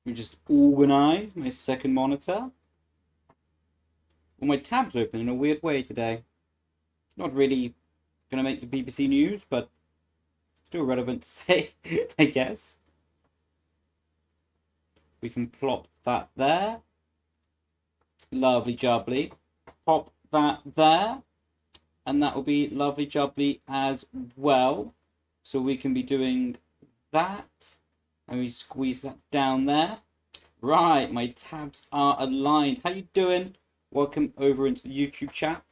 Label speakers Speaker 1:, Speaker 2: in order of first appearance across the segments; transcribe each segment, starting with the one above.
Speaker 1: Let me just organize my second monitor. Well, my tab's open in a weird way today. Not really going to make the BBC news, but still relevant to say, I guess. We can plop that there. Lovely jubbly. Pop that there. And that will be lovely jubbly as well. So we can be doing that. And we squeeze that down there. Right, my tabs are aligned. How you doing? Welcome over into the YouTube chat.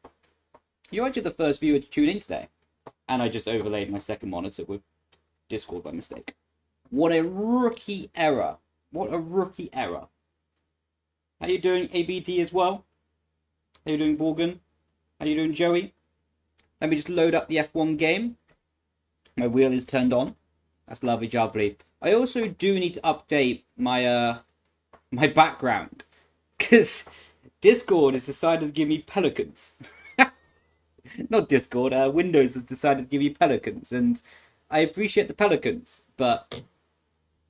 Speaker 1: You're actually the first viewer to tune in today. And I just overlaid my second monitor with Discord by mistake. What a rookie error. What a rookie error. How you doing, ABD, as well? How you doing, Morgan? How you doing, Joey? Let me just load up the F1 game. My wheel is turned on. That's lovely jubbly. I also do need to update my my background. Because Discord has decided to give me pelicans. Not Discord, Windows has decided to give me pelicans. And I appreciate the pelicans, but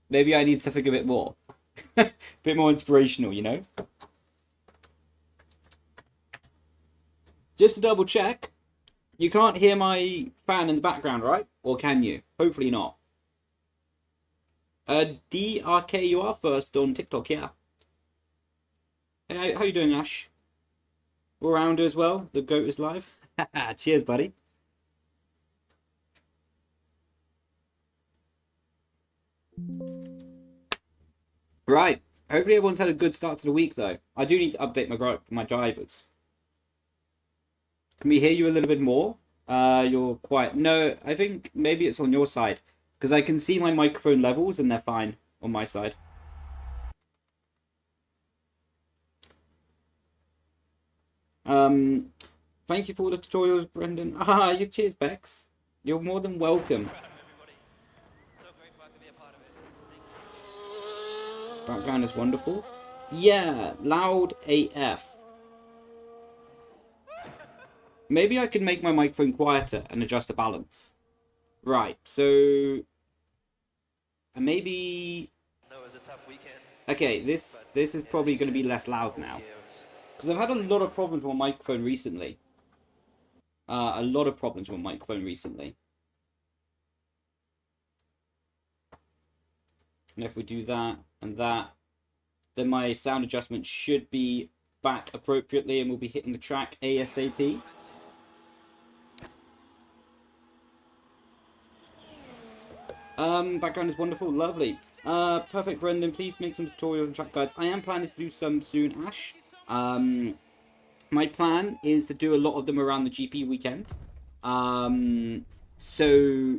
Speaker 1: maybe I need something a bit more. A bit more inspirational, you know? Just to double check, you can't hear my fan in the background, right? Or can you? Hopefully not. DRK, you are first on TikTok, yeah. Hey, how you doing, Ash? All rounder as well. The goat is live. Cheers, buddy. Right. Hopefully everyone's had a good start to the week, though. I do need to update my drivers. Can we hear you a little bit more? You're quiet. No, I think maybe it's on your side. Because I can see my microphone levels and they're fine on my side. Thank you for all the tutorials, Brendon. Ah, you cheers, Bex. You're more than welcome. Background is wonderful. Yeah, loud AF. Maybe I can make my microphone quieter and adjust the balance. Right, so maybe.
Speaker 2: No, it was a tough weekend.
Speaker 1: Okay, this is probably going to be less loud now. Because I've had a lot of problems with my microphone recently. And if we do that and that, then my sound adjustment should be back appropriately and we'll be hitting the track ASAP. Background is wonderful, lovely. Perfect, Brendon. Please make some tutorials and track guides. I am planning to do some soon, Ash. My plan is to do a lot of them around the GP weekend. So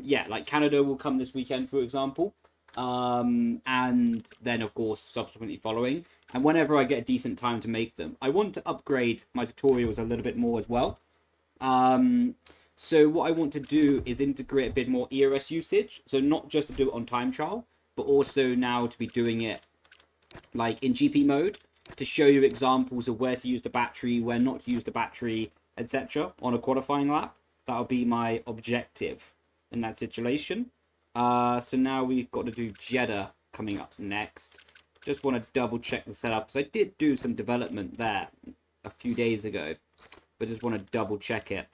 Speaker 1: yeah, like Canada will come this weekend, for example. And then of course subsequently following. And whenever I get a decent time to make them, I want to upgrade my tutorials a little bit more as well. So what I want to do is integrate a bit more ERS usage. So not just to do it on time trial, but also now to be doing it like in GP mode to show you examples of where to use the battery, where not to use the battery, etc. on a qualifying lap. That'll be my objective in that situation. So now we've got to do Jedha coming up next. Just want to double check the setup because I did do some development there a few days ago, but just want to double check it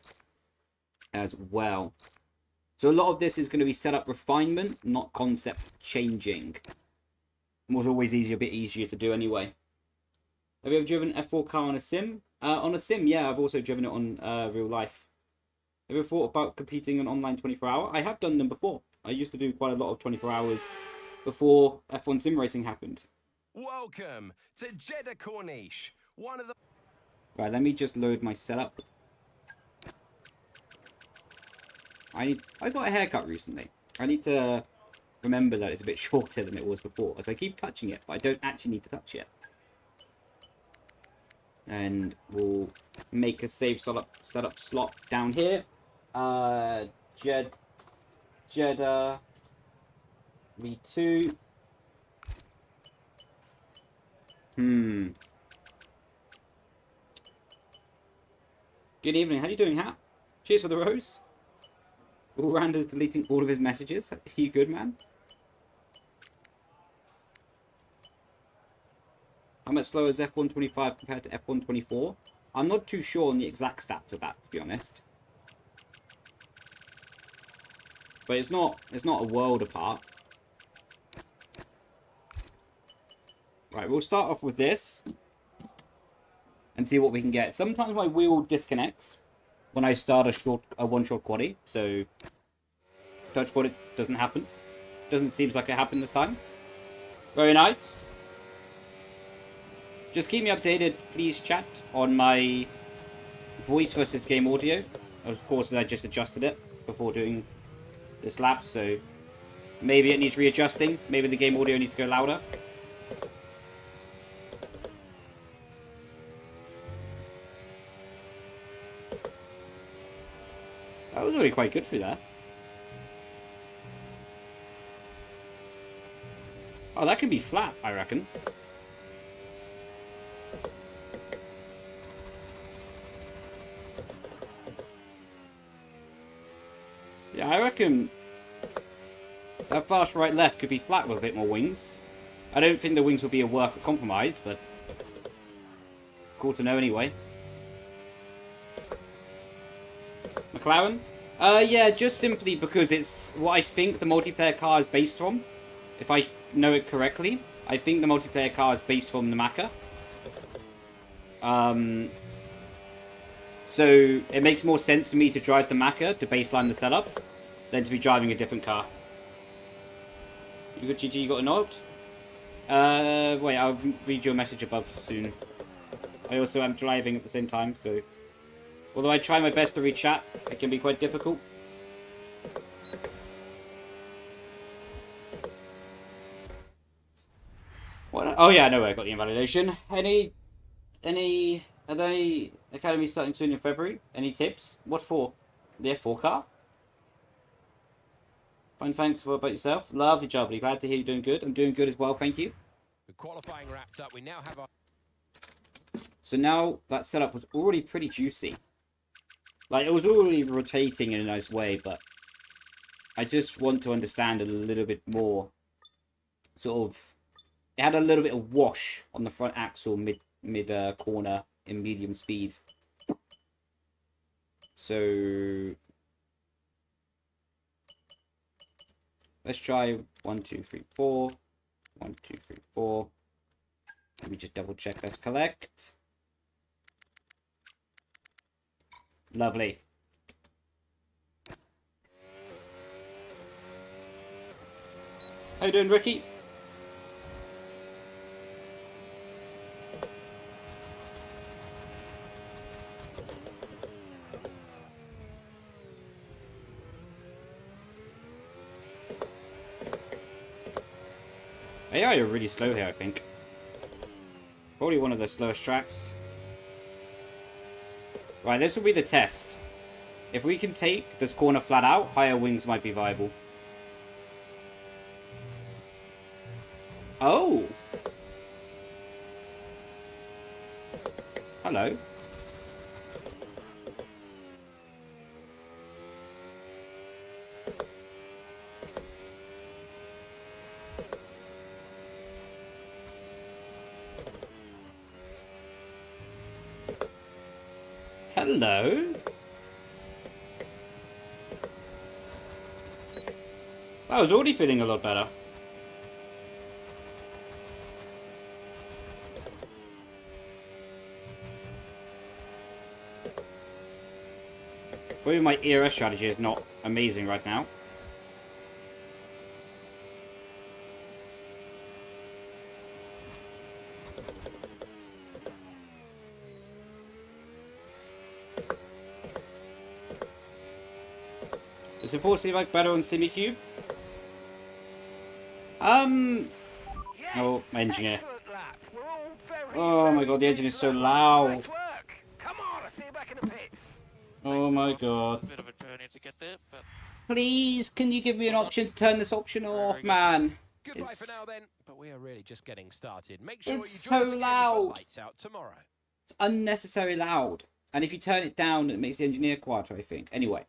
Speaker 1: as well. So a lot of this is going to be setup refinement, not concept changing. It was always a bit easier to do anyway. Have you ever driven an F4 car on a sim? On a sim, yeah, I've also driven it on real life. Have you ever thought about competing in online 24-hour? I have done them before. I used to do quite a lot of 24 hours before F1 sim racing happened.
Speaker 3: Welcome to Jedha Corniche, one of the...
Speaker 1: Right, let me just load my setup. I got a haircut recently. I need to remember that it's a bit shorter than it was before, as I keep touching it, but I don't actually need to touch it. And we'll make a save setup slot down here. Jedha V2. Good evening. How you doing, Hat? Cheers for the rose. All Rander's deleting all of his messages. Are you good, man? How much slower is F125 compared to F124? I'm not too sure on the exact stats of that, to be honest. But it's not a world apart. Right, we'll start off with this. And see what we can get. Sometimes my wheel disconnects when I start a one-shot quaddie. So, touch wood, it doesn't happen. Doesn't seem like it happened this time. Very nice. Just keep me updated, please, chat, on my voice versus game audio. Of course, I just adjusted it before doing this lap, so maybe it needs readjusting. Maybe the game audio needs to go louder. That was already quite good through that. Oh, that can be flat, I reckon. Yeah, I reckon that fast right left could be flat with a bit more wings. I don't think the wings will be a worth a compromise, but cool to know anyway. McLaren? Yeah, just simply because it's what I think the multiplayer car is based from. If I know it correctly, I think the multiplayer car is based from the Macca. So it makes more sense for me to drive the Macca to baseline the setups than to be driving a different car. You got GG, you got a nod? Wait, I'll read your message above soon. I also am driving at the same time, so although I try my best to read chat, it can be quite difficult. What? Oh yeah, I know where I got the invalidation. Are there any academies starting soon in February? Any tips? What for? The F4 car? Fine, thanks. What about yourself? Lovely job, Leigh. Glad to hear you're doing good. I'm doing good as well, thank you.
Speaker 3: The qualifying wrapped up. We now have our...
Speaker 1: So now that setup was already pretty juicy. Like, it was already rotating in a nice way, but I just want to understand a little bit more. Sort of, it had a little bit of wash on the front axle mid corner in medium speed. So let's try 1, 2, 3, 4. 1, 2, 3, 4. Let me just double check that's correct. Lovely. How you doing, Ricky? AI are really slow here, I think. Probably one of the slowest tracks. Right, this will be the test. If we can take this corner flat out, higher wings might be viable. Oh! Hello. Hello. I was already feeling a lot better. Probably my ERS strategy is not amazing right now. Is it forcing like better on Simucube? Oh, my engine here. Oh my god, the engine is so loud. Oh my god.
Speaker 2: Bit of a journey to get there, but
Speaker 1: Please, can you give me an option to turn this option off, man?
Speaker 3: Goodbye for now then, but we are really just getting started. Make sure
Speaker 1: It's
Speaker 3: you join
Speaker 1: so
Speaker 3: us again
Speaker 1: loud.
Speaker 3: for lights out tomorrow.
Speaker 1: It's unnecessarily loud. And if you turn it down, it makes the engineer quieter, I think. Anyway.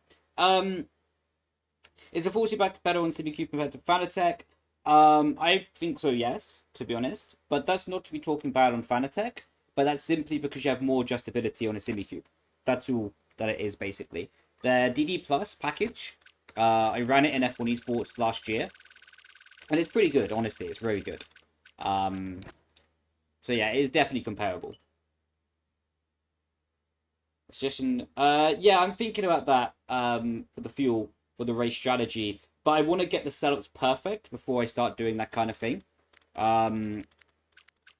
Speaker 1: Is a 40 back better on Simucube compared to Fanatec? I think so, yes, to be honest. But that's not to be talking bad on Fanatec, but that's simply because you have more adjustability on a Simucube. That's all that it is, basically. The DD Plus package, I ran it in F1 Esports last year, and it's pretty good, honestly. It's very good. So yeah, it is definitely comparable. Suggestion, yeah, I'm thinking about that for the fuel, for the race strategy, but I want to get the setups perfect before I start doing that kind of thing. I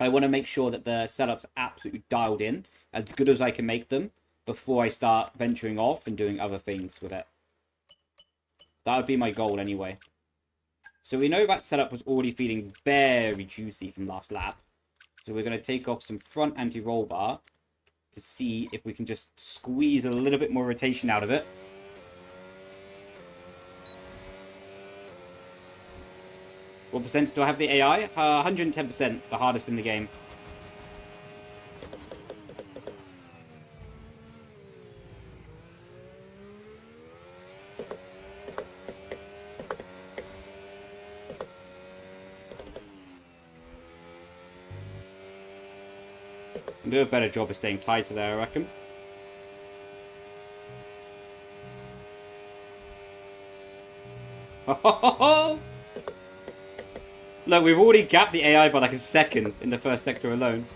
Speaker 1: want to make sure that the setups are absolutely dialed in, as good as I can make them, before I start venturing off and doing other things with it. That would be my goal anyway. So we know that setup was already feeling very juicy from last lap. So we're going to take off some front anti-roll bar to see if we can just squeeze a little bit more rotation out of it. What percent do I have the AI? 110%, the hardest in the game. Do a better job of staying tighter there, I reckon. Look, we've already gapped the AI by like a second in the first sector alone.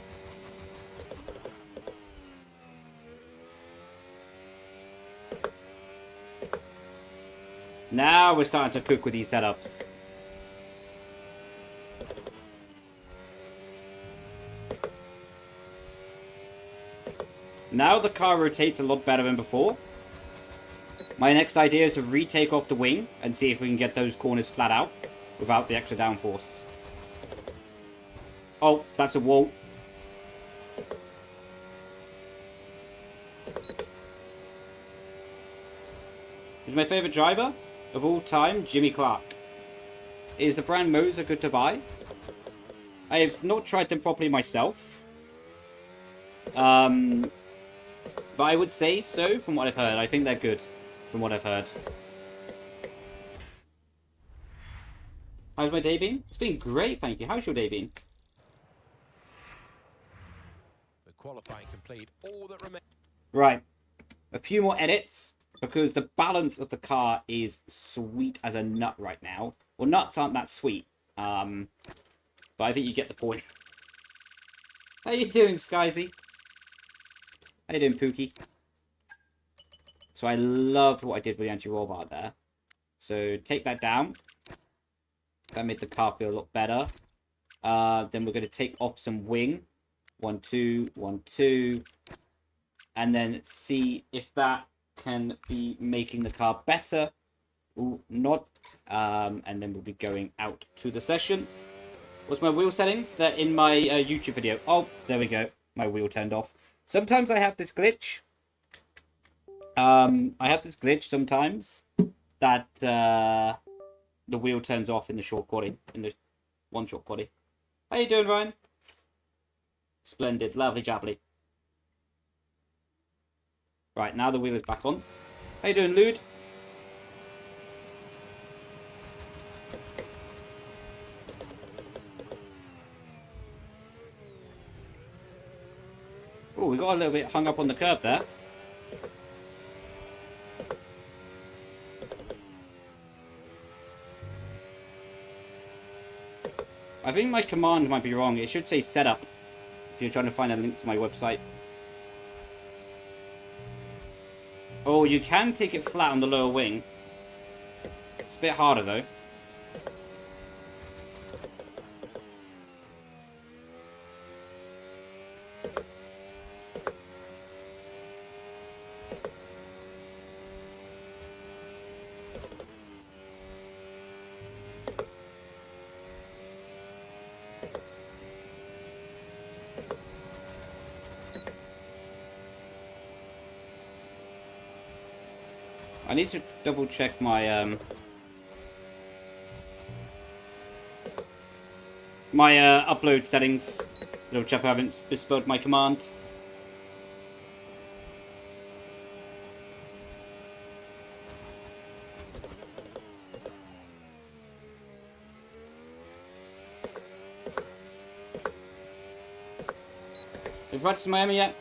Speaker 1: Now we're starting to cook with these setups. Now the car rotates a lot better than before. My next idea is to retake off the wing and see if we can get those corners flat out without the extra downforce. Oh, that's a wall. Who's my favourite driver of all time? Jimmy Clark. Is the brand Moser good to buy? I have not tried them properly myself. But I would say so from what I've heard. I think they're good from what I've heard. How's my day been? It's been great, thank you. How's your day been?
Speaker 3: The qualifying complete. All that remains.
Speaker 1: Right. A few more edits, because the balance of the car is sweet as a nut right now. Well, nuts aren't that sweet. But I think you get the point. How you doing, Skyzy? How you doing, Pookie? So I loved what I did with the anti-roll bar there. So take that down. That made the car feel a lot better. Then we're going to take off some wing. 1, 2, 1, 2. And then see if that can be making the car better or not. And then we'll be going out to the session. What's my wheel settings? They're in my YouTube video. Oh, there we go. My wheel turned off. Sometimes I have this glitch. I have this glitch sometimes that the wheel turns off in the short quali, in the one short quali. How you doing, Ryan? Splendid, lovely jabbly. Right, now the wheel is back on. How you doing, Lude? Oh, we got a little bit hung up on the curb there. I think my command might be wrong. It should say setup if you're trying to find a link to my website. Oh, you can take it flat on the lower wing. It's a bit harder though. I need to double check my upload settings. Double check I haven't misspelled my command. you practiced in Miami yet?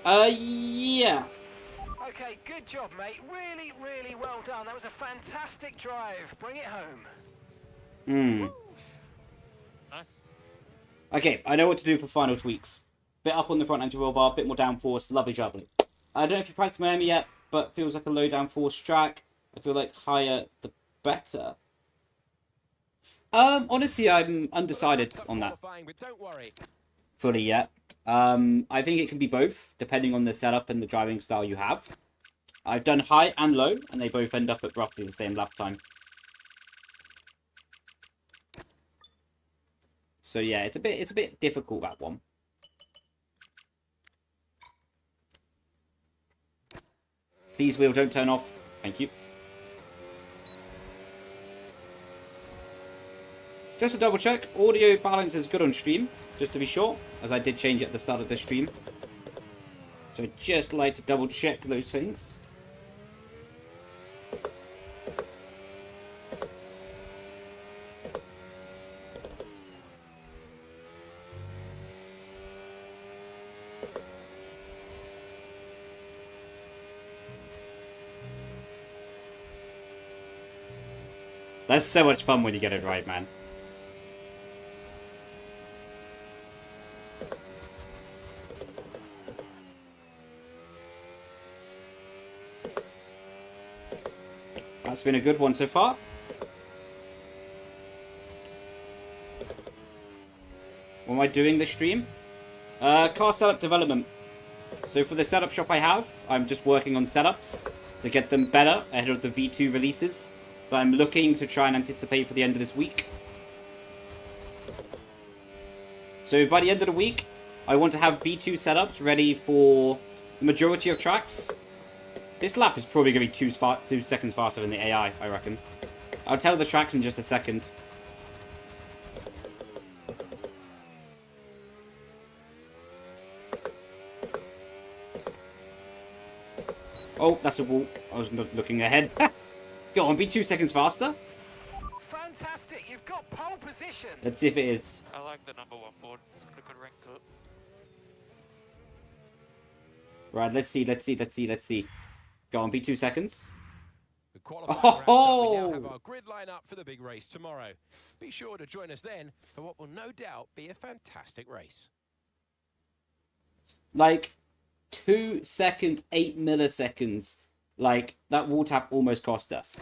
Speaker 1: Yeah.
Speaker 2: Okay, good job, mate. Really, really well done. That was a fantastic drive. Bring it home.
Speaker 4: Nice.
Speaker 1: Okay, I know what to do for final tweaks. Bit up on the front anti-roll bar, bit more downforce, lovely jubbly. I don't know if you practiced Miami yet, but feels like a low downforce track. I feel like higher the better. Honestly, I'm undecided on that fully yet. I think it can be both, depending on the setup and the driving style you have. I've done high and low, and they both end up at roughly the same lap time. So yeah, it's a bit difficult, that one. Please, wheel, don't turn off. Thank you. Just to double check, audio balance is good on stream, just to be sure, as I did change it at the start of the stream. So I'd just like to double check those things. That's so much fun when you get it right, man. That's been a good one so far. What am I doing this stream? Car setup development. So for the setup shop I have, I'm just working on setups to get them better ahead of the V2 releases that I'm looking to try and anticipate for the end of this week. So by the end of the week, I want to have V2 setups ready for the majority of tracks. This lap is probably going to be 2 seconds faster than the AI, I reckon. I'll tell the tracks in just a second. Oh, that's a wall. I was not looking ahead. Go on, be 2 seconds faster.
Speaker 2: Fantastic, you've got pole position.
Speaker 1: Let's see if it is.
Speaker 4: I like the number 1 board. It's got a good ring to it.
Speaker 1: Right, let's see. Go on, be 2 seconds.
Speaker 3: The qualifying wrapped up, we now have
Speaker 1: Oh!
Speaker 3: our grid lineup for the big race tomorrow. Be sure to join us then for what will no doubt be a fantastic race.
Speaker 1: Like, 2 seconds, 8 milliseconds. Like, that wall tap almost cost us.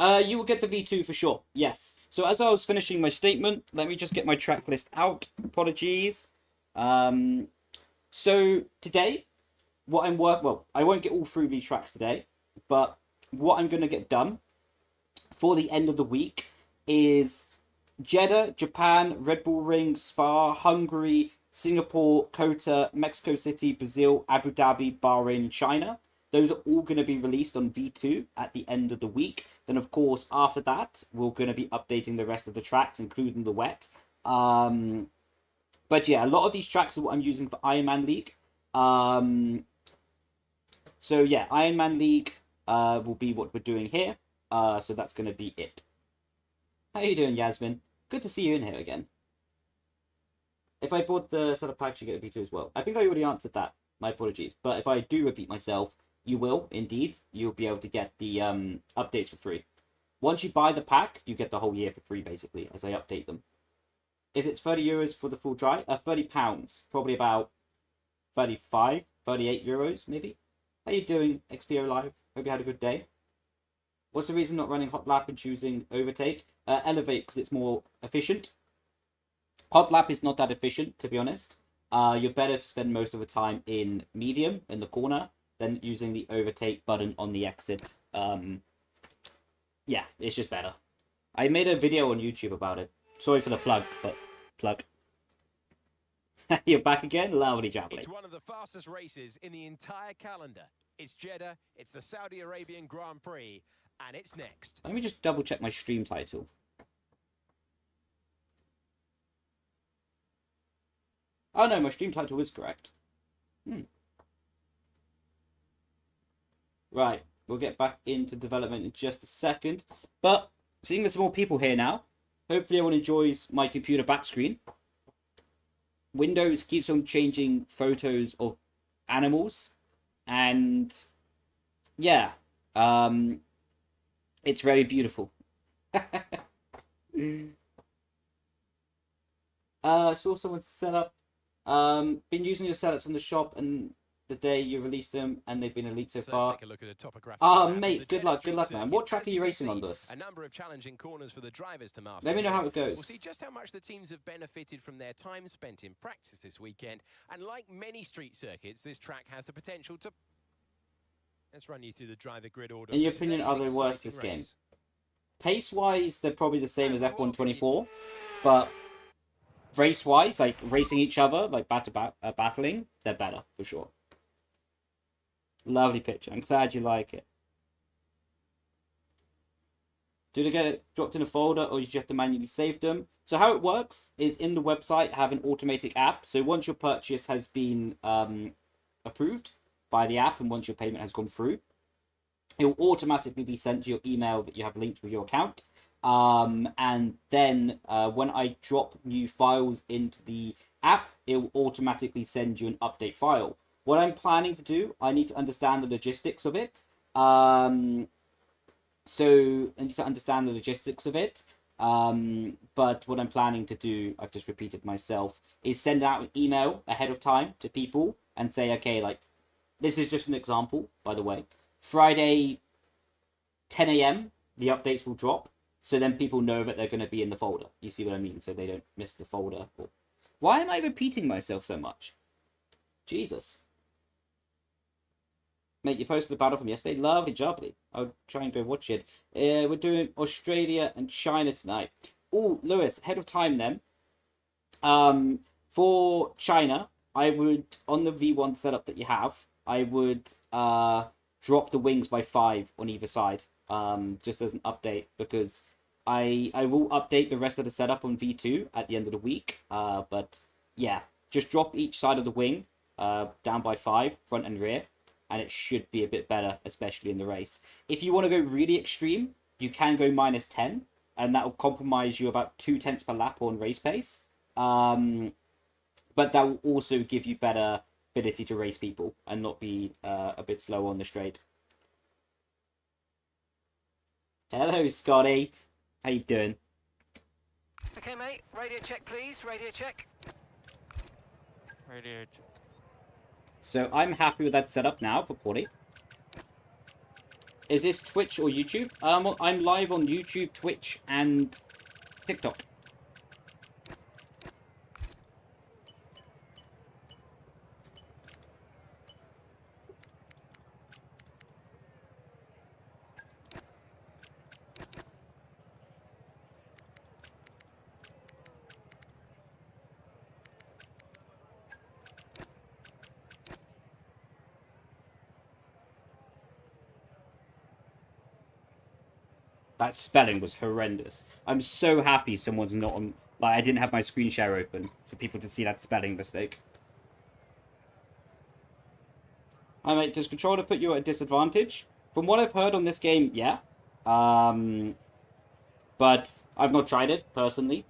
Speaker 1: You will get the V2 for sure, yes. So as I was finishing my statement, let me just get my track list out. Apologies. So today, what I'm well, I won't get all through these tracks today, but what I'm going to get done for the end of the week is Jeddah, Japan, Red Bull Ring, Spa, Hungary, Singapore, Kota, Mexico City, Brazil, Abu Dhabi, Bahrain, China. Those are all going to be released on V2 at the end of the week. Then, of course, after that, we're going to be updating the rest of the tracks, including the wet. But yeah, a lot of these tracks are what I'm using for Ironman League. So yeah, Ironman League will be what we're doing here. So that's going to be it. How you doing, Yasmin? Good to see you in here again. If I bought the setup pack, you get a V2 as well. I think I already answered that. My apologies. But if I do repeat myself, you will, indeed. You'll be able to get the updates for free. Once you buy the pack, you get the whole year for free, basically, as I update them. If it's 30 euros for the full drive, 30 pounds, probably about 35, 38 euros, maybe. How you doing, XPO Live? Hope you had a good day. What's the reason not running hot lap and choosing overtake? Elevate, because it's more efficient. Hot lap is not that efficient, to be honest. You're better to spend most of the time in medium, in the corner, than using the overtake button on the exit. Yeah, it's just better. I made a video on YouTube about it. Sorry for the plug, but plug. You're back again? Lovely jubbly.
Speaker 3: It's one of the fastest races in the entire calendar. It's Jeddah, it's the Saudi Arabian Grand Prix, and it's next.
Speaker 1: Let me just double check my stream title. Oh no, my stream title is correct. Right, we'll get back into development in just a second. But, seeing there's some more people here now, hopefully everyone enjoys my computer back screen. Windows keeps on changing photos of animals, and yeah, it's very beautiful. Saw someone set up. Been using your setups from the shop and the day you released them, and they've been elite so far.
Speaker 3: Let's take a look at a topographic
Speaker 1: Mate, good luck, man. What track are you racing on this?
Speaker 3: A number of challenging corners for the drivers to master.
Speaker 1: Let me know how it
Speaker 3: We'll
Speaker 1: goes.
Speaker 3: see just how much the teams have benefited from their time spent in practice this weekend. And like many street circuits, this track has the potential to... Let's run you through the driver grid order.
Speaker 1: In your opinion, are they worse this game? Pace-wise, they're probably the same as F1 24, but race-wise, like racing each other, like battling, they're better for sure. Lovely picture. I'm glad you like it. Do they get it dropped in a folder, or you just have to manually save them? So how it works is in the website have an automatic app. So once your purchase has been approved by the app, and once your payment has gone through, it will automatically be sent to your email that you have linked with your account. And then when I drop new files into the app, it will automatically send you an update file. What I'm planning to do, I need to understand the logistics of it. So I need to understand the logistics of it. But what I'm planning to do, I've just repeated myself, is send out an email ahead of time to people and say, okay, like, this is just an example, by the way. Friday, 10 a.m., the updates will drop. So then people know that they're going to be in the folder. You see what I mean? So they don't miss the folder. Why am I repeating myself so much? Jesus. Mate, you posted the battle from yesterday. Lovely jubbly. I'll try and go watch it. We're doing Australia and China tonight. Oh, Lewis, ahead of time then. For China, I would, on the V1 setup that you have, I would drop the wings by 5 on either side. Just as an update, because I will update the rest of the setup on V2 at the end of the week. But yeah, just drop each side of the wing down by 5, front and rear, and it should be a bit better, especially in the race. If you want to go really extreme, you can go -10, and that will compromise you about 0.2 per lap on race pace. But that will also give you better ability to race people and not be a bit slow on the straight. Hello, Scotty. How you doing?
Speaker 2: Okay, mate. Radio check, please. Radio check.
Speaker 4: Radio check.
Speaker 1: So I'm happy with that setup now for quality. Is this Twitch or YouTube? I'm live on YouTube, Twitch, and TikTok. That spelling was horrendous. I'm so happy someone's not on... Like, I didn't have my screen share open for people to see that spelling mistake. Hi, mate. Does controller put you at a disadvantage? From what I've heard on this game, yeah. But I've not tried it, personally.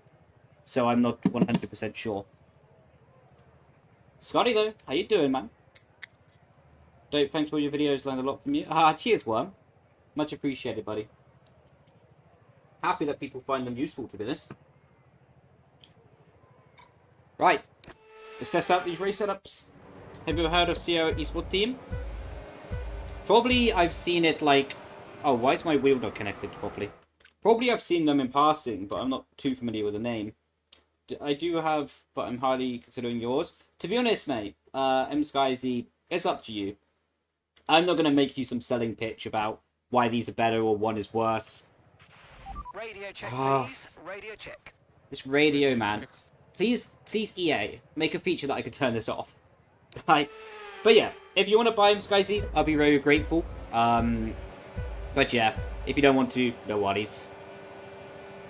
Speaker 1: So I'm not 100% sure. Scotty, though. How you doing, man? Dope, thanks for all your videos. Learned a lot from you. Cheers, Worm. Much appreciated, buddy. Happy that people find them useful, to be honest. Right. Let's test out these race setups. Have you ever heard of Sierra Esports team? Probably I've seen it like... Oh, why is my wheel not connected properly? Probably I've seen them in passing, but I'm not too familiar with the name. I do have, but I'm highly considering yours. To be honest, mate, MSkyZ, it's up to you. I'm not going to make you some selling pitch about why these are better or one is worse.
Speaker 2: Radio check, please. Radio check.
Speaker 1: This radio, man. Please, EA, make a feature that I can turn this off. Like, but yeah, if you want to buy him, SkyZ, I'll be very grateful. But yeah, if you don't want to, no worries.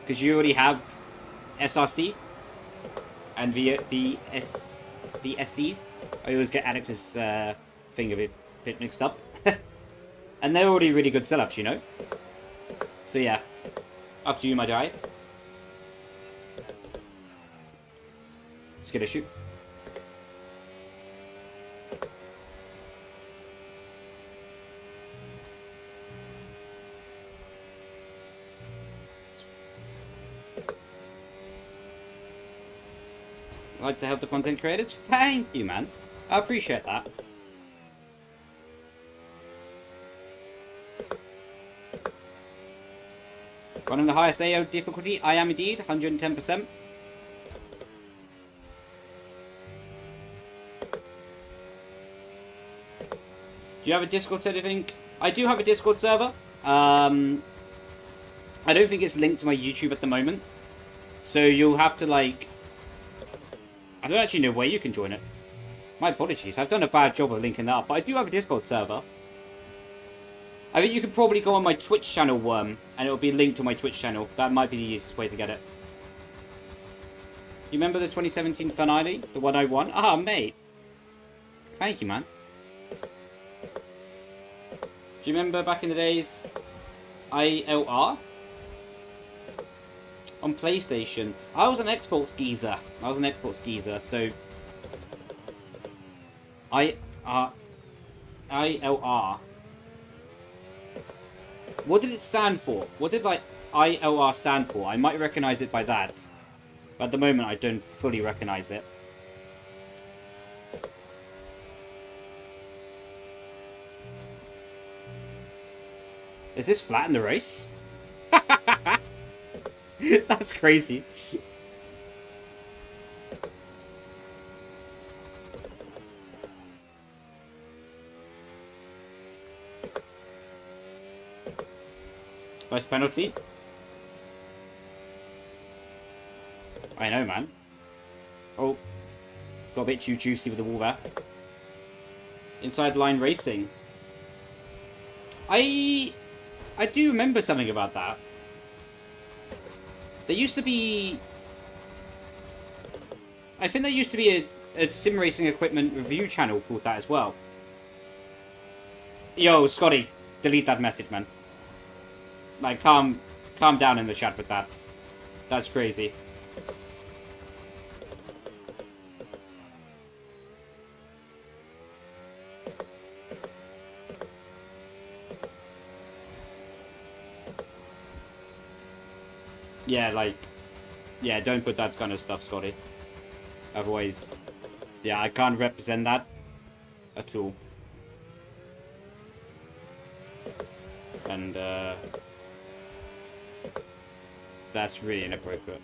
Speaker 1: Because you already have SRC and VSC. I always get Alex's thing a bit mixed up. And they're already really good setups, you know? So yeah. Up to you, my guy. Let's get a shoot. like to help the content creators. Thank you, man. I appreciate that. Running the highest AO difficulty, I am indeed, 110%. Do you have a Discord server? I do have a Discord server. I don't think it's linked to my YouTube at the moment. So you'll have to, like... I don't actually know where you can join it. My apologies. I've done a bad job of linking that up. But I do have a Discord server. I think you could probably go on my Twitch channel, Worm, and it'll be linked to my Twitch channel. That might be the easiest way to get it. You remember the 2017 finale? The one I won? Ah, mate. Thank you, man. Do you remember back in the days? ILR? On PlayStation. I was an Esports geezer. So... ILR. What did it stand for? What did, like, ILR stand for? I might recognize it by that. But at the moment, I don't fully recognize it. Is this flat in the race? That's crazy. Nice penalty. I know, man. Oh. Got a bit too juicy with the wall there. Inside line racing. I do remember something about that. There used to be... I think there used to be a sim racing equipment review channel called that as well. Yo, Scotty, delete that message, man. Like, calm down in the chat with that. That's crazy. Yeah, like... Yeah, don't put that kind of stuff, Scotty. Otherwise... Yeah, I can't represent that at all. And, that's really inappropriate.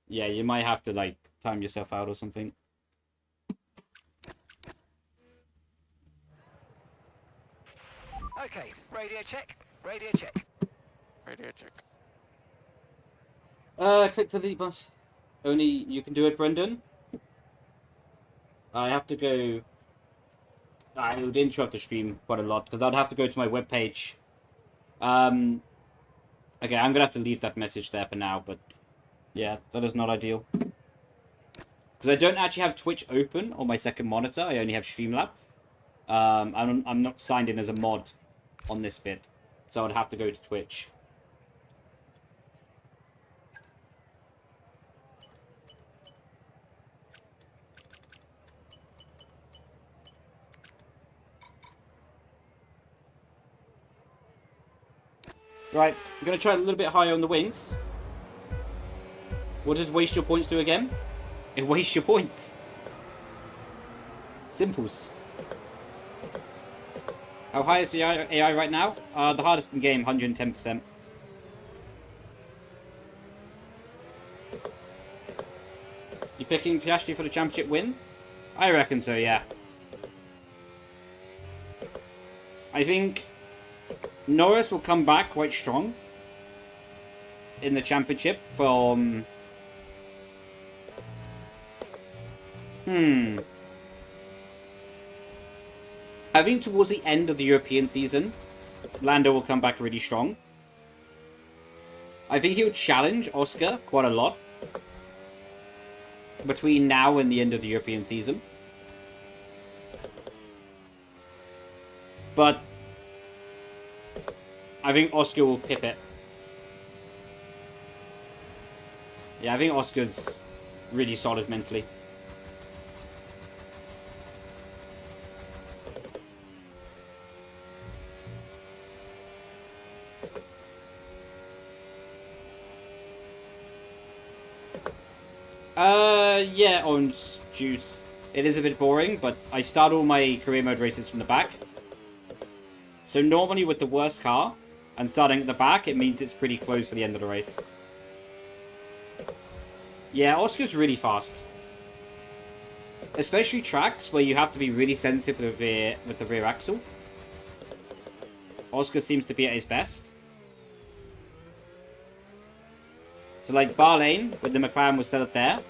Speaker 1: Yeah, you might have to, like, time yourself out or something.
Speaker 2: Okay, radio check. Radio check.
Speaker 4: Radio check.
Speaker 1: Click the delete button. Only you can do it, Brendon. I have to go... I would interrupt the stream quite a lot, because I'd have to go to my webpage. Okay, I'm going to have to leave that message there for now, but... Yeah, that is not ideal. Because I don't actually have Twitch open on my second monitor, I only have Streamlabs. I'm not signed in as a mod on this bit, so I'd have to go to Twitch. Right, I'm going to try a little bit higher on the wings. What does waste your points do again? It wastes your points. Simples. How high is the AI right now? The hardest in the game, 110%. You picking Piastri for the championship win? I reckon so, yeah. I think Norris will come back quite strong in the championship from... I think towards the end of the European season, Lando will come back really strong. I think he would challenge Oscar quite a lot between now and the end of the European season. But I think Oscar will pip it. Yeah, I think Oscar's really solid mentally. Yeah, orange juice. It is a bit boring, but I start all my career mode races from the back. So normally with the worst car, and starting at the back, it means it's pretty close for the end of the race. Yeah, Oscar's really fast. Especially tracks where you have to be really sensitive with the rear axle. Oscar seems to be at his best. So like Bahrain, with the McLaren was set up there,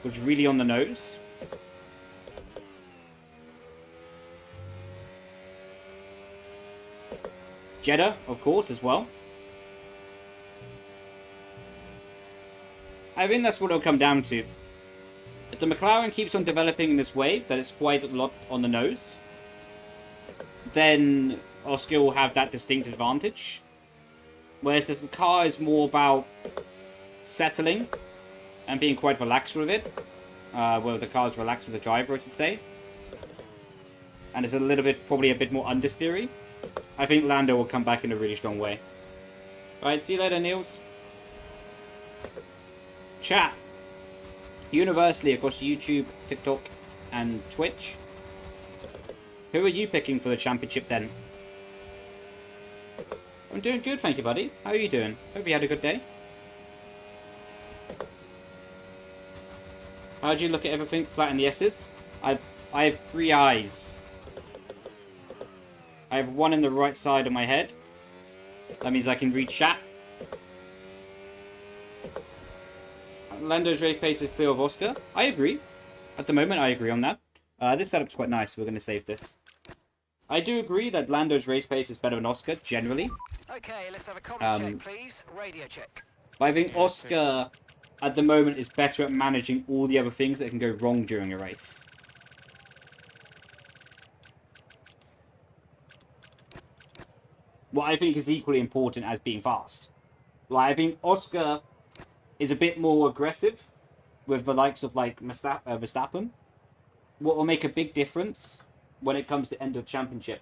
Speaker 1: was really on the nose. Jedha, of course, as well. I think that's what it'll come down to. If the McLaren keeps on developing in this way, that it's quite a lot on the nose, then Oscar will have that distinct advantage. Whereas if the car is more about settling and being quite relaxed with it, well, the car is relaxed with the driver, I should say, and it's a little bit, probably a bit more understeery, I think Lando will come back in a really strong way. Alright, see you later, Niels. Chat. Universally across YouTube, TikTok, and Twitch. Who are you picking for the championship then? I'm doing good, thank you, buddy. How are you doing? Hope you had a good day. How do you look at everything? Flatten the S's? I have 3 eyes. I have 1 in the right side of my head. That means I can read chat. Lando's race pace is clear of Oscar. I agree. At the moment, I agree on that. This setup's quite nice. We're going to save this. I do agree that Lando's race pace is better than Oscar, generally.
Speaker 2: Okay, let's have a comms check, please. Radio check.
Speaker 1: But I think Oscar, at the moment, is better at managing all the other things that can go wrong during a race. What I think is equally important as being fast. Like, I think Oscar is a bit more aggressive with the likes of like Verstappen. What will make a big difference when it comes to end of championship.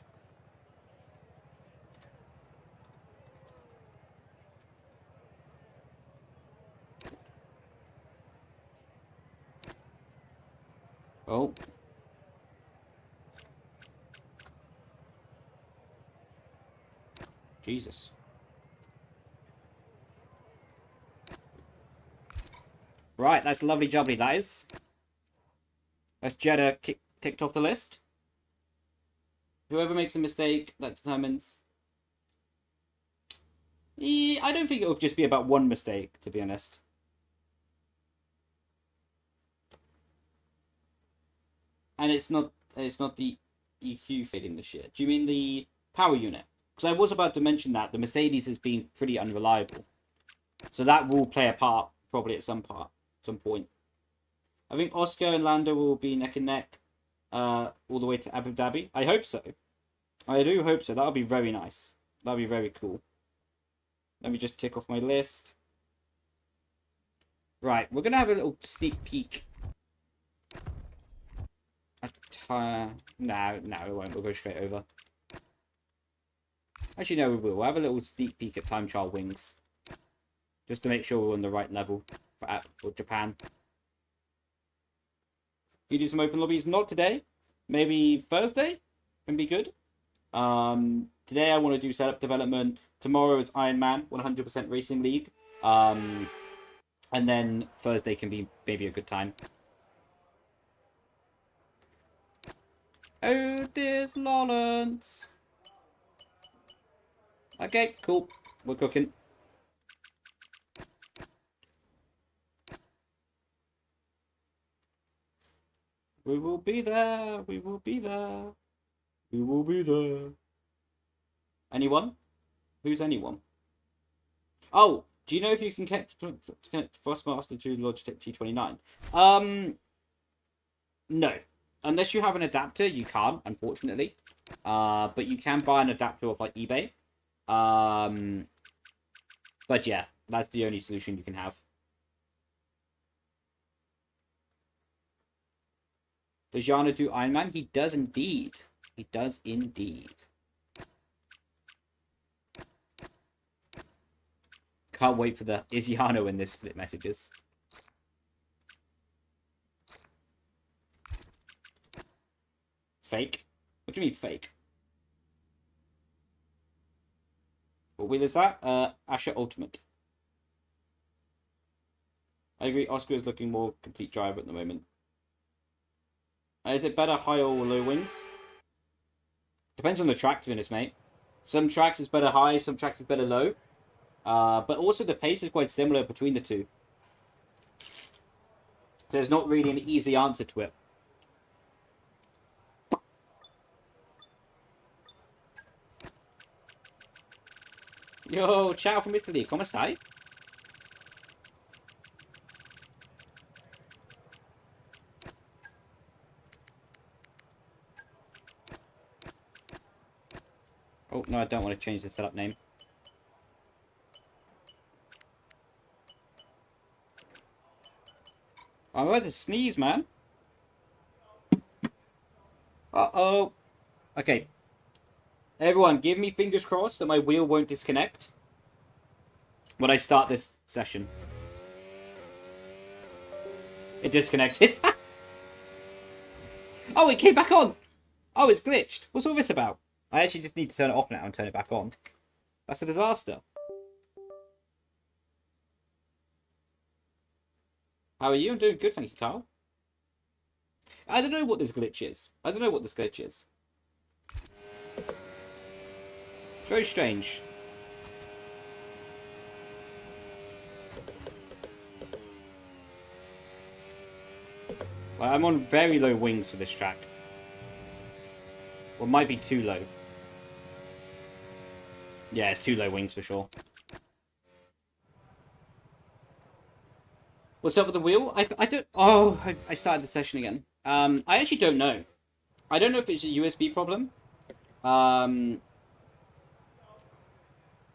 Speaker 1: Oh. Jesus. Right, that's lovely jubbly, that is. That's Jedha ticked off the list. Whoever makes a mistake, that determines... I don't think it'll just be about one mistake, to be honest. And it's not the EQ fading this year. Do you mean the power unit? Because I was about to mention that the Mercedes has been pretty unreliable. So that will play a part, probably at some point. I think Oscar and Lando will be neck and neck all the way to Abu Dhabi. I hope so. I do hope so. That'll be very nice. That'll be very cool. Let me just tick off my list. Right, we're going to have a little sneak peek. No, it won't. We'll go straight over. Actually, no, we will. We'll have a little sneak peek at Time Trial Wings. Just to make sure we're on the right level for Japan. You do some open lobbies? Not today. Maybe Thursday? Can be good. Today I want to do setup development. Tomorrow is Iron Man 100% Racing League. And then Thursday can be maybe a good time. Oh, there's Lawrence. Okay, cool. We're cooking. We will be there. We will be there. We will be there. Anyone? Who's anyone? Oh, do you know if you can connect Thrustmaster to Logitech G29? No. Unless you have an adapter, you can't, unfortunately. But you can buy an adapter off like eBay. But yeah, that's the only solution you can have. Does Yana do Iron Man? He does indeed. He does indeed. Can't wait for the Is Yano in this split messages. Fake? What do you mean fake? What wheel is that? Ascher Ultimate. I agree, Oscar is looking more complete driver at the moment. Is it better high or low wings? Depends on the track, to be honest, mate. Some tracks is better high, some tracks is better low. But also the pace is quite similar between the two. There's not really an easy answer to it. Yo, ciao from Italy, come stai? Oh, no, I don't want to change the setup name. I'm about to sneeze, man. Uh-oh. Okay. Everyone, give me fingers crossed that my wheel won't disconnect when I start this session. It disconnected. Oh, it came back on. Oh, it's glitched. What's all this about? I actually just need to turn it off now and turn it back on. That's a disaster. How are you? I'm doing good, thank you, Carl. I don't know what this glitch is. Very strange. Well, I'm on very low wings for this track. Well, it might be too low. Yeah, it's too low wings for sure. What's up with the wheel? I don't... Oh, I started the session again. I actually don't know. I don't know if it's a USB problem.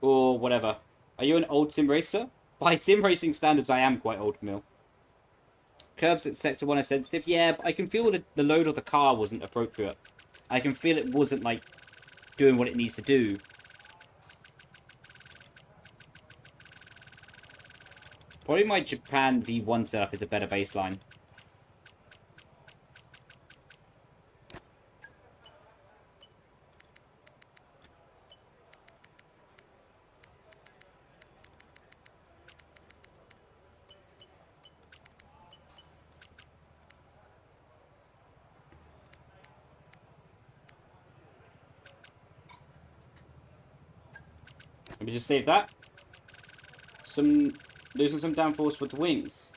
Speaker 1: Or whatever. Are you an old sim racer? By sim racing standards, I am quite old, Mill. Curbs at sector 1 are sensitive. Yeah, but I can feel that the load of the car wasn't appropriate. I can feel it wasn't, like, doing what it needs to do. Probably my Japan V1 setup is a better baseline. Let me just save that. Losing some downforce with the wings.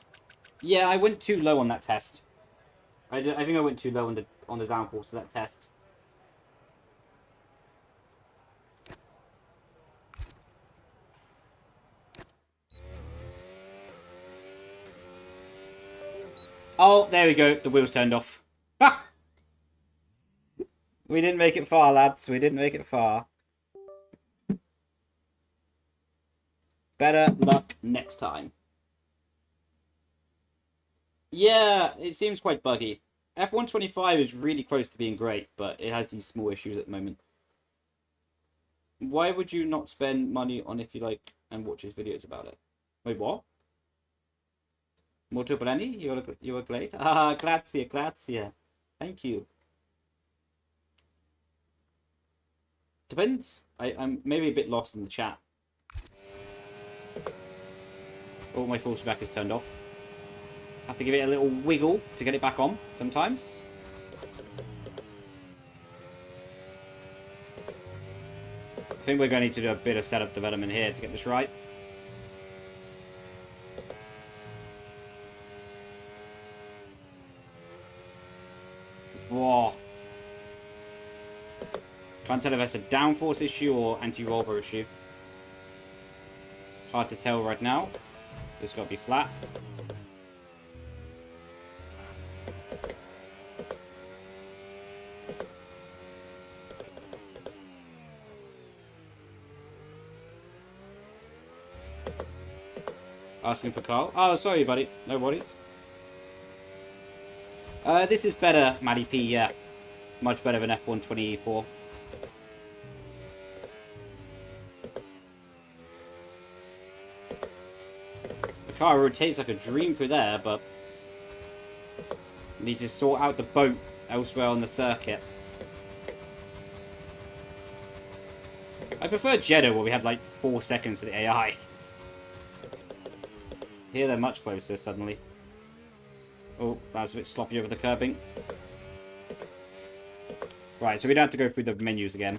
Speaker 1: Yeah, I went too low on that test. I think I went too low on the downforce of that test. Oh, there we go. The wheels turned off. Ha! We didn't make it far, lads. We didn't make it far. Better luck next time. Yeah, it seems quite buggy. F125 is really close to being great, but it has these small issues at the moment. Why would you not spend money on if you like and watch his videos about it? Wait, what? Molto bene? You are great. Ah, grazie, grazie. Thank you. Depends. I'm maybe a bit lost in the chat. Oh, my force back is turned off. Have to give it a little wiggle to get it back on sometimes. I think we're going to need to do a bit of setup development here to get this right. Whoa. Can't tell if that's a downforce issue or anti-roller issue. Hard to tell right now. It's got to be flat. Asking for Carl. Oh, sorry, buddy. No worries. This is better, Matty P, yeah. Much better than F124. The car rotates like a dream through there, but need to sort out the boat elsewhere on the circuit. I prefer Jedha, where we had like 4 seconds for the AI. Here they're much closer suddenly. Oh, that was a bit sloppy over the curbing. Right, so we don't have to go through the menus again.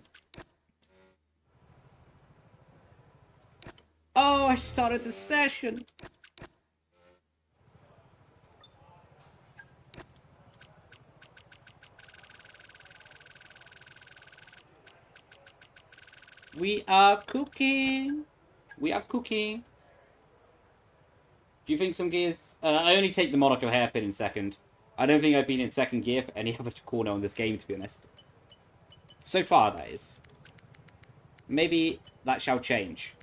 Speaker 1: Oh, I started the session! We are cooking! We are cooking! Do you think some gears... I only take the Monaco hairpin in second. I don't think I've been in second gear for any other corner on this game, to be honest. So far, that is. Maybe that shall change.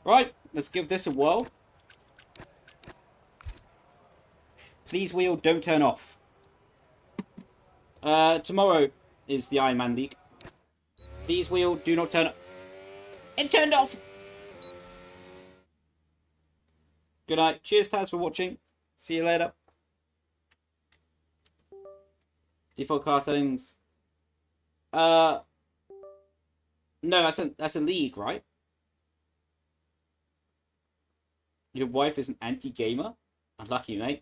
Speaker 1: Right, let's give this a whirl. Please, wheel, don't turn off. Tomorrow is the Iron Man League. Please, wheel, do not turn... It turned off! Good night. Cheers, Taz, for watching. See you later. Default car settings. No, that's a league, right? Your wife is an anti-gamer? Unlucky, mate.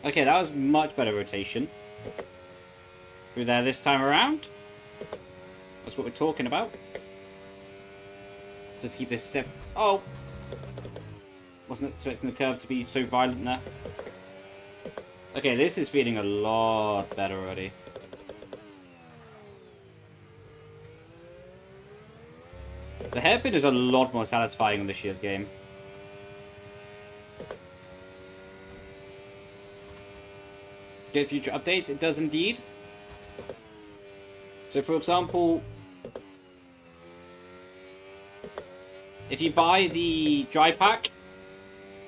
Speaker 1: Okay, that was much better rotation. Through there this time around. That's what we're talking about. Just keep this safe. Oh! Wasn't expecting the curve to be so violent there. Okay, this is feeling a lot better already. The hairpin is a lot more satisfying on this year's game. Get future updates, it does indeed. So for example, if you buy the dry pack,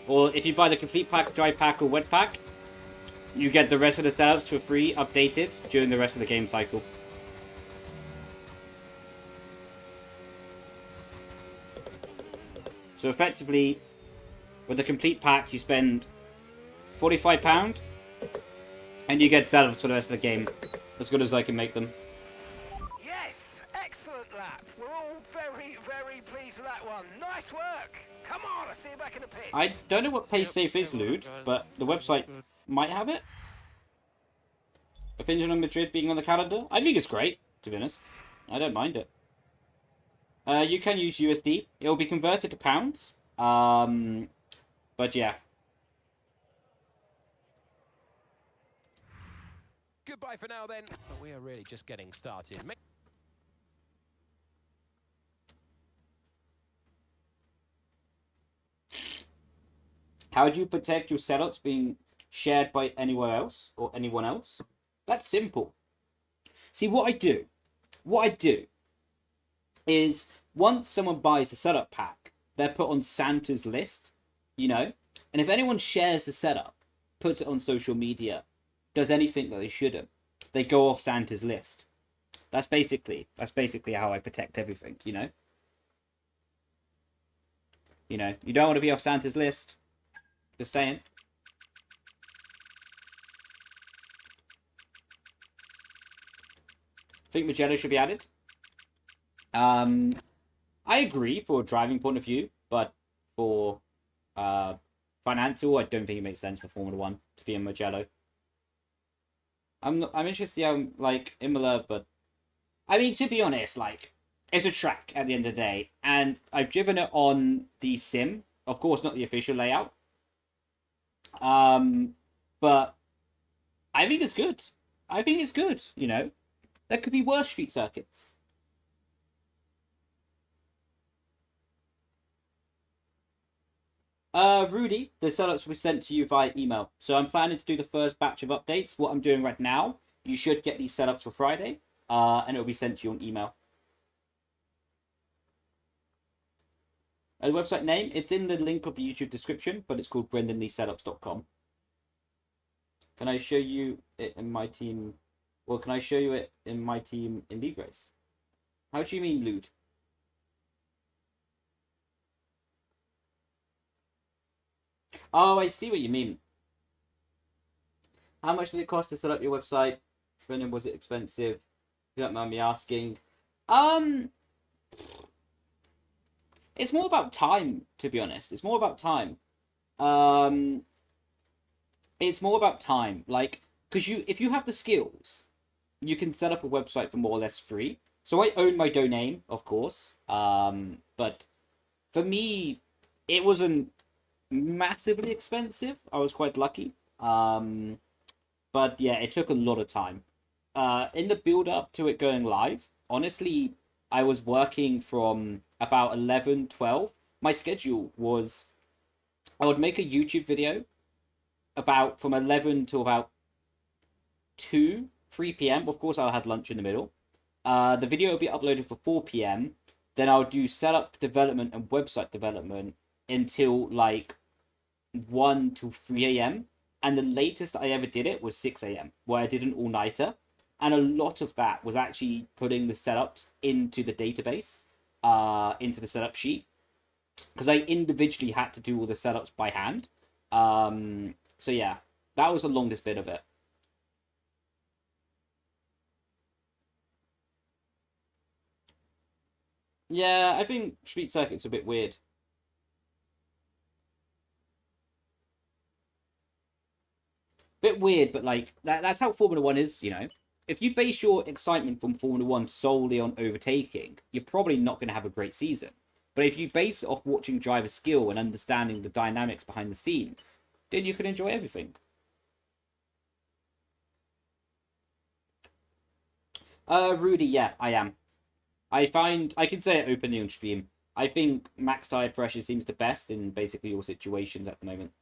Speaker 1: or if you buy the complete pack, dry pack or wet pack, you get the rest of the setups for free updated during the rest of the game cycle. So effectively, with the complete pack you spend £45 and you get setups for the rest of the game, as good as I can make them.
Speaker 2: Yes, excellent lap. We're all very, very pleased with that one. Nice work. Come on, I'll see you back in the pit.
Speaker 1: I don't know what pace safe is, Lude, but the website might have it. Opinion on Madrid being on the calendar? I think it's great, to be honest. I don't mind it. You can use USD. It will be converted to pounds. But yeah.
Speaker 3: Goodbye for now, then. But we are really just getting started.
Speaker 1: How do you protect your setups being shared by anyone else or anyone else? That's simple. See, what I do is once someone buys a setup pack, they're put on Santa's list, you know? And if anyone shares the setup, puts it on social media, does anything that they shouldn't, they go off Santa's list. That's basically how I protect everything, you know? You know, you don't want to be off Santa's list. Just saying. Think Magello should be added. I agree for a driving point of view, but for financial, I don't think it makes sense for Formula 1 to be in Magello. I'm interested to see how, like, Imola, but I mean, to be honest, like, it's a track at the end of the day, and I've driven it on the sim, of course, not the official layout. But I think it's good. I think it's good, you know. There could be worse street circuits. Rudy, the setups will be sent to you via email. So I'm planning to do the first batch of updates. What I'm doing right now, you should get these setups for Friday, and it will be sent to you on email. A website name, it's in the link of the YouTube description, but it's called BrendonLeeSetups.com. Can I show you it in my team? Well, can I show you it in my team in League Race? How do you mean, Lude? Oh, I see what you mean. How much did it cost to set up your website? Brendon, was it expensive? If you don't mind me asking. It's more about time, to be honest. It's more about time. It's more about time. Like, because if you have the skills, you can set up a website for more or less free. So I own my domain, of course. But for me, it wasn't massively expensive. I was quite lucky. But yeah, it took a lot of time. In the build up to it going live, honestly, I was working from about 11, 12. My schedule was, I would make a YouTube video about from 11 to about 2, 3 p.m. Of course, I had lunch in the middle. The video would be uploaded for 4 p.m. Then I would do setup development and website development until like 1 to 3 a.m. And the latest I ever did it was 6 a.m. where I did an all-nighter. And a lot of that was actually putting the setups into the database, into the setup sheet. Because I individually had to do all the setups by hand. So yeah, that was the longest bit of it. Yeah, I think Street Circuit's a bit weird. Bit weird, but like, that's how Formula 1 is, you know. If you base your excitement from Formula 1 solely on overtaking, you're probably not going to have a great season. But if you base it off watching driver skill and understanding the dynamics behind the scene, then you can enjoy everything. Rudy, yeah, I am. I can say it openly on stream. I think max tire pressure seems the best in basically all situations at the moment.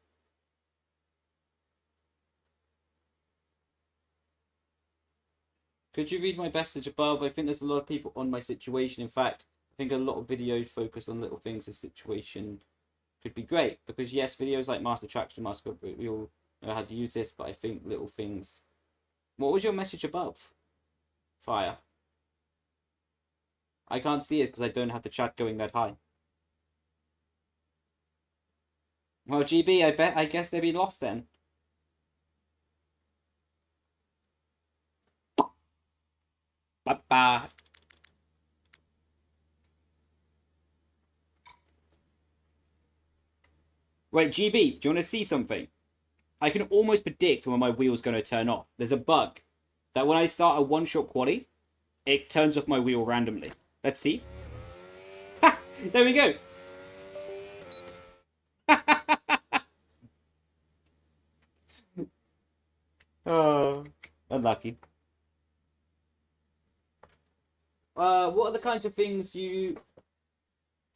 Speaker 1: Could you read my message above? I think there's a lot of people on my situation. In fact, I think a lot of videos focus on little things. This situation could be great because yes, videos like Master Traction, Master, we all know how to use this, but I think little things. What was your message above? Fire. I can't see it because I don't have the chat going that high. Well, GB, I guess they've been lost then. Bye-bye. Wait, GB, do you want to see something? I can almost predict when my wheel's going to turn off. There's a bug that when I start a one-shot quali, it turns off my wheel randomly. Let's see. Ha! There we go. Oh, unlucky. What are the kinds of things you...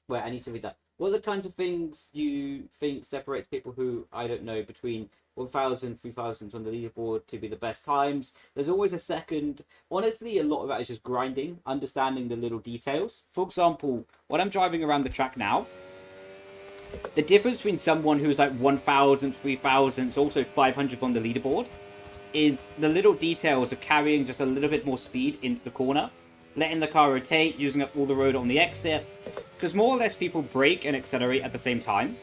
Speaker 1: Wait, I need to read that. What are the kinds of things you think separates people who, I don't know, between 1,000, 3,000 on the leaderboard to be the best times? There's always a second. Honestly, a lot of that is just grinding, understanding the little details. For example, when I'm driving around the track now, the difference between someone who's like 1,000, 3,000, also 500 on the leaderboard, is the little details of carrying just a little bit more speed into the corner, letting the car rotate, using up all the road on the exit. Because more or less people brake and accelerate at the same time.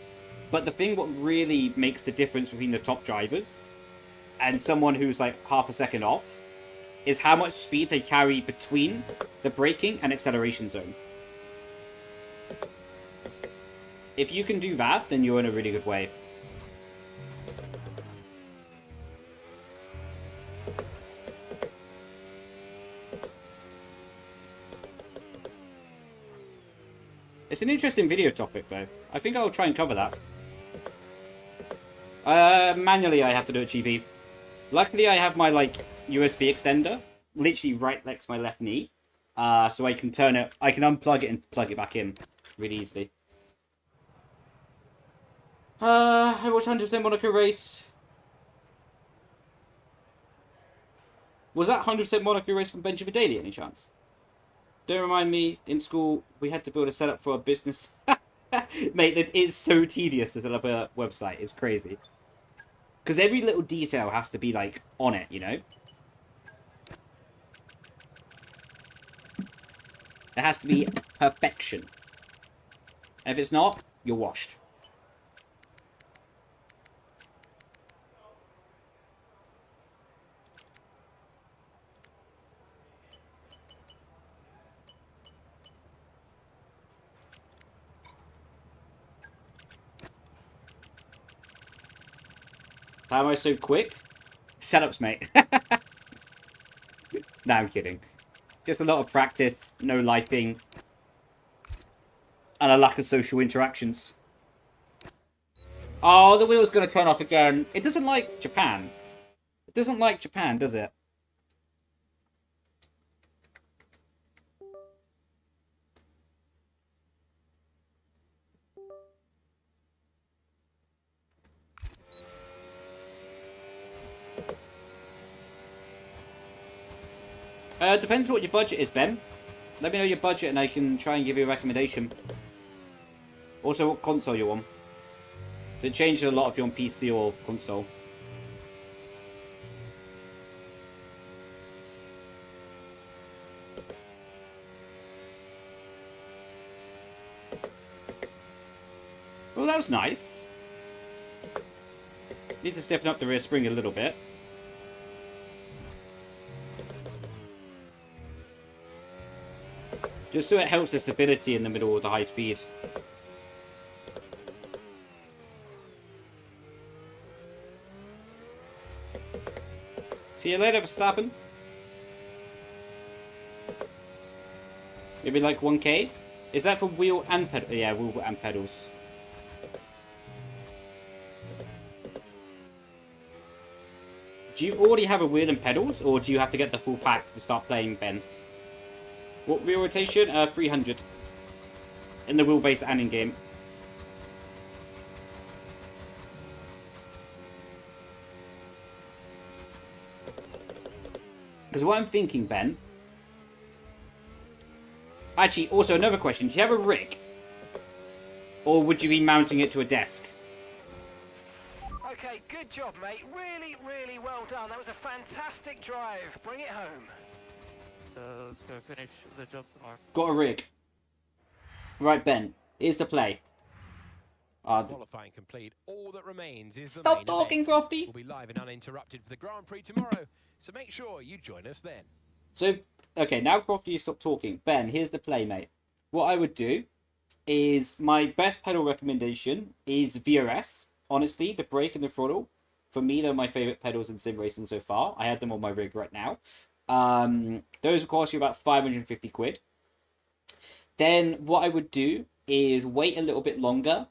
Speaker 1: But the thing what really makes the difference between the top drivers and someone who's like half a second off is how much speed they carry between the braking and acceleration zone. If you can do that, then you're in a really good way. It's an interesting video topic, though. I think I'll try and cover that. Manually, I have to do it, GB. Luckily, I have my, like, USB extender literally right next to my left knee. So I can turn it, I can unplug it and plug it back in really easily. I watched 100% Monaco race. Was that 100% Monaco race from Benjamin Daly, any chance? Don't remind me, in school, we had to build a setup for a business. Mate, it is so tedious to set up a website. It's crazy. Because every little detail has to be, like, on it, you know? It has to be perfection. And if it's not, you're washed. How am I so quick? Setups, mate. No, I'm kidding. Just a lot of practice, no lifing, and a lack of social interactions. Oh, the wheel's going to turn off again. It doesn't like Japan. It doesn't like Japan, does it? Depends what your budget is, Ben. Let me know your budget and I can try and give you a recommendation. Also, what console you're on. So it changes a lot if you're on PC or console. Well, that was nice. Need to stiffen up the rear spring a little bit. Just so it helps the stability in the middle of the high speed. See you later, Verstappen. Maybe like 1K? Is that for wheel and pedal? Yeah, wheel and pedals. Do you already have a wheel and pedals, or do you have to get the full pack to start playing, Ben? What wheel rotation? 300. In the wheelbase and in-game. Because what I'm thinking, Ben... Actually, also another question. Do you have a rig? Or would you be mounting it to a desk?
Speaker 2: Okay, good job, mate. Really, really well done. That was a fantastic drive. Bring it home.
Speaker 4: So let's go finish the job tomorrow.
Speaker 1: Got a rig. Right, Ben. Here's the play.
Speaker 3: Qualifying complete. All that remains is the
Speaker 1: Stop
Speaker 3: main
Speaker 1: talking,
Speaker 3: event.
Speaker 1: Crofty.
Speaker 3: We'll be live and uninterrupted for the Grand Prix tomorrow, so make sure you join us then.
Speaker 1: So, okay, now Crofty, you stop talking. Ben, here's the play, mate. What I would do is my best pedal recommendation is VRS. Honestly, the brake and the throttle. For me, they're my favourite pedals in sim racing so far. I have them on my rig right now. Those will cost you about 550 quid. Then what I would do is wait a little bit longer.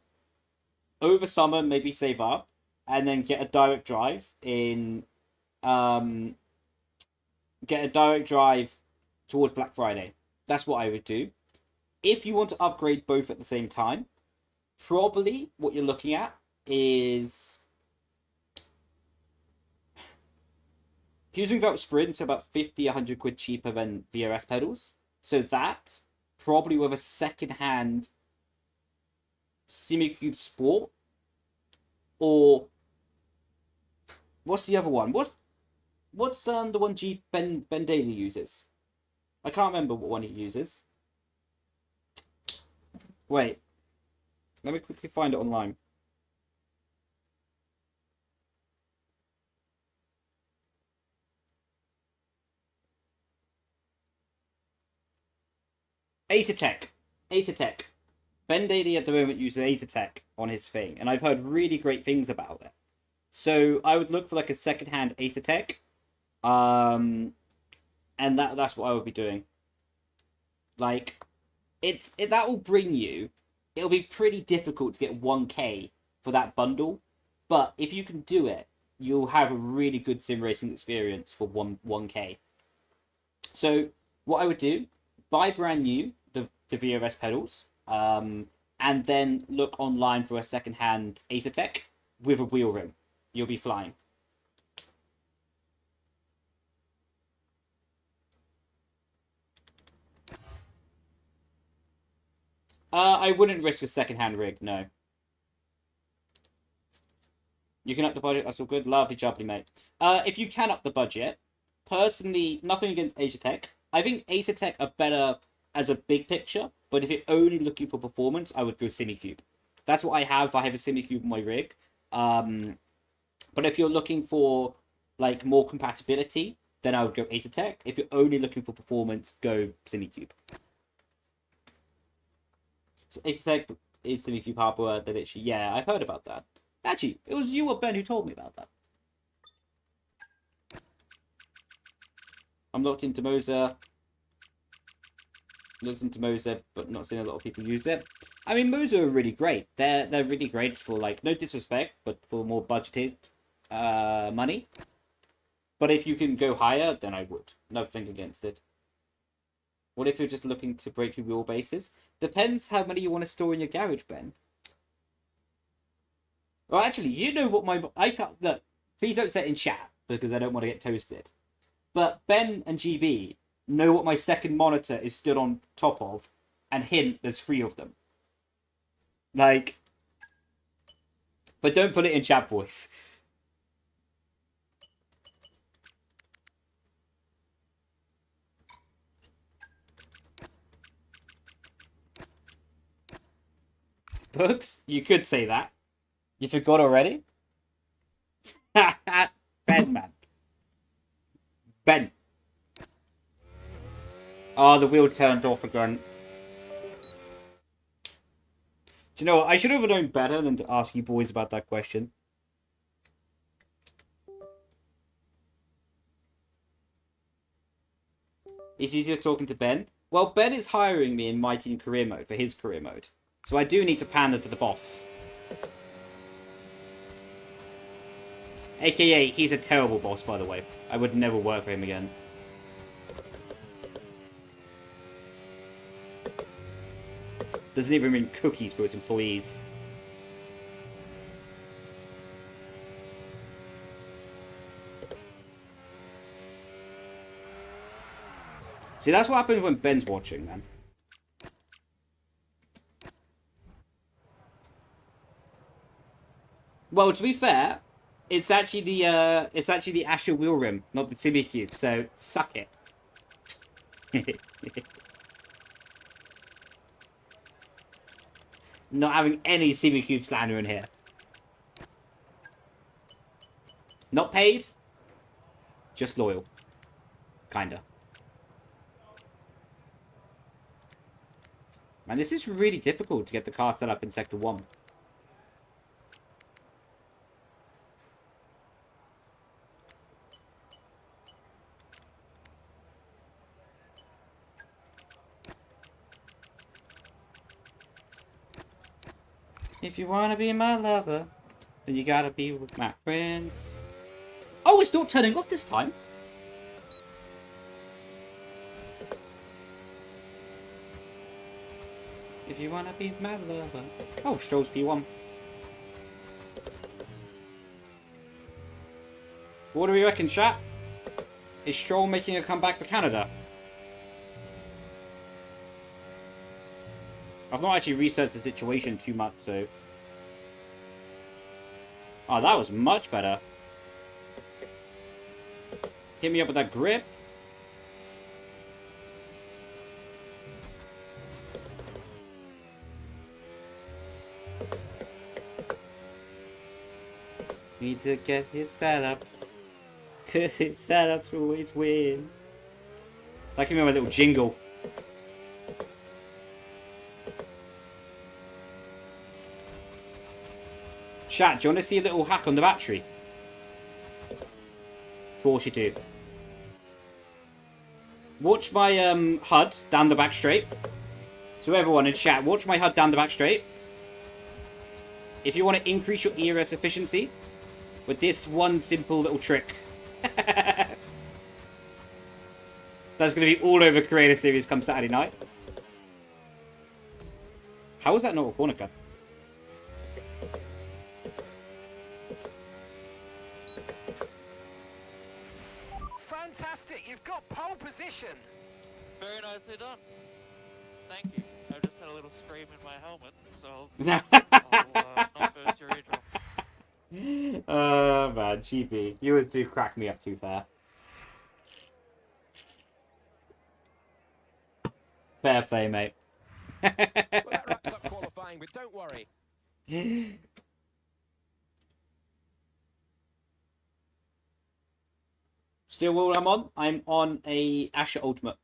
Speaker 1: Over summer, maybe save up. And then get a direct drive in... get a direct drive towards Black Friday. That's what I would do. If you want to upgrade both at the same time, probably what you're looking at is... Using without sprint, so about 50, 100 quid cheaper than VRS pedals. So that, probably with a second-hand Simucube Sport. Or, what's the other one? What's the one Ben Daly uses? I can't remember what one he uses. Wait. Let me quickly find it online. Acertech. Ben Daly at the moment uses Acertech on his thing, and I've heard really great things about it. So I would look for like a second-hand Acertech, and that's what I would be doing. Like, that will bring you. It'll be pretty difficult to get 1K for that bundle, but if you can do it, you'll have a really good sim racing experience for 1K. So what I would do, buy brand new the VRS pedals, and then look online for a second-hand Acertech with a wheel rim. You'll be flying. I wouldn't risk a second-hand rig, no. You can up the budget, that's all good. Lovely jubbly, mate. If you can up the budget, personally, nothing against Acertech. I think Acertech are better as a big picture, but if you're only looking for performance, I would go Simucube. That's what I have. I have a Simucube in my rig. But if you're looking for like more compatibility, then I would go Acertech. If you're only looking for performance, go Simucube. So Acertech is Simucube hardware. That literally, yeah, I've heard about that. Actually, it was you or Ben who told me about that. I'm locked into Moser. Looked into Moser, but not seeing a lot of people use it. I mean, Moser are really great. They're really great for, like, no disrespect, but for more budgeted money. But if you can go higher, then I would. Nothing against it. What if you're just looking to break your wheelbases? Depends how many you want to store in your garage, Ben. Well, actually, you know what my... I can't... Look, please don't say it in chat, because I don't want to get toasted. But Ben and GB know what my second monitor is stood on top of, and hint, there's 3 of them. Like... But don't put it in chat, boys. Books? You could say that. You forgot already? Ben, man. Ben. Oh, the wheel turned off again. Do you know what? I should have known better than to ask you boys about that question. It's easier talking to Ben. Well, Ben is hiring me in my team career mode for his career mode. So I do need to pander to the boss. AKA, he's a terrible boss, by the way. I would never work for him again. Doesn't even bring cookies for his employees. See, that's what happens when Ben's watching, man. Well, to be fair, it's actually the ascher wheel rim, not the Simucube. So suck it. Not having any Simucube slander in here. Not paid, just loyal, kinda. Man, this is really difficult to get the car set up in Sector 1. If you wanna be my lover, then you gotta be with my friends. Oh, it's not turning off this time. If you wanna be my lover. Oh, Stroll's P1. What do we reckon, chat? Is Stroll making a comeback for Canada? I've not actually researched the situation too much, so... Oh, that was much better. Hit me up with that grip. Need to get his setups. Cause his setups always win. That can be my little jingle. Chat, do you want to see a little hack on the battery? Of course you do. Watch my HUD down the back straight. So everyone in chat, watch my HUD down the back straight. If you want to increase your ERS efficiency with this one simple little trick. That's going to be all over Creator Series come Saturday night. How is that not a corner cut?
Speaker 2: Fantastic, you've got pole position.
Speaker 4: Very nicely done. Thank you. I just just had a little scream in my helmet, so I'll not burst your eardrums.
Speaker 1: Oh man, GB. You would do crack me up too fair. Fair play, mate.
Speaker 3: Well, that wraps up qualifying, but don't worry.
Speaker 1: Still what I'm on a Asher Ultimate.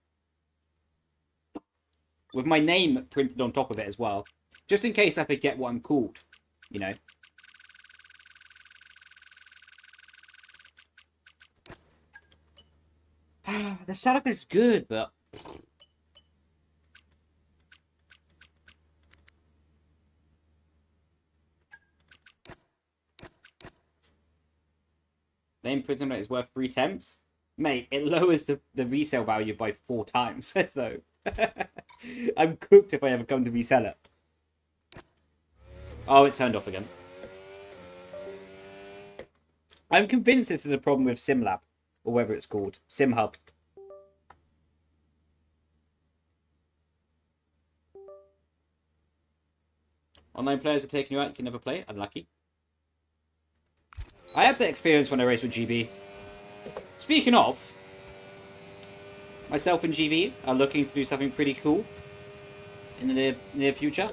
Speaker 1: With my name printed on top of it as well. Just in case I forget what I'm called. You know. The setup is good, but... Name printing is worth 3 temps. Mate, it lowers the resale value by 4 times. So, I'm cooked if I ever come to resell it. Oh, it turned off again. I'm convinced this is a problem with SimLab. Or whatever it's called. SimHub. Online players are taking you out. You can never play. Unlucky. I had that experience when I raced with GB. Speaking of, myself and GB are looking to do something pretty cool in the near future.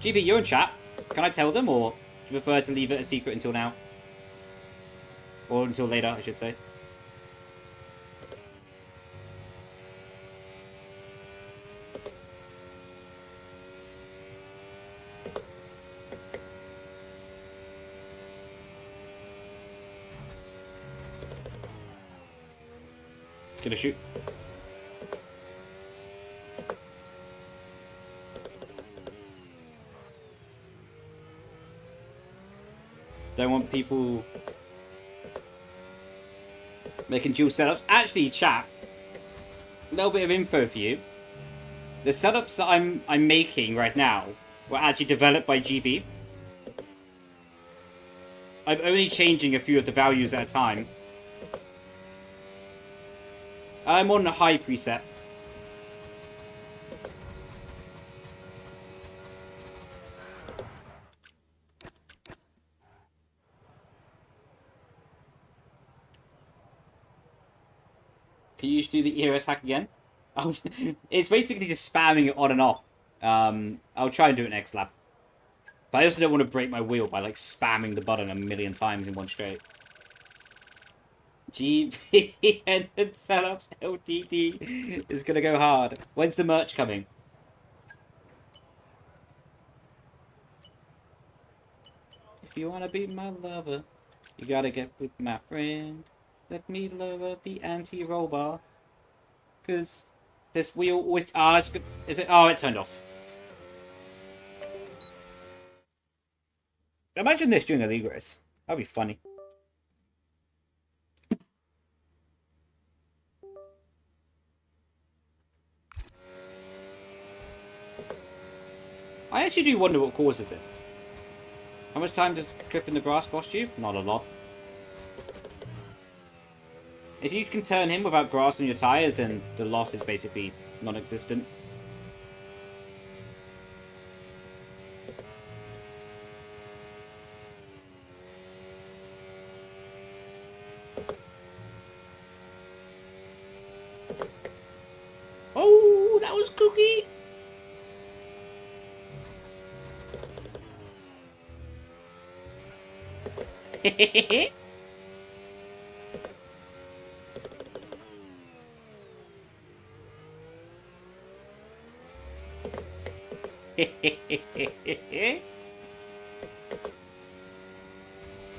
Speaker 1: GB, you're in chat. Can I tell them, or do you prefer to leave it a secret until now? Or until later, I should say. It's gonna shoot. Don't want people making dual setups. Actually, chat, a little bit of info for you. The setups that I'm making right now were actually developed by GB. I'm only changing a few of the values at a time. I'm on the high preset. Can you do the ERS hack again? It's basically just spamming it on and off. I'll try and do it next lap. But I also don't want to break my wheel by like spamming the button a million times in one straight. GP and setups LTD is gonna go hard. When's the merch coming? If you wanna be my lover, you gotta get with my friend. Let me lower the anti-roll bar. Cause this wheel always is it it turned off. Imagine this during a league race. That'd be funny. I actually do wonder what causes this. How much time does clipping the grass cost you? Not a lot. If you can turn him without grass on your tyres, then the loss is basically non-existent. Oh, that was kooky! Hehehehe.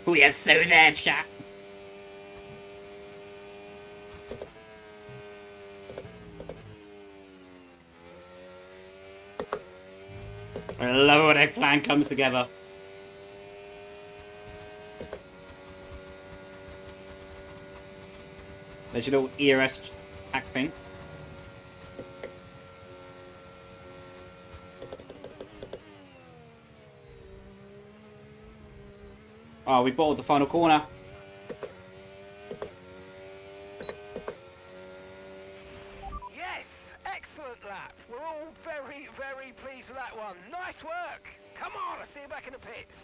Speaker 1: We are so there, chat. I love when a plan comes together. There's your little ERS hack thing. Oh, we bottled the final corner.
Speaker 2: Yes, excellent lap. We're all very, very pleased with that one. Nice work. Come on, I'll see you back in the pits.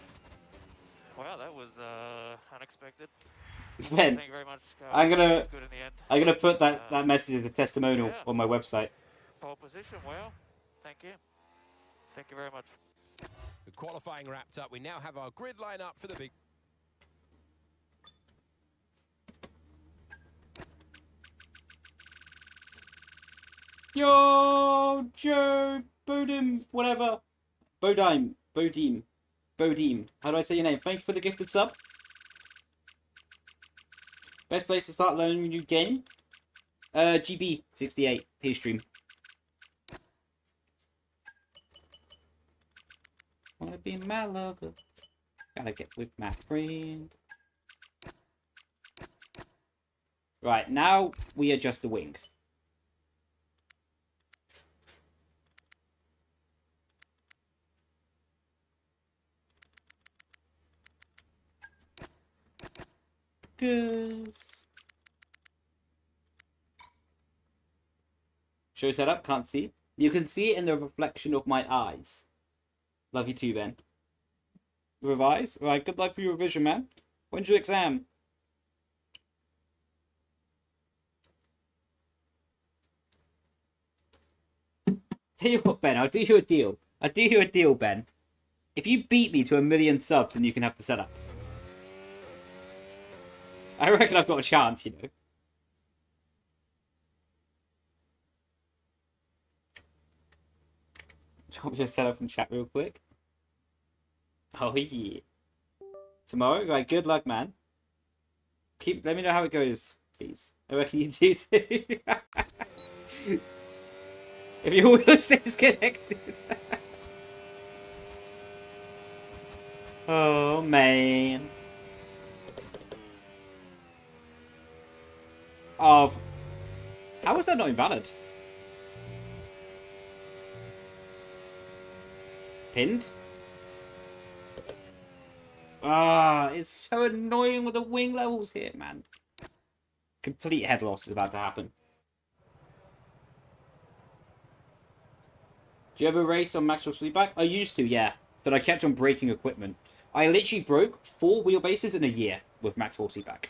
Speaker 4: Wow, that was unexpected.
Speaker 1: Ben,
Speaker 4: Thank you very much.
Speaker 1: I'm gonna
Speaker 4: Good in the end.
Speaker 1: I'm gonna put that message as a testimonial
Speaker 4: Yeah.
Speaker 1: on my website.
Speaker 4: Pole position. Wow. Thank you. Thank you very much.
Speaker 3: The qualifying wrapped up. We now have our grid line up for the big.
Speaker 1: Yo, Joe, Bodim, whatever. Bodim. How do I say your name? Thanks for the gifted sub. Best place to start learning a new game? GB68, his stream. Wanna be my lover. Gotta get with my friend. Right, now we adjust the wing. Show setup, can't see. You can see it in the reflection of my eyes. Love you too, Ben. Revise? Right, good luck for your revision, man. When's your exam? Tell you what, Ben, I'll do you a deal. I'll do you a deal, Ben. If you beat me to 1 million subs, then you can have the setup. I reckon I've got a chance, you know. Drop your setup in chat real quick. Oh yeah. Tomorrow? Right, good luck, man. Let me know how it goes, please. I reckon you do too. If your wheel stays connected. Oh man. How is that not invalid? Pinned? It's so annoying with the wing levels here, man. Complete head loss is about to happen. Do you ever race on Maxwell Sweetback? I used to, yeah. But I kept on breaking equipment. I literally broke 4 wheelbases in a year with Maxwell Sweetback.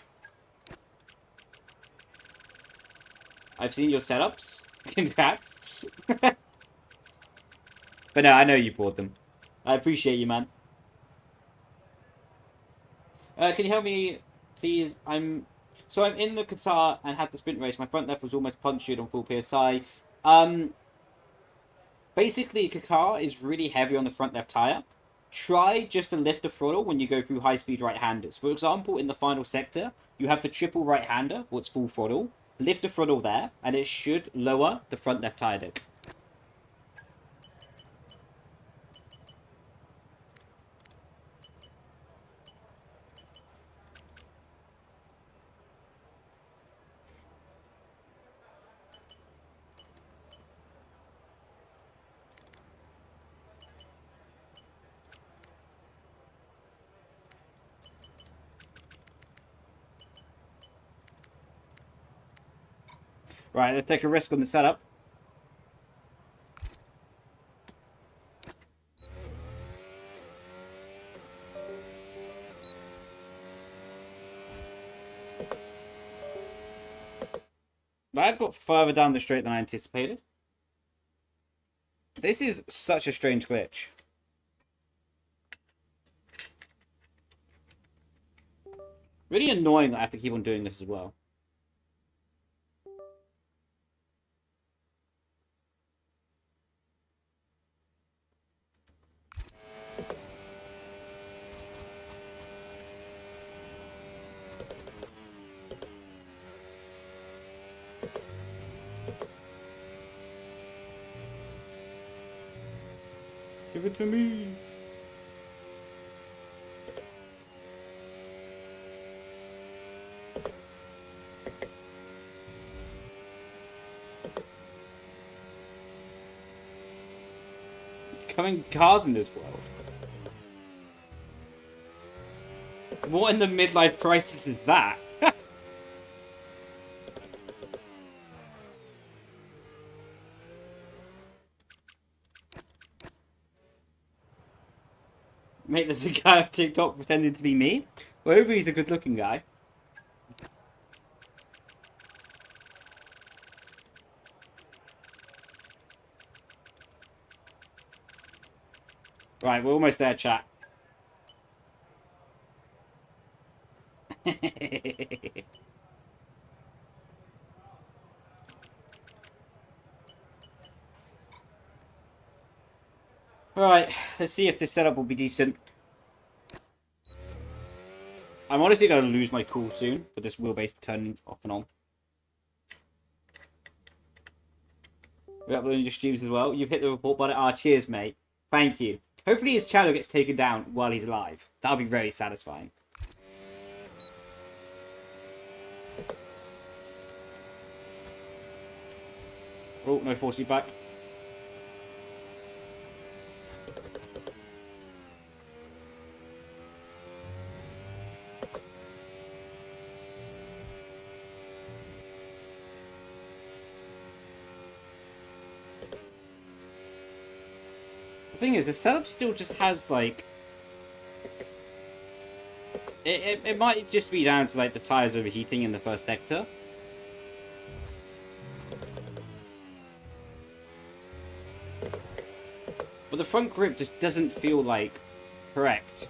Speaker 1: I've seen your setups. Congrats. But no, I know you bought them. I appreciate you, man. Can you help me, please? I'm in the Qatar and had the sprint race. My front left was almost punctured on full PSI. Basically, Qatar is really heavy on the front left tire. Try just to lift the throttle when you go through high-speed right-handers. For example, in the final sector, you have the triple right-hander, what's full throttle. Lift the throttle there, and it should lower the front left tire deck. Right, let's take a risk on the setup. That got further down the straight than I anticipated. This is such a strange glitch. Really annoying that I have to keep on doing this as well. Give it to me. Coming cars in this world. What in the midlife crisis is that? Mate, there's a guy on TikTok pretending to be me. Well, hopefully he's a good-looking guy. Right, we're almost there, chat. Alright, let's see if this setup will be decent. I'm honestly going to lose my cool soon with this wheelbase turning off and on. We're uploading your streams as well. You've hit the report button. Ah, cheers, mate. Thank you. Hopefully his channel gets taken down while he's live. That'll be very satisfying. Oh, no force feedback. The thing is, the setup still just has, like... It might just be down to, like, the tires overheating in the first sector. But the front grip just doesn't feel, like, correct.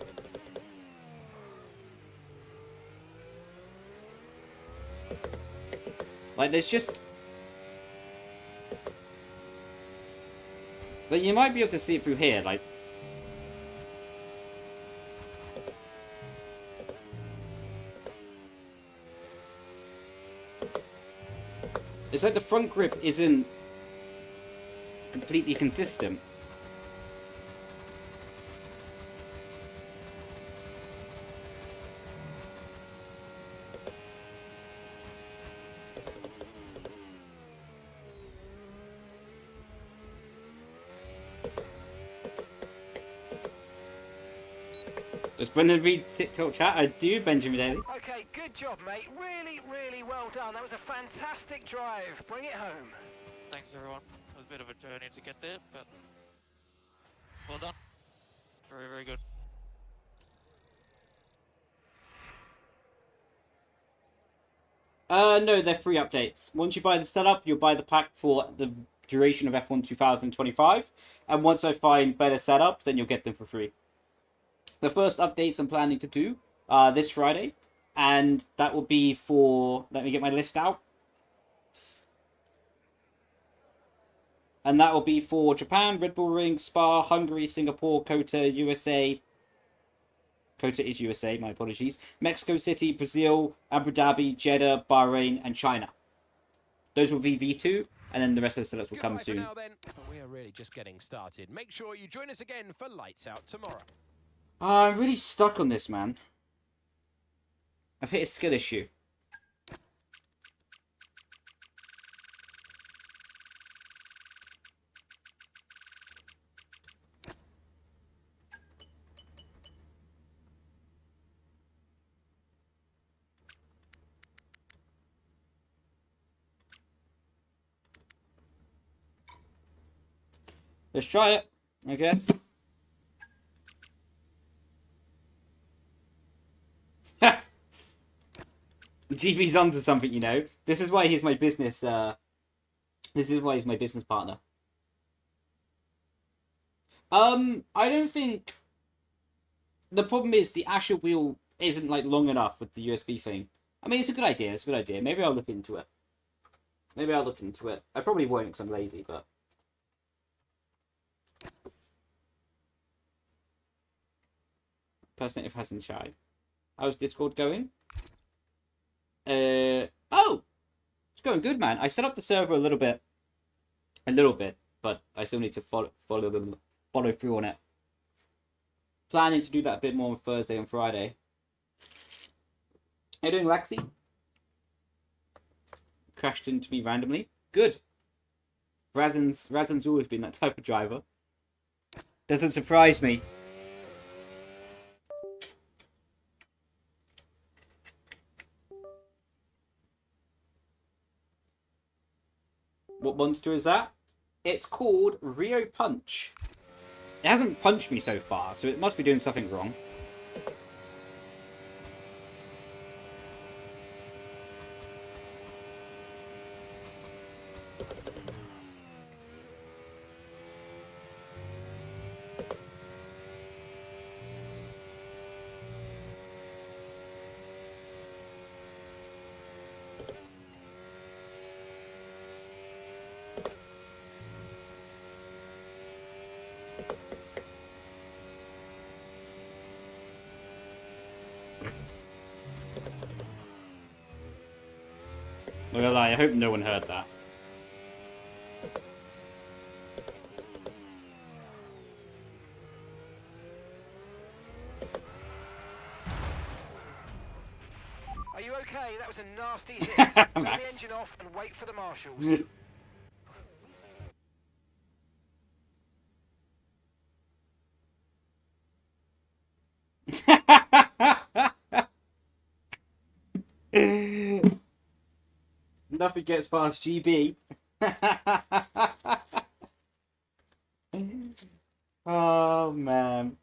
Speaker 1: Like, there's just... Like, you might be able to see it through here, like... It's like the front grip isn't completely consistent. Does Brendon read TikTok chat? I do, Benjamin Daly.
Speaker 2: Okay, good job, mate. Really, really well done. That was a fantastic drive. Bring it home.
Speaker 4: Thanks, everyone. It was a bit of a journey to get there, but well done. Very, very good.
Speaker 1: No, they're free updates. Once you buy the setup, you'll buy the pack for the duration of F1 2025. And once I find better setups, then you'll get them for free. The first updates I'm planning to do this Friday, and that will be for, let me get my list out, and that will be for Japan, Red Bull Ring, Spa, Hungary, Singapore, Kota, USA, Kota is USA, my apologies, Mexico City, Brazil, Abu Dhabi, Jeddah, Bahrain, and China. Those will be V2, and then the rest of the setups will come soon.
Speaker 3: Now, then. We are really just getting started. Make sure you join us again for Lights Out tomorrow.
Speaker 1: I'm really stuck on this, man. I've hit a skill issue. Let's try it, I guess. GV's onto something, you know. This is why he's my business. This is why he's my business partner. I don't think. The problem is the Asher wheel isn't like long enough with the USB thing. I mean, it's a good idea. It's a good idea. Maybe I'll look into it. Maybe I'll look into it. I probably won't because I'm lazy, but. Person hasn't tried. How's Discord going? Oh! It's going good, man. I set up the server a little bit, but I still need to follow through on it. Planning to do that a bit more on Thursday and Friday. How you doing, Laxi? Crashed into me randomly. Good. Razan's always been that type of driver. Doesn't surprise me. What monster is that? It's called Rio Punch. It hasn't punched me so far, so it must be doing something wrong. Look at that, I hope no one heard that.
Speaker 2: Are you okay? That was a nasty hit. Turn the
Speaker 1: Max.
Speaker 2: engine off and wait for the marshals.
Speaker 1: Nothing gets past GB. Oh, man.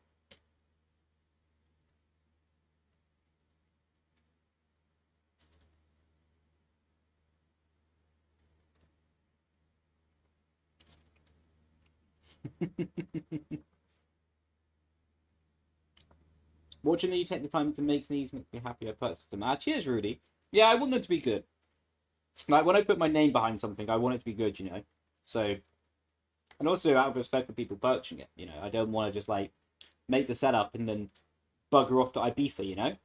Speaker 1: Watching that you take the time to make these makes me happy. I purchased them. Cheers, Rudy. Yeah, I want them to be good. Like, when I put my name behind something, I want it to be good, you know? So, and also out of respect for people purchasing it, you know? I don't want to just, like, make the setup and then bugger off to Ibiza, you know?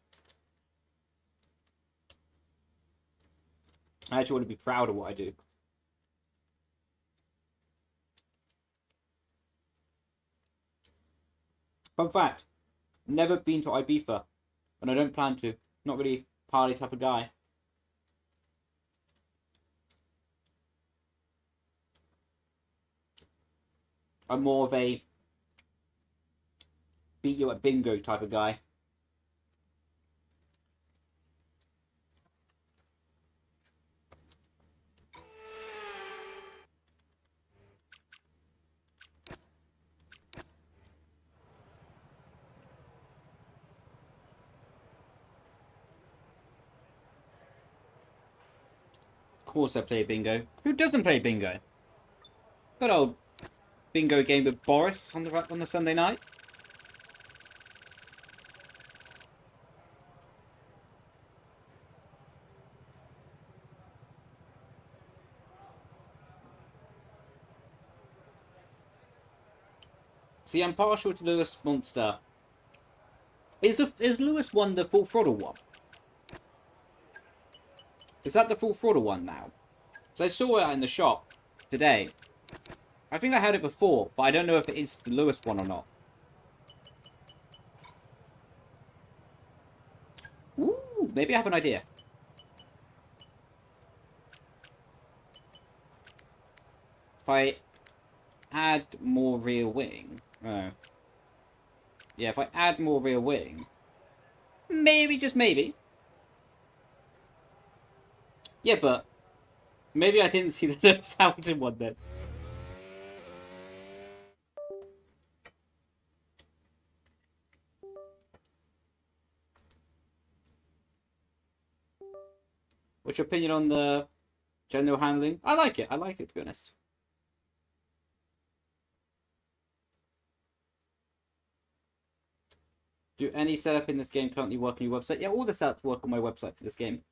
Speaker 1: I actually want to be proud of what I do. Fun fact, never been to Ibiza, and I don't plan to. Not really party type of guy. I'm more of a beat you at bingo type of guy. Of course I play bingo. Who doesn't play bingo? Good old bingo game with Boris on the Sunday night. See, I'm partial to Lewis Monster. Is Lewis one the full throttle one? Is that the full throttle one now? So I saw it in the shop today. I think I had it before, but I don't know if it is the Lewis one or not. Ooh, maybe I have an idea. If I add more rear wing... Oh. Yeah, if I add more rear wing... Maybe, just maybe. Yeah, but... Maybe I didn't see the Lewis Hamilton one then. What's your opinion on the general handling? I like it. I like it, to be honest. Do any setup in this game currently work on your website? Yeah, all the setups work on my website for this game.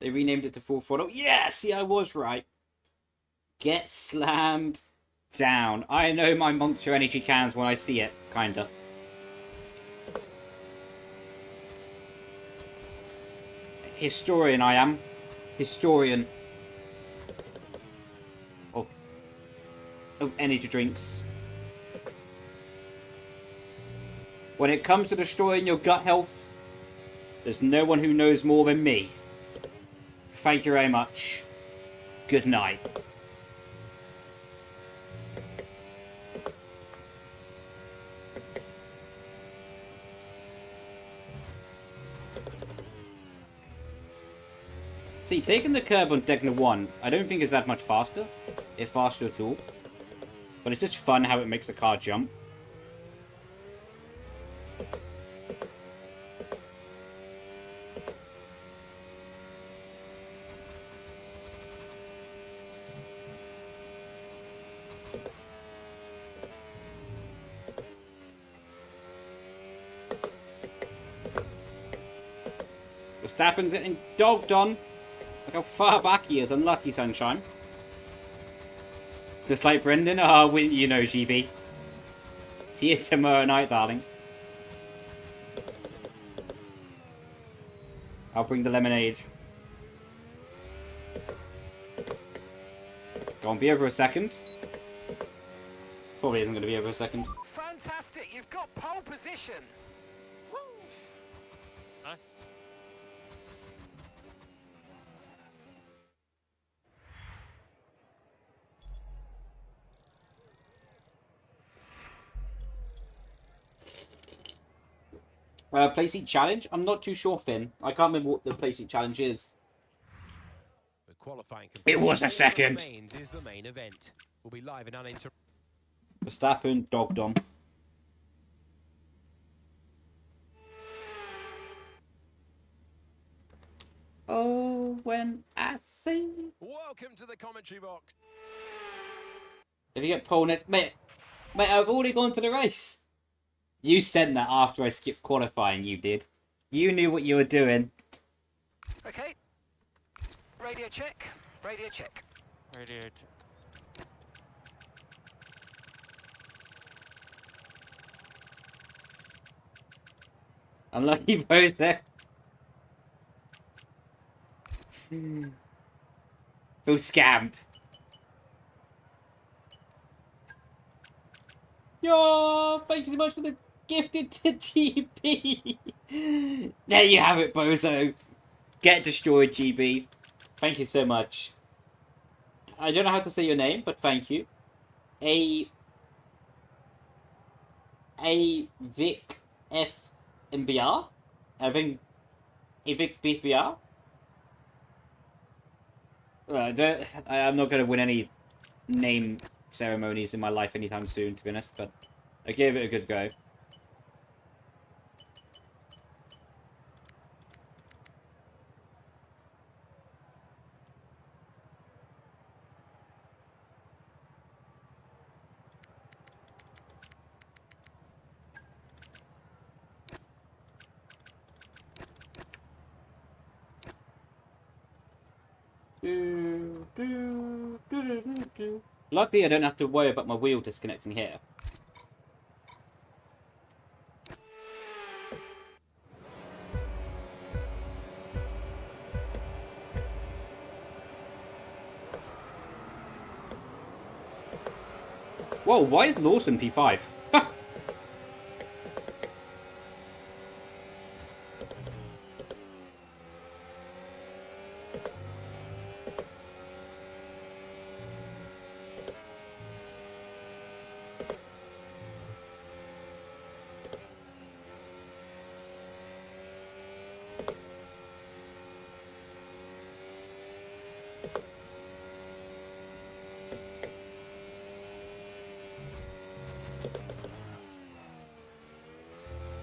Speaker 1: They renamed it to Full Throttle. Yeah, see, I was right. Get slammed down. I know my Monster Energy cans when I see it, kinda. Historian I am. Historian of energy drinks. When it comes to destroying your gut health, there's no one who knows more than me. Thank you very much. Good night. See, taking the curb on Degna 1, I don't think is that much faster, if faster at all. But it's just fun how it makes the car jump. Verstappen's getting dogged on. Look how far back he is. Unlucky, sunshine. Just like Brendon. Oh, you know, GB. See you tomorrow night, darling. I'll bring the lemonade. Go on, be over a second. Probably isn't going to be over a second.
Speaker 2: Fantastic, you've got pole position.
Speaker 4: Nice.
Speaker 1: Playseat challenge? I'm not too sure, Finn. I can't remember what the playseat challenge is.
Speaker 3: The qualifying
Speaker 1: It was a second.
Speaker 3: Is the main event. We'll be live and uninterrupted.
Speaker 1: Verstappen dogged on. Oh, when I see.
Speaker 3: Welcome to the commentary box.
Speaker 1: If you get pole next, mate, I've already gone to the race. You said that after I skipped qualifying. You did. You knew what you were doing.
Speaker 2: Okay. Radio check. Radio check.
Speaker 4: Radio check.
Speaker 1: Unlucky both there. Feel scammed. Yo, thank you so much for the gifted to GB. There you have it, Bozo. Get destroyed, GB. Thank you so much. I don't know how to say your name, but thank you. Vic F MBR? I think Vic BBR? I'm not going to win any name ceremonies in my life anytime soon, to be honest, but I gave it a good go. Luckily, I don't have to worry about my wheel disconnecting here. Whoa, why is Lawson P5?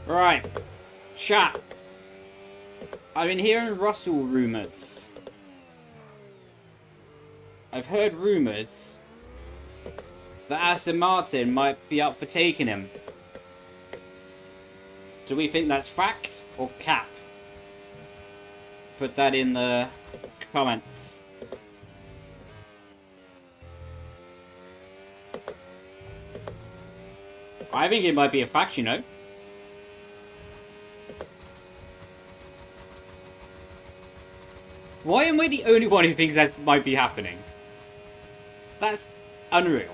Speaker 1: Right, chat. I've been hearing Russell rumours. I've heard rumours that Aston Martin might be up for taking him. Do we think that's fact or cap? Put that in the comments. I think it might be a fact, you know. Why am I the only one who thinks that might be happening? That's unreal.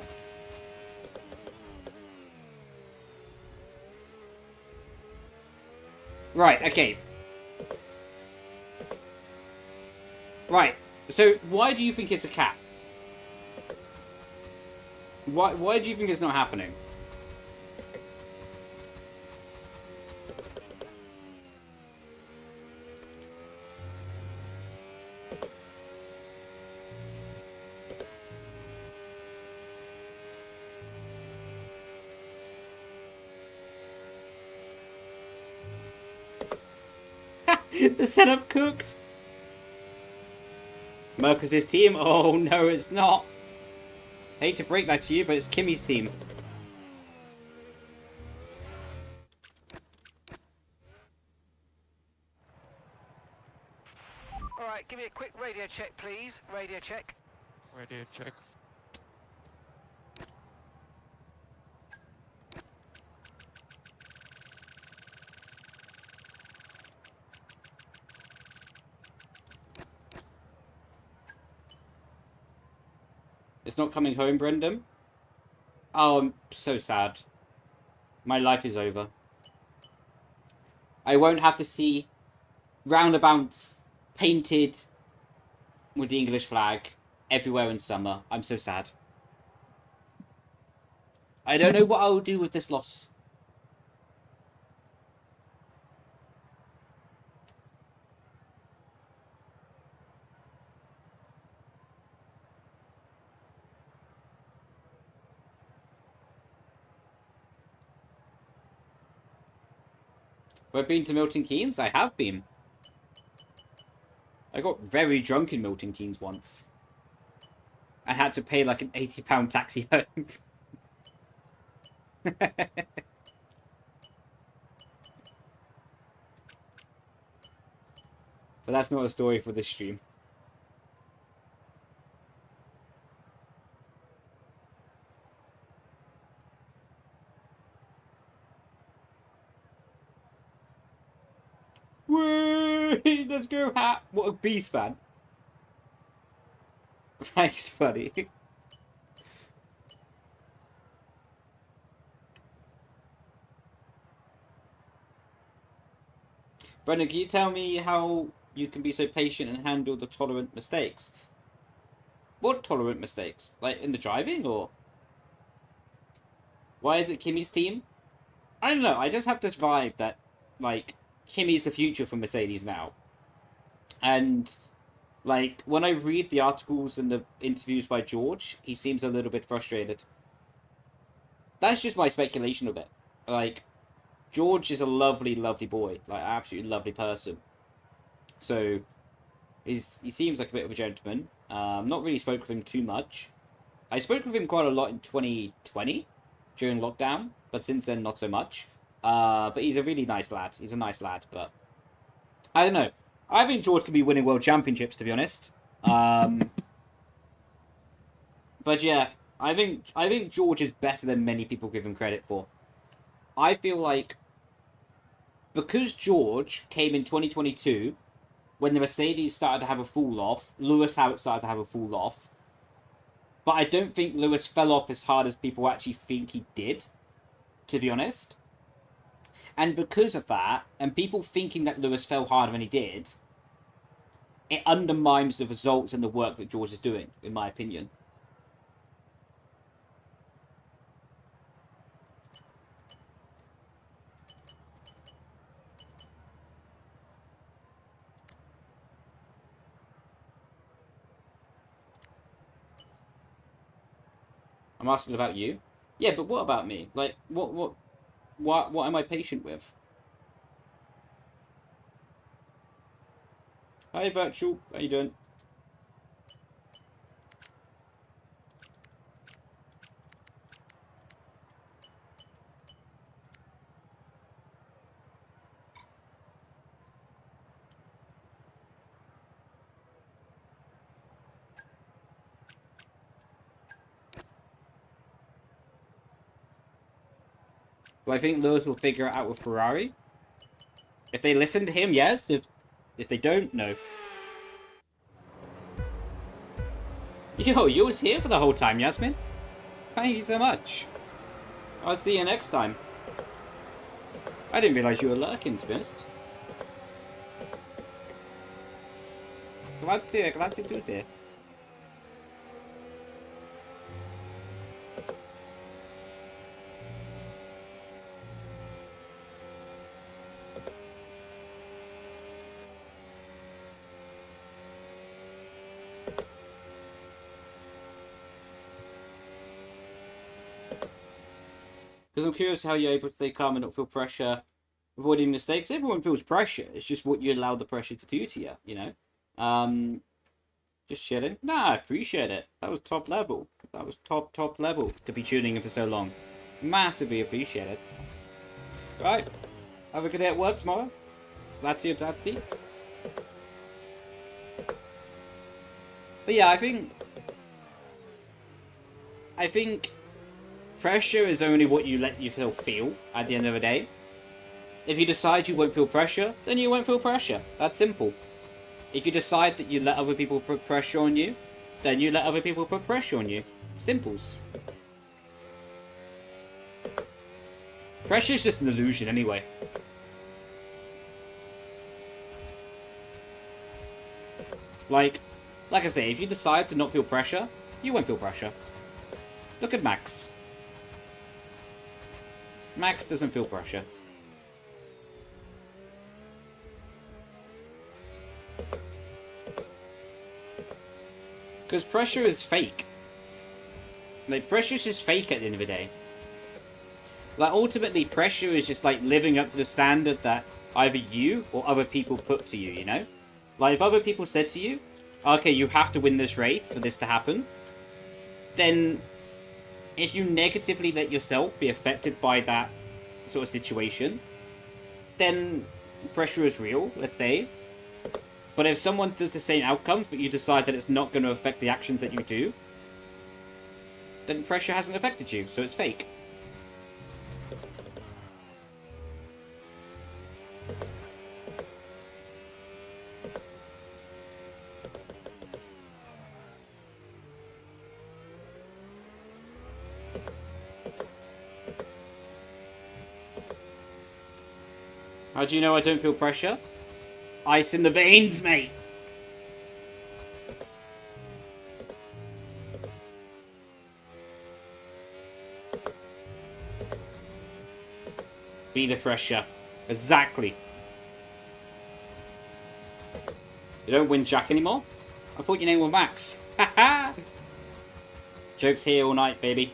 Speaker 1: Right, okay. Right, so why do you think it's a cap? Why do you think it's not happening? The setup cooked. Marcus's team? Oh no, it's not. Hate to break that to you, but it's Kimmy's team.
Speaker 2: Right, give me a quick radio check, please. Radio check.
Speaker 4: Radio check.
Speaker 1: It's not coming home, Brendon. Oh, I'm so sad. My life is over. I won't have to see roundabouts painted with the English flag everywhere in summer. I'm so sad. I don't know what I'll do with this loss. Have I been to Milton Keynes? I have been. I got very drunk in Milton Keynes once. I had to pay like an £80 taxi home. But that's not a story for this stream. Woo! Let's go, Hat! What a beast, man. Thanks, buddy. Brendon, can you tell me how you can be so patient and handle the tolerant mistakes? What tolerant mistakes? Like, in the driving, or? Why is it Kimi's team? I don't know, I just have this vibe that, like, Kimi's the future for Mercedes now. And, like, when I read the articles and the interviews by George, he seems a little bit frustrated. That's just my speculation of it. Like, George is a lovely, lovely boy. Like, absolutely lovely person. So, he seems like a bit of a gentleman. Not really spoke with him too much. I spoke with him quite a lot in 2020, during lockdown. But since then, not so much. But he's a really nice lad. He's a nice lad, but I don't know. I think George could be winning world championships, to be honest. But yeah, I think George is better than many people give him credit for. I feel like because George came in 2022, when the Mercedes started to have a fall off, Lewis started to have a fall off. But I don't think Lewis fell off as hard as people actually think he did, to be honest. And because of that, and people thinking that Lewis fell harder than he did, it undermines the results and the work that George is doing, in my opinion. I'm asking about you. Yeah, but what about me? Like, what am I patient with? Hi, Virtual. How you doing? Do I think Lewis will figure it out with Ferrari? If they listen to him, yes. If they don't, no. Yo, you was here for the whole time, Yasmin. Thank you so much. I'll see you next time. I didn't realise you were lurking, to be honest. Glad to do there. Because I'm curious how you're able to stay calm and not feel pressure, avoiding mistakes. Everyone feels pressure. It's just what you allow the pressure to do to you, you know? Just chilling. Nah, I appreciate it. That was top level. That was top level to be tuning in for so long. Massively appreciate it. Right. Have a good day at work tomorrow. Grazie a tutti. But yeah, I think pressure is only what you let yourself feel at the end of the day. If you decide you won't feel pressure, then you won't feel pressure. That's simple. If you decide that you let other people put pressure on you, then you let other people put pressure on you. Simples. Pressure is just an illusion anyway. Like I say, if you decide to not feel pressure, you won't feel pressure. Look at Max. Max doesn't feel pressure. Because pressure is fake. Like, pressure is just fake at the end of the day. Like, ultimately, pressure is just, like, living up to the standard that either you or other people put to you, you know? Like, if other people said to you, okay, you have to win this race for this to happen, then if you negatively let yourself be affected by that sort of situation, then pressure is real, let's say. But if someone does the same outcomes, but you decide that it's not going to affect the actions that you do, then pressure hasn't affected you, so it's fake. How do you know I don't feel pressure? Ice in the veins, mate! Be the pressure. Exactly. You don't win Jack anymore? I thought your name was Max. Haha! Jokes here all night, baby.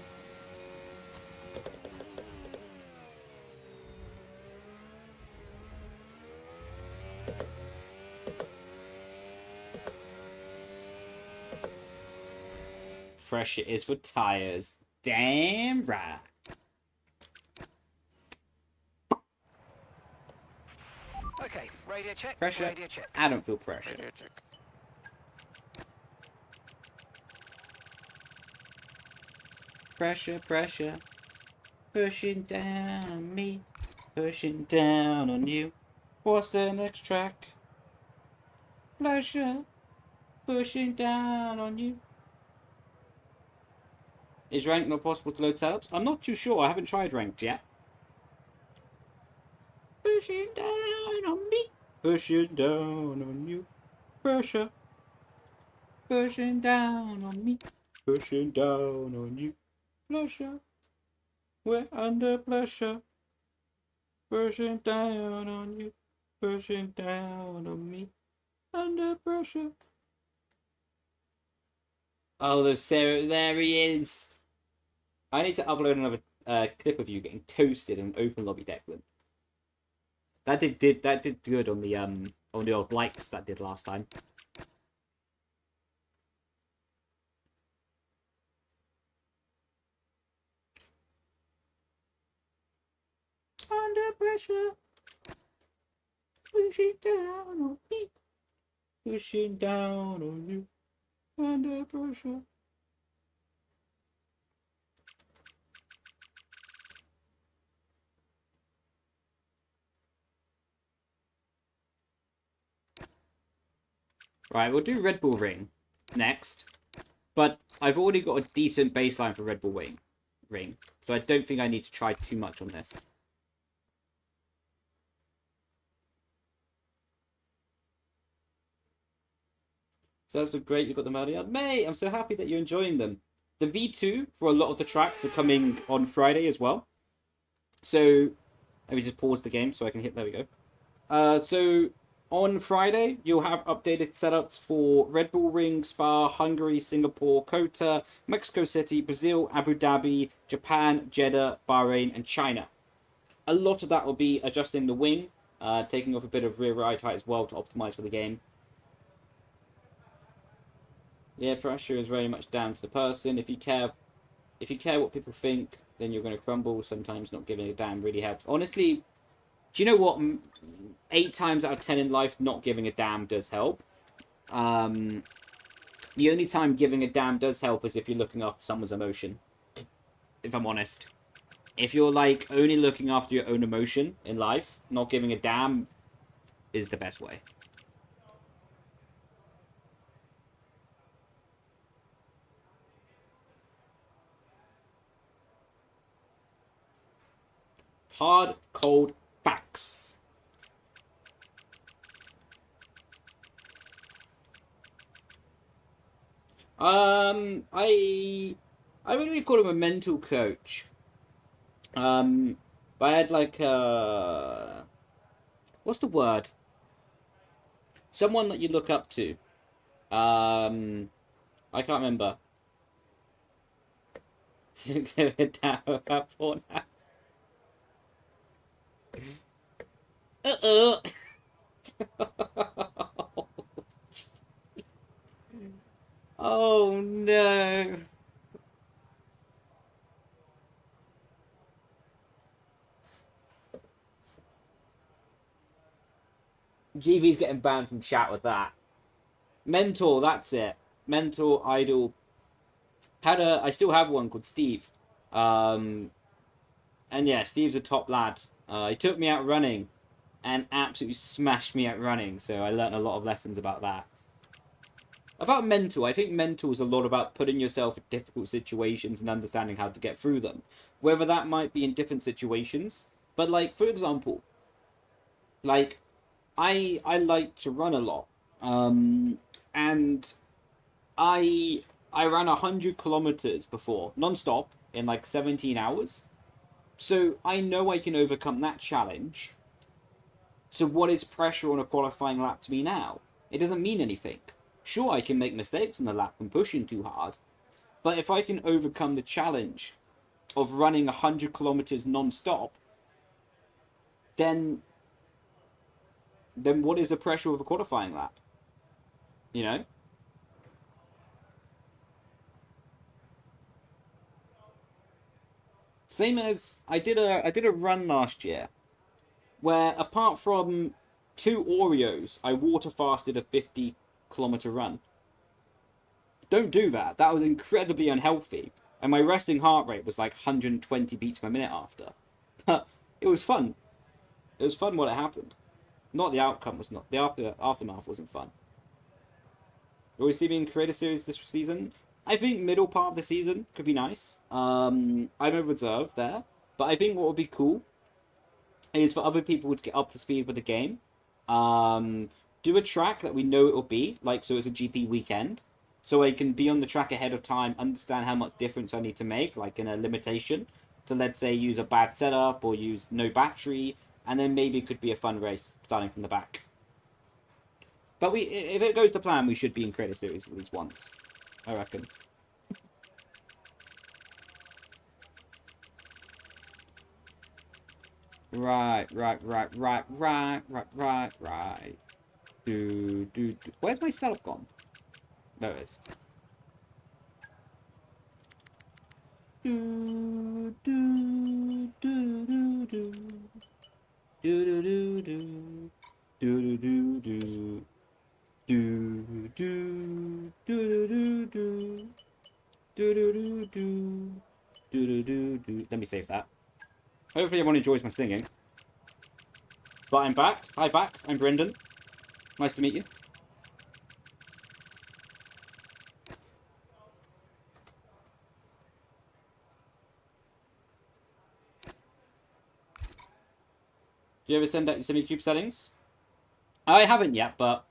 Speaker 1: Pressure is for tires. Damn right.
Speaker 2: Okay, radio check.
Speaker 1: Pressure.
Speaker 2: Radio check.
Speaker 1: I don't feel pressure.
Speaker 4: Radio check.
Speaker 1: Pressure, pressure. Pushing down on me. Pushing down on you. What's the next track? Pressure. Pushing down on you. Is ranked not possible to load setups? I'm not too sure. I haven't tried ranked yet. Pushing down on me. Pushing down on you. Pressure. Pushing down on me. Pushing down on you. Pressure. We're under pressure. Pushing down on you. Pushing down on me. Under pressure. Oh, there's Sarah. There he is. I need to upload another clip of you getting toasted in open lobby, Declan. That did good on the old likes that did last time. Under pressure, pushing down on me, pushing down on you. Under pressure. Right, we'll do Red Bull Ring next. But I've already got a decent baseline for Red Bull Ring. So I don't think I need to try too much on this. So that's great, you got them early on. Mate, I'm so happy that you're enjoying them. The V2 for a lot of the tracks are coming on Friday as well. So, let me just pause the game so I can hit, there we go. So, on Friday, you'll have updated setups for Red Bull Ring, Spa, Hungary, Singapore, Kota, Mexico City, Brazil, Abu Dhabi, Japan, Jeddah, Bahrain, and China. A lot of that will be adjusting the wing, taking off a bit of rear ride height as well to optimize for the game. Yeah, pressure is very much down to the person. If you care what people think, then you're going to crumble. Sometimes not giving a damn really helps. Honestly, do you know what? 8 times out of 10 in life, not giving a damn does help. The only time giving a damn does help is if you're looking after someone's emotion. If I'm honest. If you're, like, only looking after your own emotion in life, not giving a damn is the best way. Hard, cold facts. I wouldn't really call him a mental coach. But I had like what's the word? Someone that you look up to. I can't remember. Uh-oh. Oh no. GV's getting banned from chat with that. Mentor, that's it. Mentor, idol. I still have one called Steve. And yeah, Steve's a top lad. He took me out running and absolutely smashed me out running. So I learned a lot of lessons about that. About mentor, I think mentor is a lot about putting yourself in difficult situations and understanding how to get through them. Whether that might be in different situations. But like, for example, like, I like to run a lot. And I ran 100 kilometers before, non-stop, in like 17 hours. So I know I can overcome that challenge. So what is pressure on a qualifying lap to me now? It doesn't mean anything. Sure, I can make mistakes in the lap and pushing too hard. But if I can overcome the challenge of running 100 kilometers non-stop, then what is the pressure of a qualifying lap? You know? Same as I did a run last year where apart from 2 Oreos, I water fasted a 50-kilometer run. Don't do that. That was incredibly unhealthy. And my resting heart rate was like 120 beats per minute after. But it was fun. It was fun when it happened. Not the outcome was not. The aftermath wasn't fun. Will we see me in Creator Series this season? I think middle part of the season could be nice. I'm a reserve there. But I think what would be cool is for other people to get up to speed with the game. Do a track that we know it will be. Like, so it's a GP weekend. So I can be on the track ahead of time, understand how much difference I need to make, like in a limitation. So let's say use a bad setup or use no battery. And then maybe it could be a fun race starting from the back. But if it goes to plan, we should be in Creator Series at least once. I reckon. Right. Where's my setup gone? There it is. Let me save that. Hopefully everyone enjoys my singing. But I'm back. Hi, back. I'm Brendon. Nice to meet you. Do you ever send out your Simucube settings? I haven't yet, but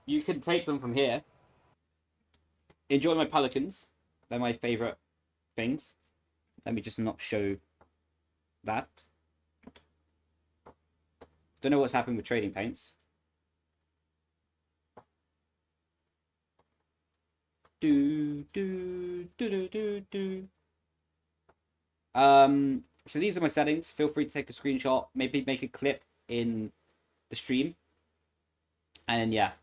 Speaker 1: you can take them from here. Enjoy my pelicans. They're my favourite things. Let me just not show that. Don't know what's happened with trading paints. So these are my settings. Feel free to take a screenshot. Maybe make a clip in the stream. And yeah.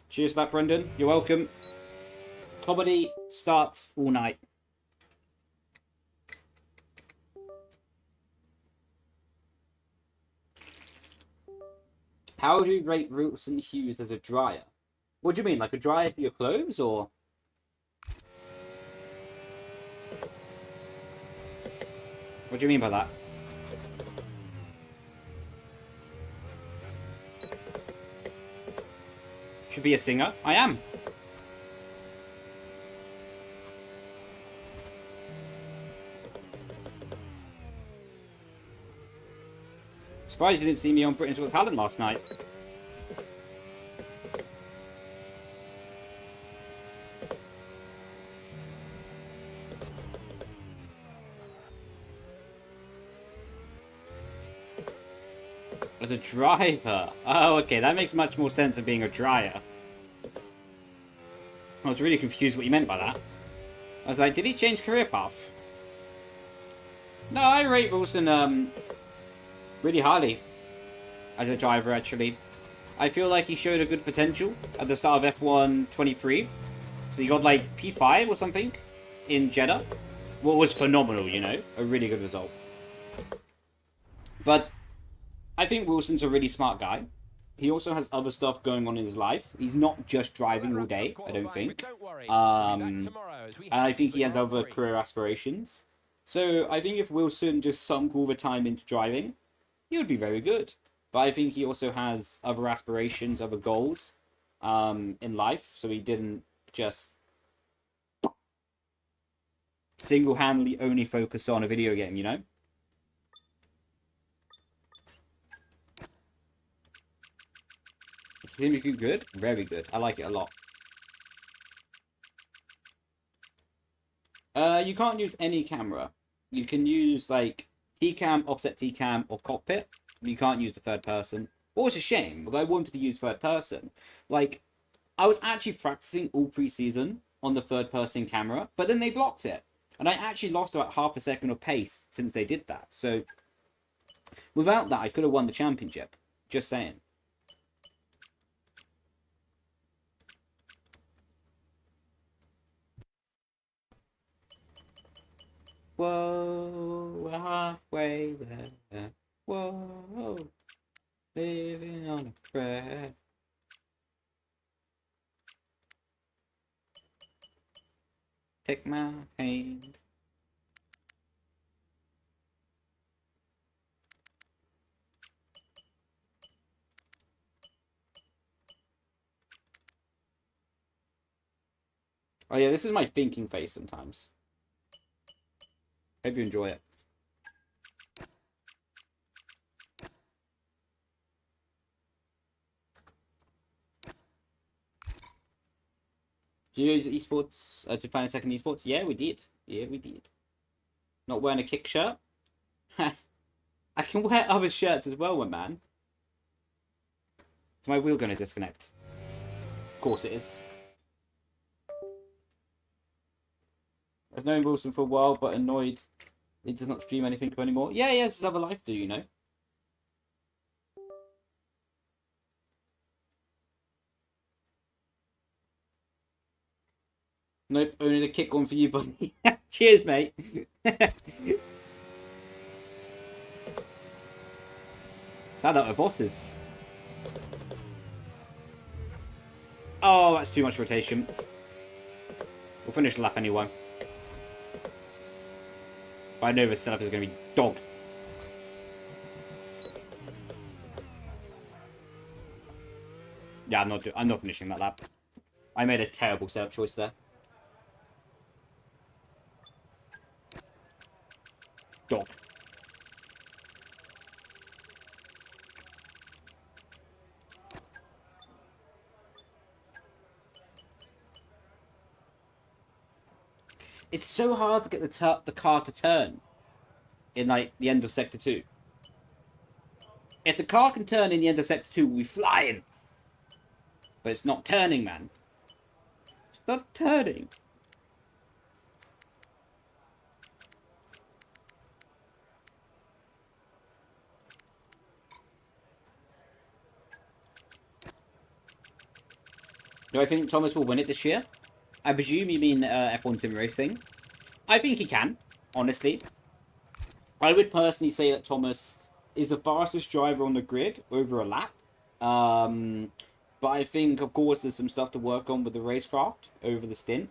Speaker 1: Cheers to that, Brendon. You're welcome. Comedy starts all night. How do you rate Wilson Hughes as a dryer? What do you mean, like a dryer for your clothes, or? What do you mean by that? Should be a singer. I am. Surprised you didn't see me on Britain's Got Talent last night. As a driver. Oh, okay, that makes much more sense of being a dryer. I was really confused what you meant by that. I was like, did he change career path? No, I rate Wilson really highly as a driver, actually. I feel like he showed a good potential at the start of F1 23. So he got like P5 or something in Jeddah. What was phenomenal, you know? A really good result. But I think Wilson's a really smart guy. He also has other stuff going on in his life. He's not just driving all day, I don't think. And I think he has other career aspirations. So I think if Wilson just sunk all the time into driving, he would be very good. But I think he also has other aspirations, other goals in life. So he didn't just single-handedly only focus on a video game, you know? Simucube good? Very good. I like it a lot. You can't use any camera. You can use, like, T-cam, offset T-cam, or cockpit. You can't use the third person. Well, it's a shame, because I wanted to use third person. Like, I was actually practicing all pre-season on the third person camera, but then they blocked it. And I actually lost about half a second of pace since they did that. So, without that, I could have won the championship. Just saying. Whoa, we're halfway there. Whoa, living on a prayer. Take my hand. Oh yeah, this is my thinking face sometimes. Hope you enjoy it. Did you use esports to find a second esports? Yeah, we did. Yeah, we did. Not wearing a kick shirt? I can wear other shirts as well, man. Is my wheel going to disconnect? Of course it is. I've known Wilson for a while, but annoyed he does not stream anything anymore. Yeah, he has his other life to do, you know. Nope, only the kick one for you, buddy. Cheers, mate. Shout out to bosses. Oh, that's too much rotation. We'll finish the lap anyway. But I know this setup is going to be dogged. Yeah, I'm not finishing that lap. I made a terrible setup choice there. Dog. It's so hard to get the car to turn in, like, the end of Sector 2. If the car can turn in the end of Sector 2, we'll be flying. But it's not turning, man. It's not turning. Do I think Thomas will win it this year? I presume you mean F1 Sim Racing. I think he can, honestly. I would personally say that Thomas is the fastest driver on the grid over a lap. But I think, of course, there's some stuff to work on with the racecraft over the stint.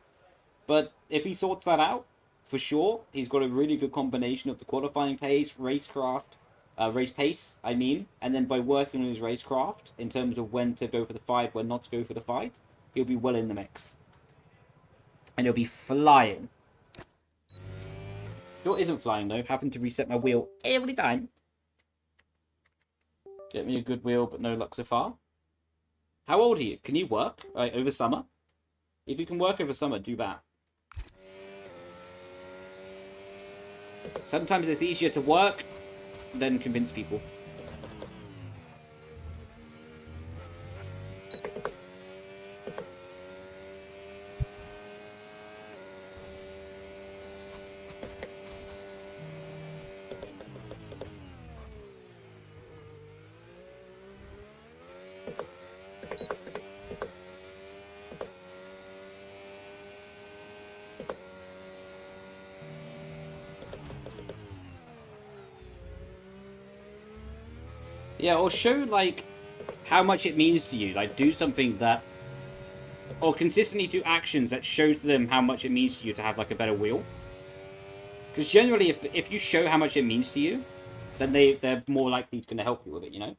Speaker 1: But if he sorts that out, for sure, he's got a really good combination of the qualifying pace, racecraft, race pace, I mean, and then by working on his racecraft in terms of when to go for the fight, when not to go for the fight, he'll be well in the mix. And he'll be flying. What isn't flying, though? Having to reset my wheel every time. Get me a good wheel, but no luck so far. How old are you? Can you work over summer? If you can work over summer, do that. Sometimes it's easier to work than convince people. Yeah, or show, like, how much it means to you. Like, do something that... Or consistently do actions that show to them how much it means to you to have, like, a better wheel. Because generally, if you show how much it means to you, then they're more likely going to help you with it, you know?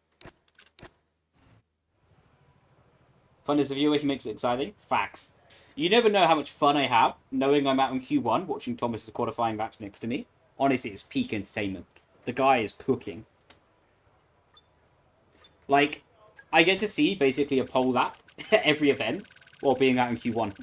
Speaker 1: Fun as a viewer, he makes it exciting. Facts. You never know how much fun I have knowing I'm out in Q1 watching Thomas's qualifying laps next to me. Honestly, it's peak entertainment. The guy is cooking. Like, I get to see basically a pole lap every event while being out in Q1.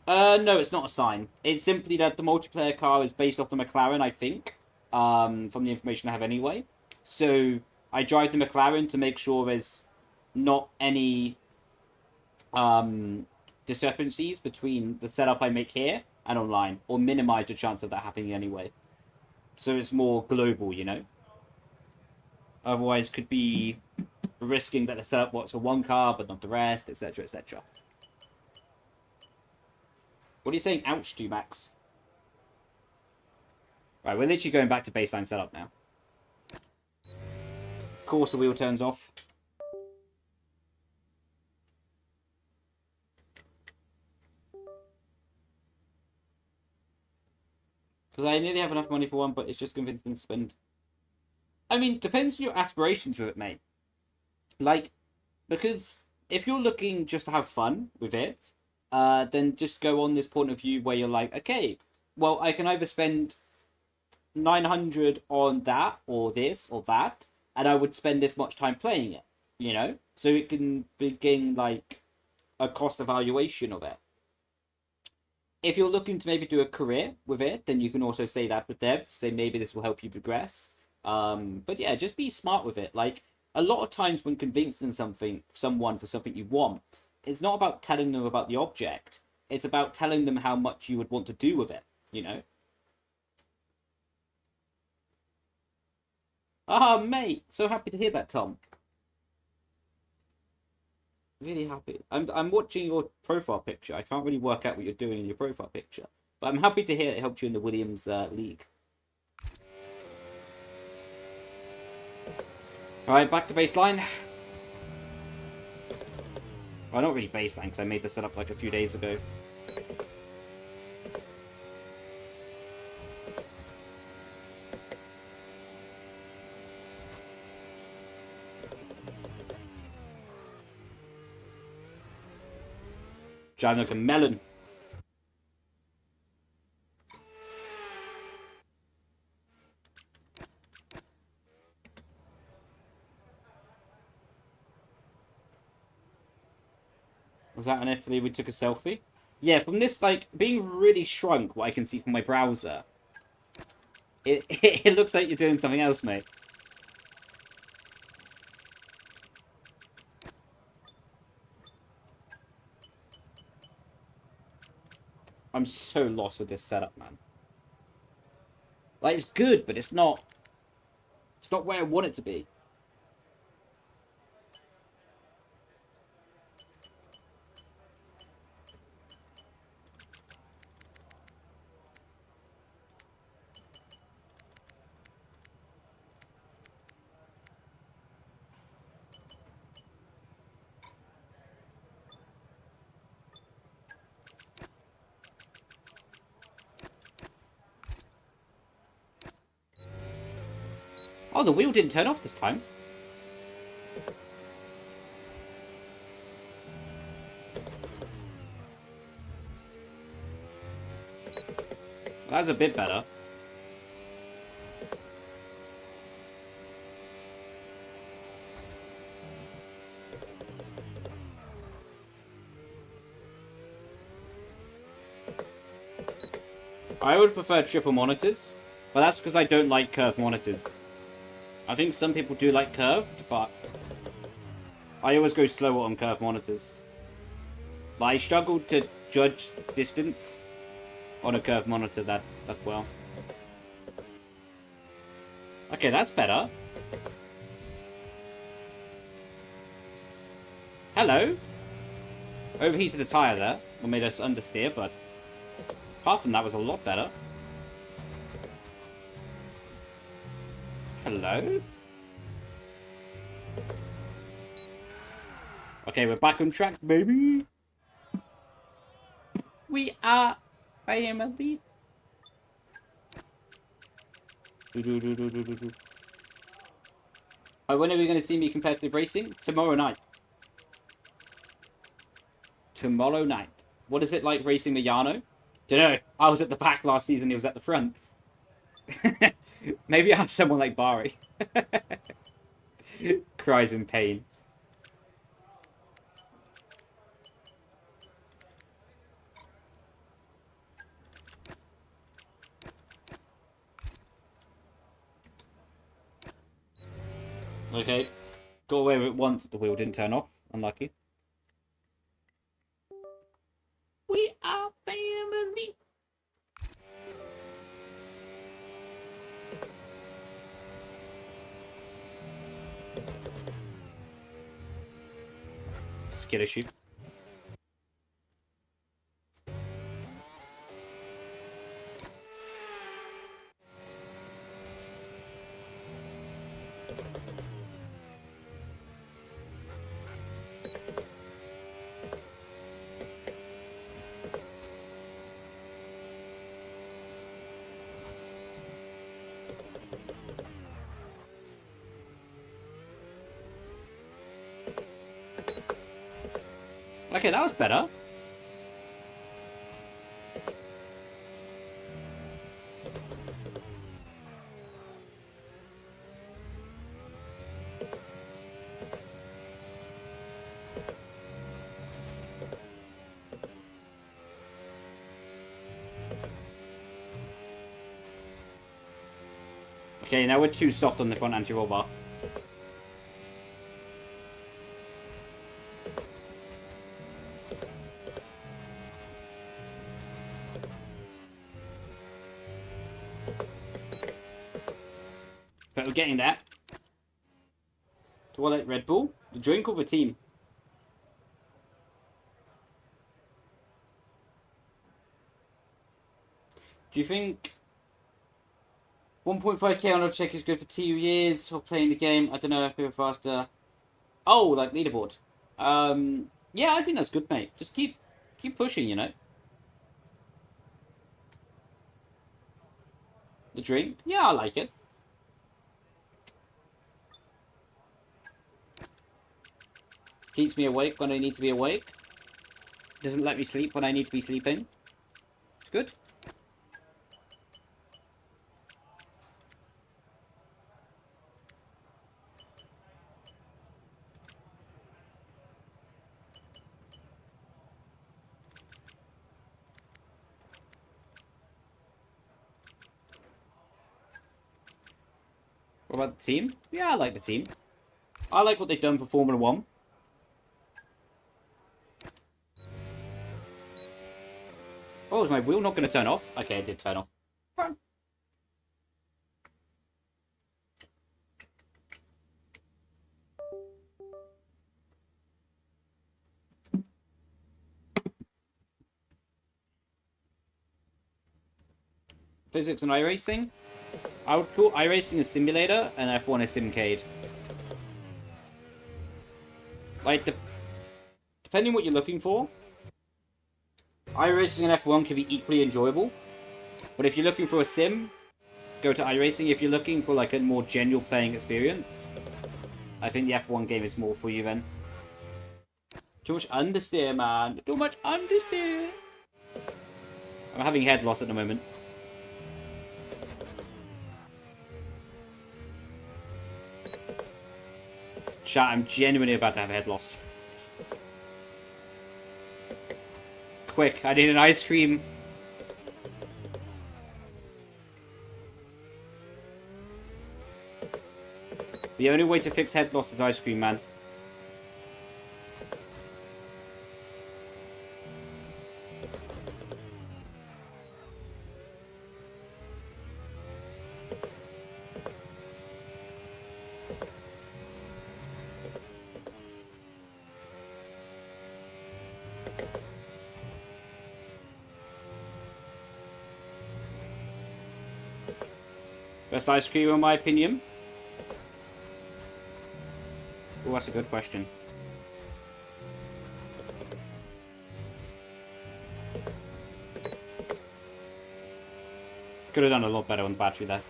Speaker 1: No, it's not a sign. It's simply that the multiplayer car is based off the McLaren, I think, from the information I have anyway. So, I drive the McLaren to make sure there's not any discrepancies between the setup I make here and online, or minimize the chance of that happening anyway. So it's more global, you know? Otherwise, could be risking that the setup works for one car, but not the rest, etc, etc. What are you saying ouch to, Max? Right, we're literally going back to baseline setup now. Of course, the wheel turns off. Because I nearly have enough money for one, but it's just convincing to spend. I mean, depends on your aspirations with it, mate. Like, because if you're looking just to have fun with it, then just go on this point of view where you're like, okay, well, I can either spend 900 on that, or this, or that, and I would spend this much time playing it, you know? So it can begin, like, a cost evaluation of it. If you're looking to maybe do a career with it, then you can also say that with devs. Say maybe this will help you progress. But yeah, just be smart with it. Like, a lot of times when convincing someone for something you want, it's not about telling them about the object. It's about telling them how much you would want to do with it, you know? Ah, mate! So happy to hear that, Tom. Really happy. I'm watching your profile picture. I can't really work out what you're doing in your profile picture. But I'm happy to hear it helped you in the Williams League. Alright, back to baseline. Well, not really baseline, because I made this setup like a few days ago. Driving like a melon. Was that in Italy we took a selfie? Yeah, from this, like, being really shrunk, what I can see from my browser, it looks like you're doing something else, mate. I'm so lost with this setup, man. Like, it's good, but it's not where I want it to be. Oh, the wheel didn't turn off this time. That was a bit better. I would prefer triple monitors, but that's because I don't like curved monitors. I think some people do like curved, but I always go slower on curved monitors. But I struggle to judge distance on a curved monitor that well. Okay, that's better. Hello. Overheated a tyre there. Or made us understeer, but apart from that was a lot better. Hello? Okay, we're back on track, baby. We are family. When are we going to see me competitive racing? Tomorrow night. Tomorrow night. What is it like racing the Yano? Dunno. I was at the back last season. He was at the front. Maybe I have someone like Bari. Cries in pain. Okay. Got away with it once. The wheel didn't turn off. Unlucky. We are family. Skid issue. Okay, that was better. Okay, now we're too soft on the front anti-roll bar. But we're getting there. Toilet Red Bull? The drink or the team? Do you think 1.5k on a check is good for 2 years or playing the game? I don't know if we're faster. Oh, like leaderboard. Yeah, I think that's good, mate. Just keep pushing, you know. The drink? Yeah, I like it. Keeps me awake when I need to be awake. Doesn't let me sleep when I need to be sleeping. It's good. What about the team? Yeah, I like the team. I like what they've done for Formula 1. Oh, is my wheel not going to turn off? Okay, it did turn off. Fine. Physics and iRacing? I would call iRacing a simulator and F1 a simcade. Like, depending on what you're looking for, iRacing and F1 can be equally enjoyable. But if you're looking for a sim, go to iRacing if you're looking for like a more genuine playing experience. I think the F1 game is more for you then. Too much understeer, man. Too much understeer. I'm having head loss at the moment. Chat, I'm genuinely about to have head loss. Quick, I need an ice cream. The only way to fix head loss is ice cream, man. Best ice cream, in my opinion? Oh, that's a good question. Could have done a lot better on the battery there.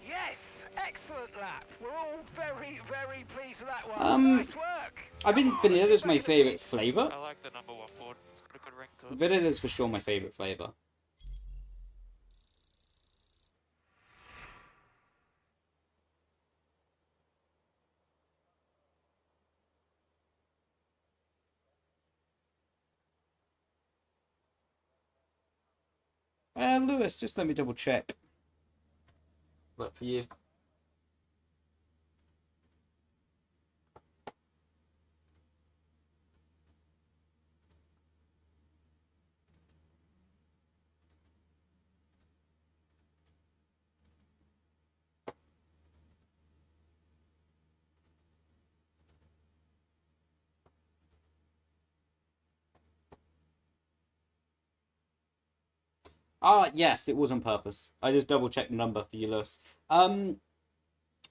Speaker 2: Yes, excellent lap. We're all very, very pleased with that one. Nice work.
Speaker 1: I think vanilla's my favourite flavour.
Speaker 4: I like the number 1 board. It's got a good ring to it.
Speaker 1: Vanilla's for sure my favourite flavour. Lewis, just let me double check. What for you? Ah, yes, it was on purpose. I just double checked the number for you, Lewis.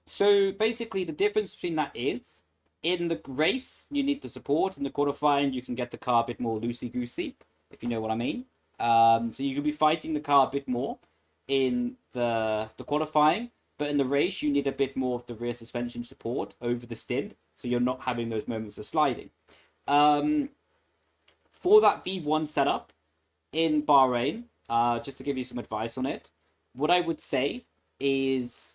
Speaker 1: So basically the difference between that is, in the race, you need the support. In the qualifying, you can get the car a bit more loosey-goosey, if you know what I mean. So you can be fighting the car a bit more in the qualifying, but in the race, you need a bit more of the rear suspension support over the stint, so you're not having those moments of sliding. For that V1 setup in Bahrain, just to give you some advice on it, what I would say is,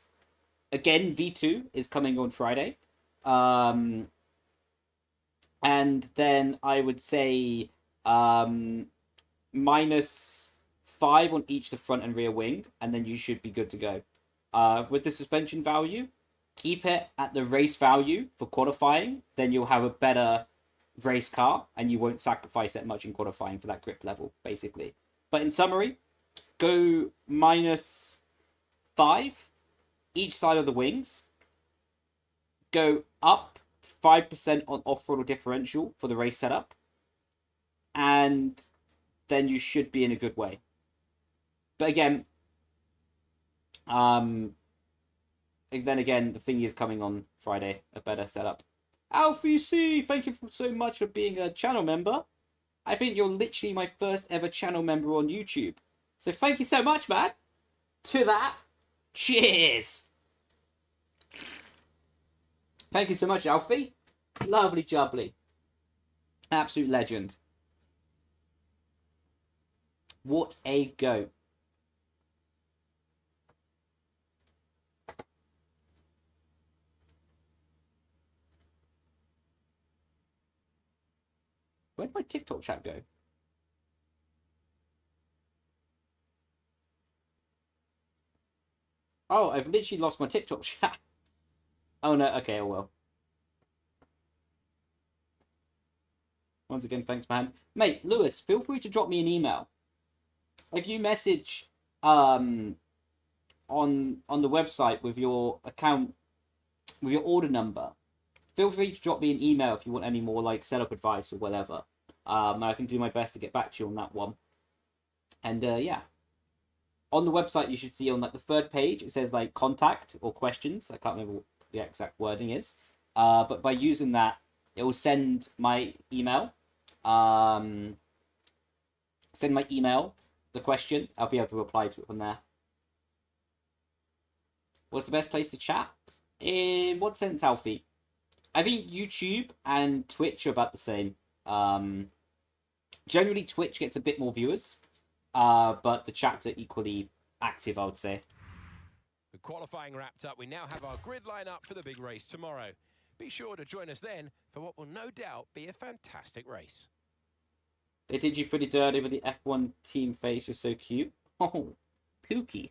Speaker 1: again, V2 is coming on Friday. And then I would say -5 on each the front and rear wing, and then you should be good to go. With the suspension value, keep it at the race value for qualifying, then you'll have a better race car, and you won't sacrifice that much in qualifying for that grip level, basically. But in summary, go -5 each side of the wings. Go up 5% on off-throttle differential for the race setup. And then you should be in a good way. But again, then again, the thing is coming on Friday, a better setup. Alfie C, thank you so much for being a channel member. I think you're literally my first ever channel member on YouTube. So thank you so much, man. To that, cheers. Thank you so much, Alfie. Lovely jubbly. Absolute legend. What a go. Where'd my TikTok chat go? Oh, I've literally lost my TikTok chat. Oh no, okay, oh well. Once again, thanks, man. Mate, Lewis, feel free to drop me an email. If you message on the website with your account, with your order number, feel free to drop me an email if you want any more like setup advice or whatever. I can do my best to get back to you on that one. And yeah. On the website, you should see on like the third page, it says like contact or questions. I can't remember what the exact wording is. But by using that, it will send my email. Send my email, the question. I'll be able to reply to it from there. What's the best place to chat? In what sense, Alfie? I think YouTube and Twitch are about the same. Generally, Twitch gets a bit more viewers, but the chats are equally active, I would say.
Speaker 3: With qualifying wrapped up, we now have our grid line up for the big race tomorrow. Be sure to join us then for what will no doubt be a fantastic race.
Speaker 1: They did you pretty dirty with the F1 team face. You're so cute. Oh, Pookie.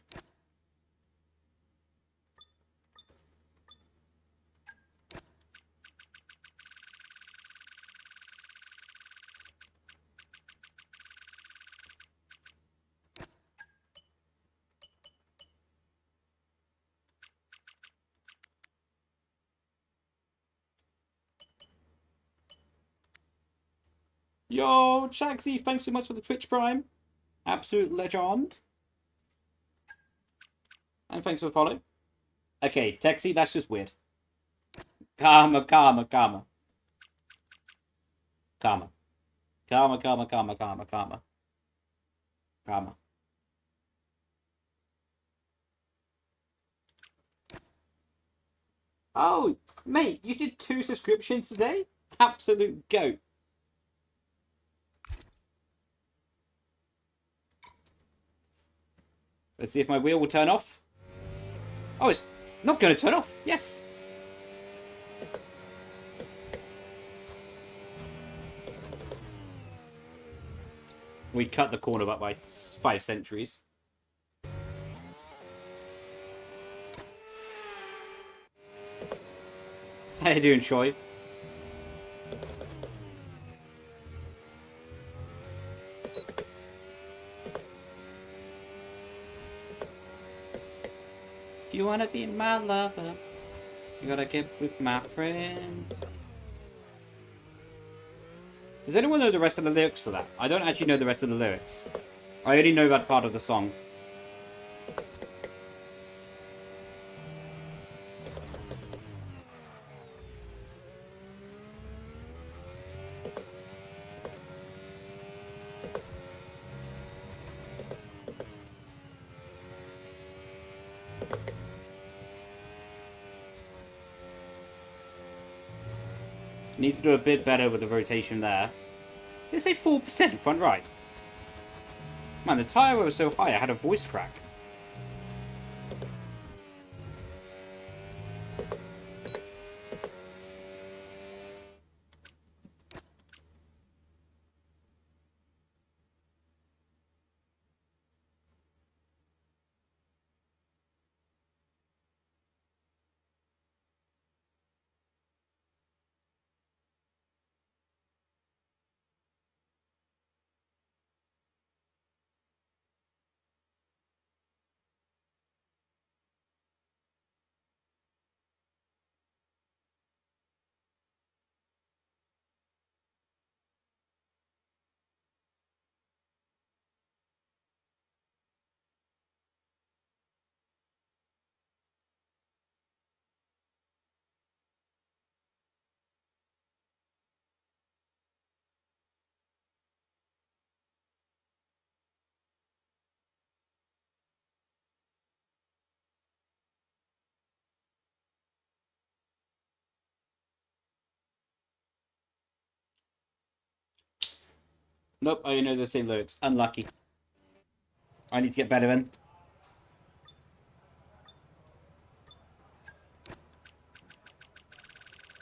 Speaker 1: Yo, Chagsy, thanks so much for the Twitch Prime. Absolute legend. And thanks for the follow. Okay, Texie, that's just weird. Karma, karma, karma. Karma. Karma, karma, karma, karma, karma. Karma. Oh, mate, you did 2 subscriptions today? Absolute goat. Let's see if my wheel will turn off. Oh, it's not going to turn off. Yes. We cut the corner back by 5 centuries. How you doing, Choi? If you wanna be my lover, you gotta get with my friend. Does anyone know the rest of the lyrics to that? I don't actually know the rest of the lyrics. I only know that part of the song. Need to do a bit better with the rotation there. Did it say 4% front right? Man, the tyre was so high I had a voice crack. Nope, I only know the same lyrics. Unlucky. I need to get better then.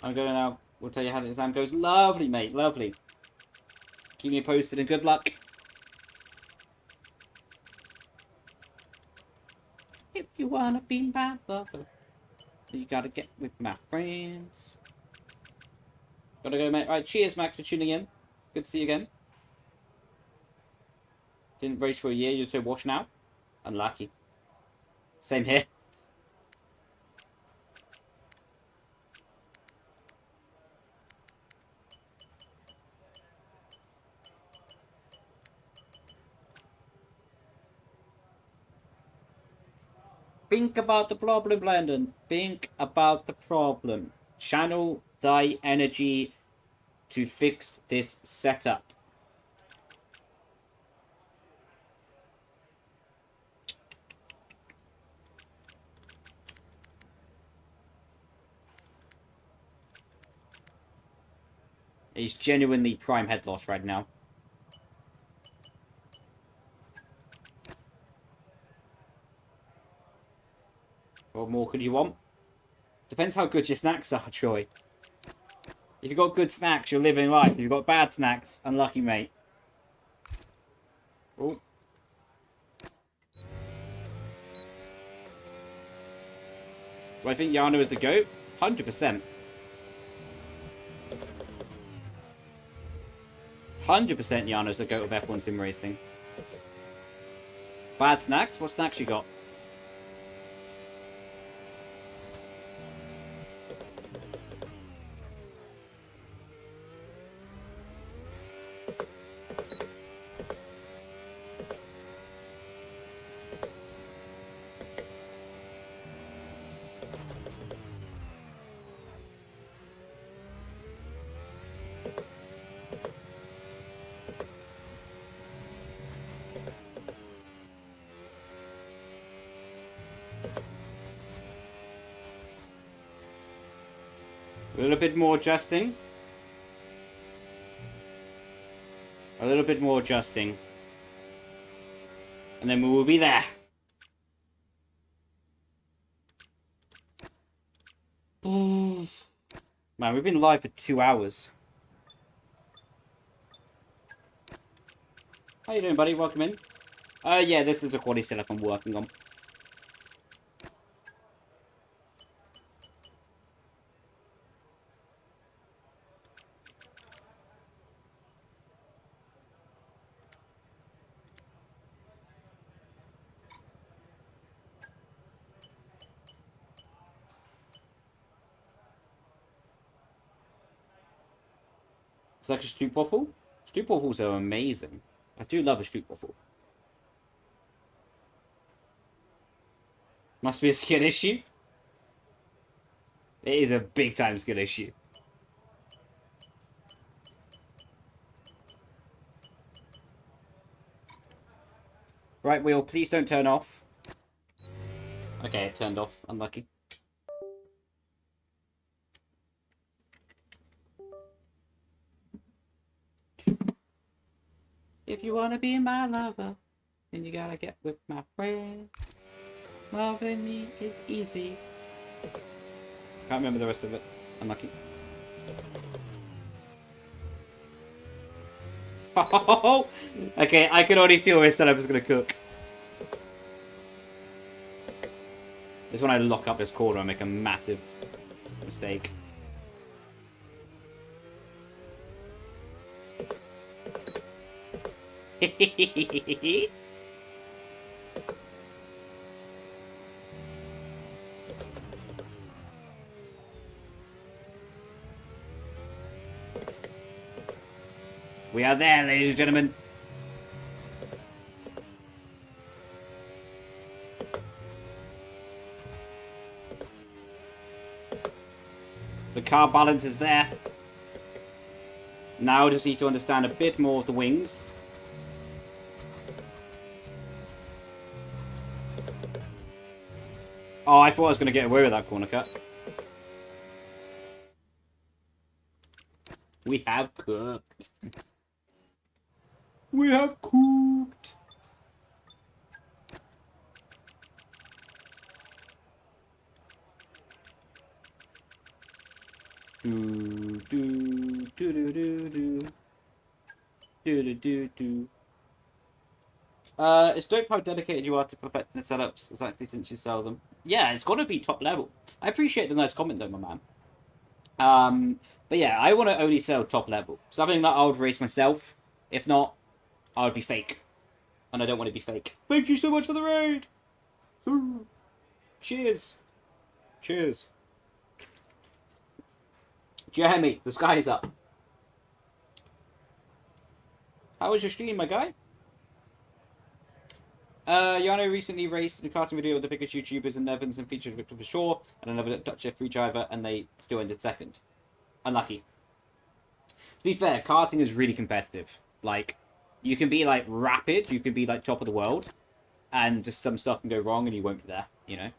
Speaker 1: I'm going now. We'll tell you how the exam goes. Lovely, mate. Lovely. Keep me posted and good luck. If you wanna be my lover, you gotta get with my friends. Gotta go, mate. Right, cheers, Max, for tuning in. Good to see you again. Didn't race for a year. You're so washed now. Unlucky. Same here. Think about the problem, Brendon. Think about the problem. Channel thy energy to fix this setup. He's genuinely prime head loss right now. What more could you want? Depends how good your snacks are, Troy. If you've got good snacks, you're living life. If you've got bad snacks, unlucky, mate. Oh. Do I think Yano is the GOAT? 100%. 100% Yano's the GOAT of F1 sim racing. Bad snacks? What snacks you got? A little bit more adjusting. A little bit more adjusting. And then we will be there. Man, we've been live for 2 hours. How you doing, buddy? Welcome in. Yeah, this is a quality setup I'm working on. It's like a street waffle. Street waffles are amazing. I do love a street waffle. Must be a skill issue. It is a big time skill issue. Right wheel, please don't turn off. Okay, it turned off. Unlucky. If you wanna be my lover, then you gotta get with my friends. Loving me is easy. Can't remember the rest of it. Unlucky. Okay, I can already feel this setup is gonna cook. This is when I lock up this corner and make a massive mistake. We are there, ladies and gentlemen. The car balance is there. Now I just need to understand a bit more of the wings. Oh, I thought I was going to get away with that corner cut. We have cooked. We have cooked. Do do do do do do do do do. It's dope how dedicated you are to perfecting the setups, exactly since you sell them. Yeah, it's got to be top level. I appreciate the nice comment though, my man. But yeah, I want to only sell top level. Something that I would race myself. If not, I would be fake. And I don't want to be fake. Thank you so much for the raid! Cheers! Cheers. Jeremy, the sky is up. How was your stream, my guy? Yano recently raced in a karting video with the biggest YouTubers in Netherlands and featured Victor for sure, and another Dutch F3 driver, and they still ended second. Unlucky. To be fair, karting is really competitive. Like, you can be, like, rapid, you can be, like, top of the world, and just some stuff can go wrong and you won't be there, you know?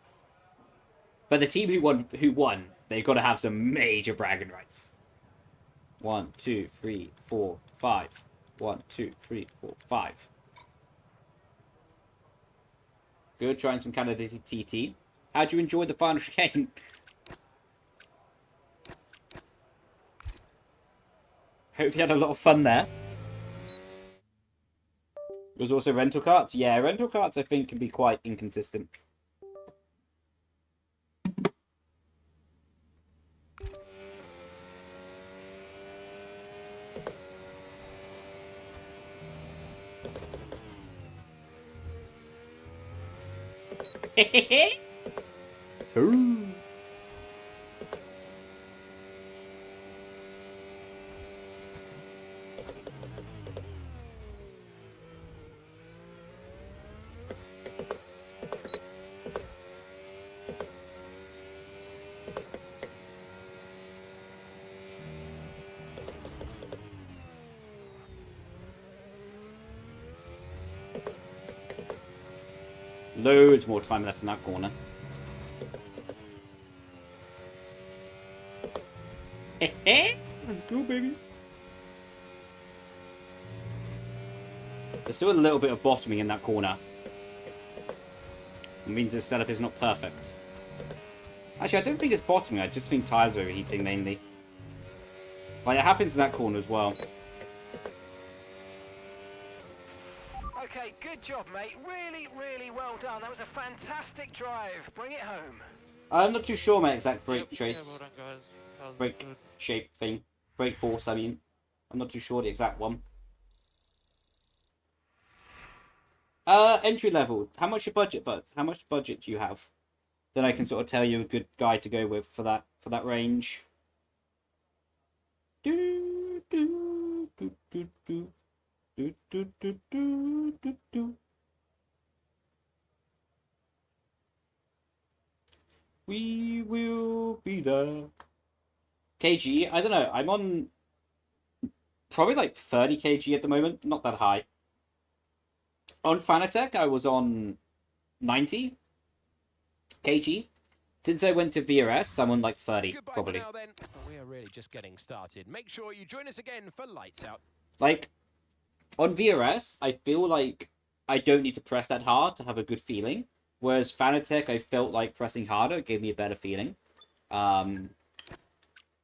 Speaker 1: But the team who won, they've got to have some major bragging rights. 1, 2, 3, 4, 5. 1, 2, 3, 4, 5. Good, trying some Canada TT. How'd you enjoy the final chicane? Hope you had a lot of fun there. There's also rental carts. Yeah, rental carts I think can be quite inconsistent. Ooh. Loads more time left in that corner. Let's go, baby. There's still a little bit of bottoming in that corner. It means the setup is not perfect. Actually, I don't think it's bottoming. I just think tires are overheating mainly. Like, it happens in that corner as well.
Speaker 2: Okay, good job, mate. Really, really well done. That was a fantastic drive. Bring it home.
Speaker 1: I'm not too sure my exact brake
Speaker 4: Yeah,
Speaker 1: trace.
Speaker 4: well done, guys. That was
Speaker 1: Brake
Speaker 4: good.
Speaker 1: shape thing. Brake force, I mean. I'm not too sure the exact one. Entry level. How much your budget, bud? How much budget do you have? Then I can sort of tell you a good guide to go with for that range. Do do do do do do do do do do do. We will be there. kg, I don't know. I'm on probably like 30 kg at the moment. Not that high. On Fanatec, I was on 90 kg. Since I went to VRS, I'm on like 30,
Speaker 3: Goodbye
Speaker 1: probably.
Speaker 3: for now, then. We are really just getting started. Make sure you join us again for Lights Out.
Speaker 1: Like, on VRS, I feel like I don't need to press that hard to have a good feeling. Whereas Fanatec, I felt like pressing harder gave me a better feeling.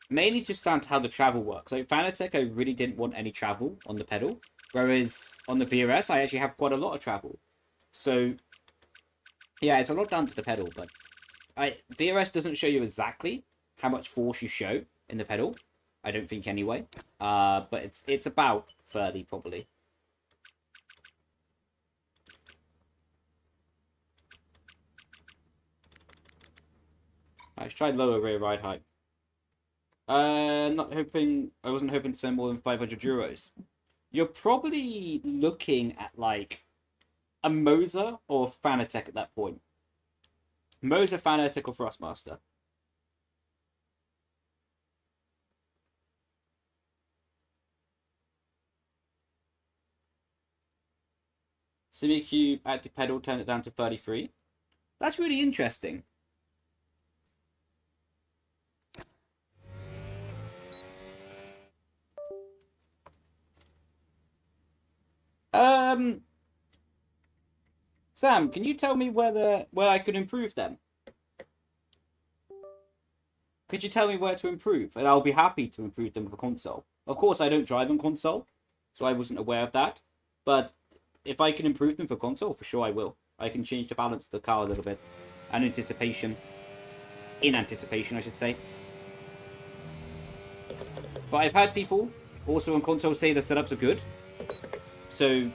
Speaker 1: Mainly just down to how the travel works. Like, Fanatec, I really didn't want any travel on the pedal. Whereas on the VRS, I actually have quite a lot of travel. So, yeah, it's a lot down to the pedal, but VRS doesn't show you exactly how much force you show in the pedal. I don't think anyway. But it's about 30 probably. Let's try lower rear ride height. I wasn't hoping to spend more than 500 euros. You're probably looking at like a Moser or Fanatec at that point. Moser, Fanatec, or Thrustmaster. Simucube active pedal, turned it down to 33. That's really interesting. Sam, can you tell me where I could improve them? Could you tell me where to improve? And I'll be happy to improve them for console. Of course, I don't drive on console, so I wasn't aware of that. But if I can improve them for console, for sure I will. I can change the balance of the car a little bit. And anticipation. In anticipation, I should say. But I've had people also on console say the setups are good. So,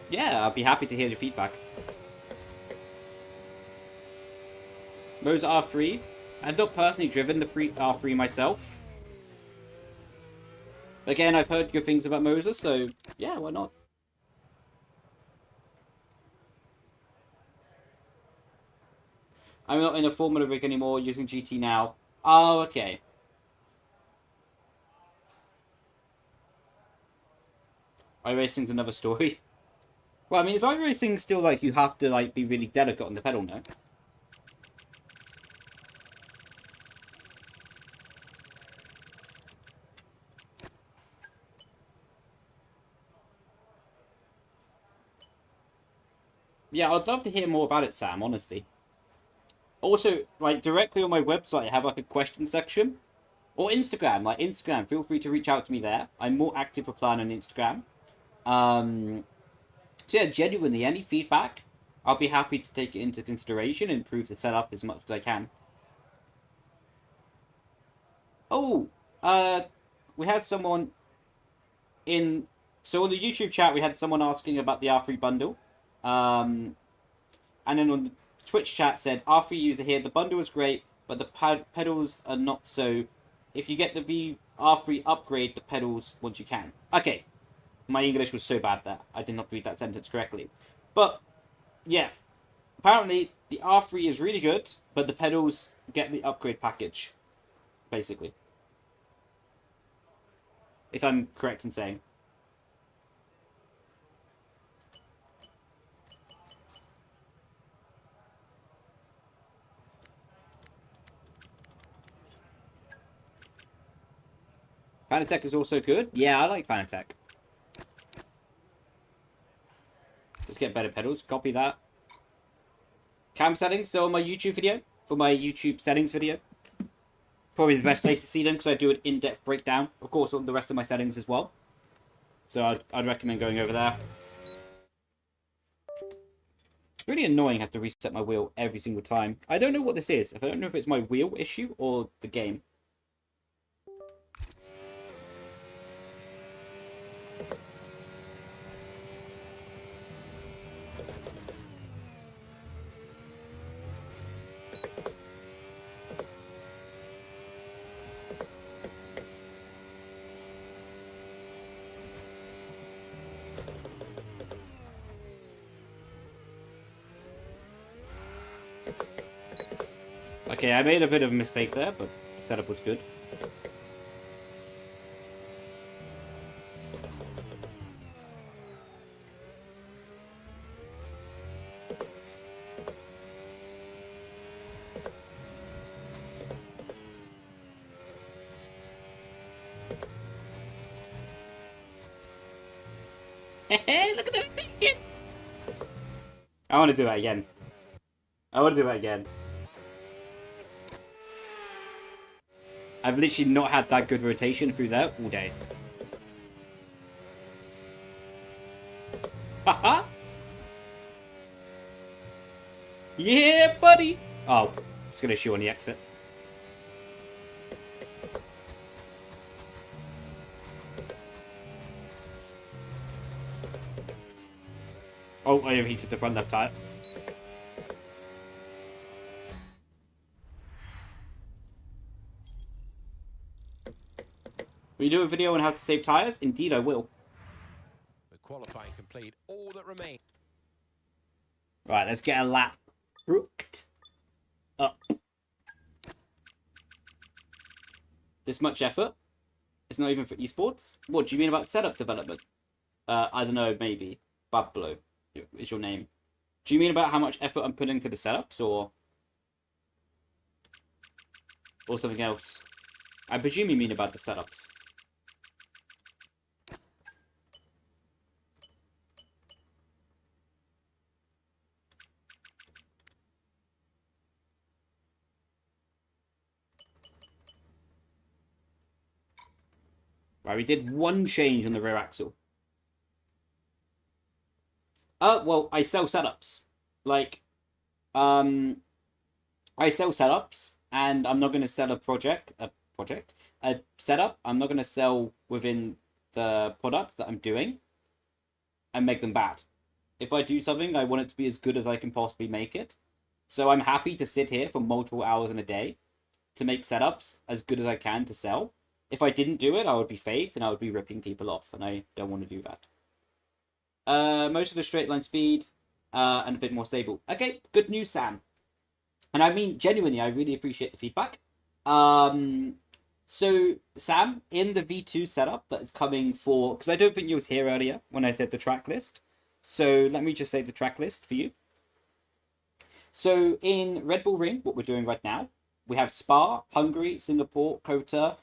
Speaker 1: yeah, I'll be happy to hear your feedback. Moser R3. I've not personally driven the R3 myself. Again, I've heard good things about Moser, so yeah, why not? I'm not in a Formula rig anymore, using GT now. Oh, okay. iRacing's another story. Well, I mean, is iRacing still like you have to like be really delicate on the pedal now? Yeah, I'd love to hear more about it, Sam, honestly. Also, like, directly on my website, I have, like, a question section. Or Instagram, like, Instagram, feel free to reach out to me there. I'm more active for Plan on Instagram. So yeah, genuinely, any feedback, I'll be happy to take it into consideration and improve the setup as much as I can. Oh, we had someone in... So on the YouTube chat, we had someone asking about the R3 bundle. And then on the Twitch chat said, R3 user here, the bundle is great, but the pedals are not so. If you get the R3 upgrade the pedals once you can. Okay, my English was so bad there. I did not read that sentence correctly. But, yeah. Apparently, the R3 is really good, but the pedals get the upgrade package. Basically. If I'm correct in saying. Fanatec is also good. Yeah, I like Fanatec. Let's get better pedals. Copy that. Cam settings. So on my YouTube video, for my YouTube settings video, probably the best place to see them because I do an in-depth breakdown. Of course, on the rest of my settings as well. So I'd recommend going over there. It's really annoying to have to reset my wheel every single time. I don't know what this is. I don't know if it's my wheel issue or the game. Okay, I made a bit of a mistake there, but the setup was good. Look at that! I want to do that again. I've literally not had that good rotation through there all day. Haha! Yeah, buddy! Oh, it's gonna show on the exit. Oh, I overheated the front left tire. Will you do a video on how to save tires? Indeed, I will.
Speaker 3: The qualifying complete. All that remains.
Speaker 1: Right, let's get a lap hooked up. This much effort? It's not even for esports? What do you mean about setup development? I don't know, maybe. Bablo is your name. Do you mean about how much effort I'm putting to the setups, or something else? I presume you mean about the setups. Right, we did one change on the rear axle. Well, I sell setups. Like, I sell setups, and I'm not going to sell a setup. I'm not going to sell within the product that I'm doing and make them bad. If I do something, I want it to be as good as I can possibly make it. So I'm happy to sit here for multiple hours in a day to make setups as good as I can to sell. If I didn't do it, I would be fake and I would be ripping people off, and I don't want to do that. Most of the straight line speed and a bit more stable. Okay, good news, Sam. And I mean, genuinely, I really appreciate the feedback. So, Sam, in the V2 setup that is coming for... Because I don't think you was here earlier when I said the track list. So, let me just say the track list for you. So, in Red Bull Ring, what we're doing right now, we have Spa, Hungary, Singapore, Kota,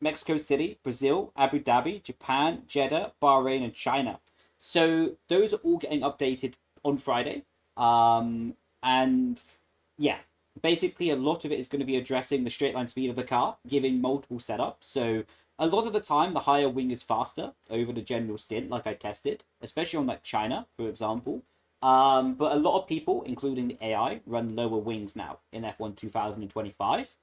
Speaker 1: Mexico City, Brazil, Abu Dhabi, Japan, Jeddah, Bahrain, and China. So those are all getting updated on Friday. And yeah, basically a lot of it is going to be addressing the straight line speed of the car, giving multiple setups. So a lot of the time, the higher wing is faster over the general stint, like I tested, especially on like China, for example. But a lot of people, including the AI, run lower wings now in F1 2025.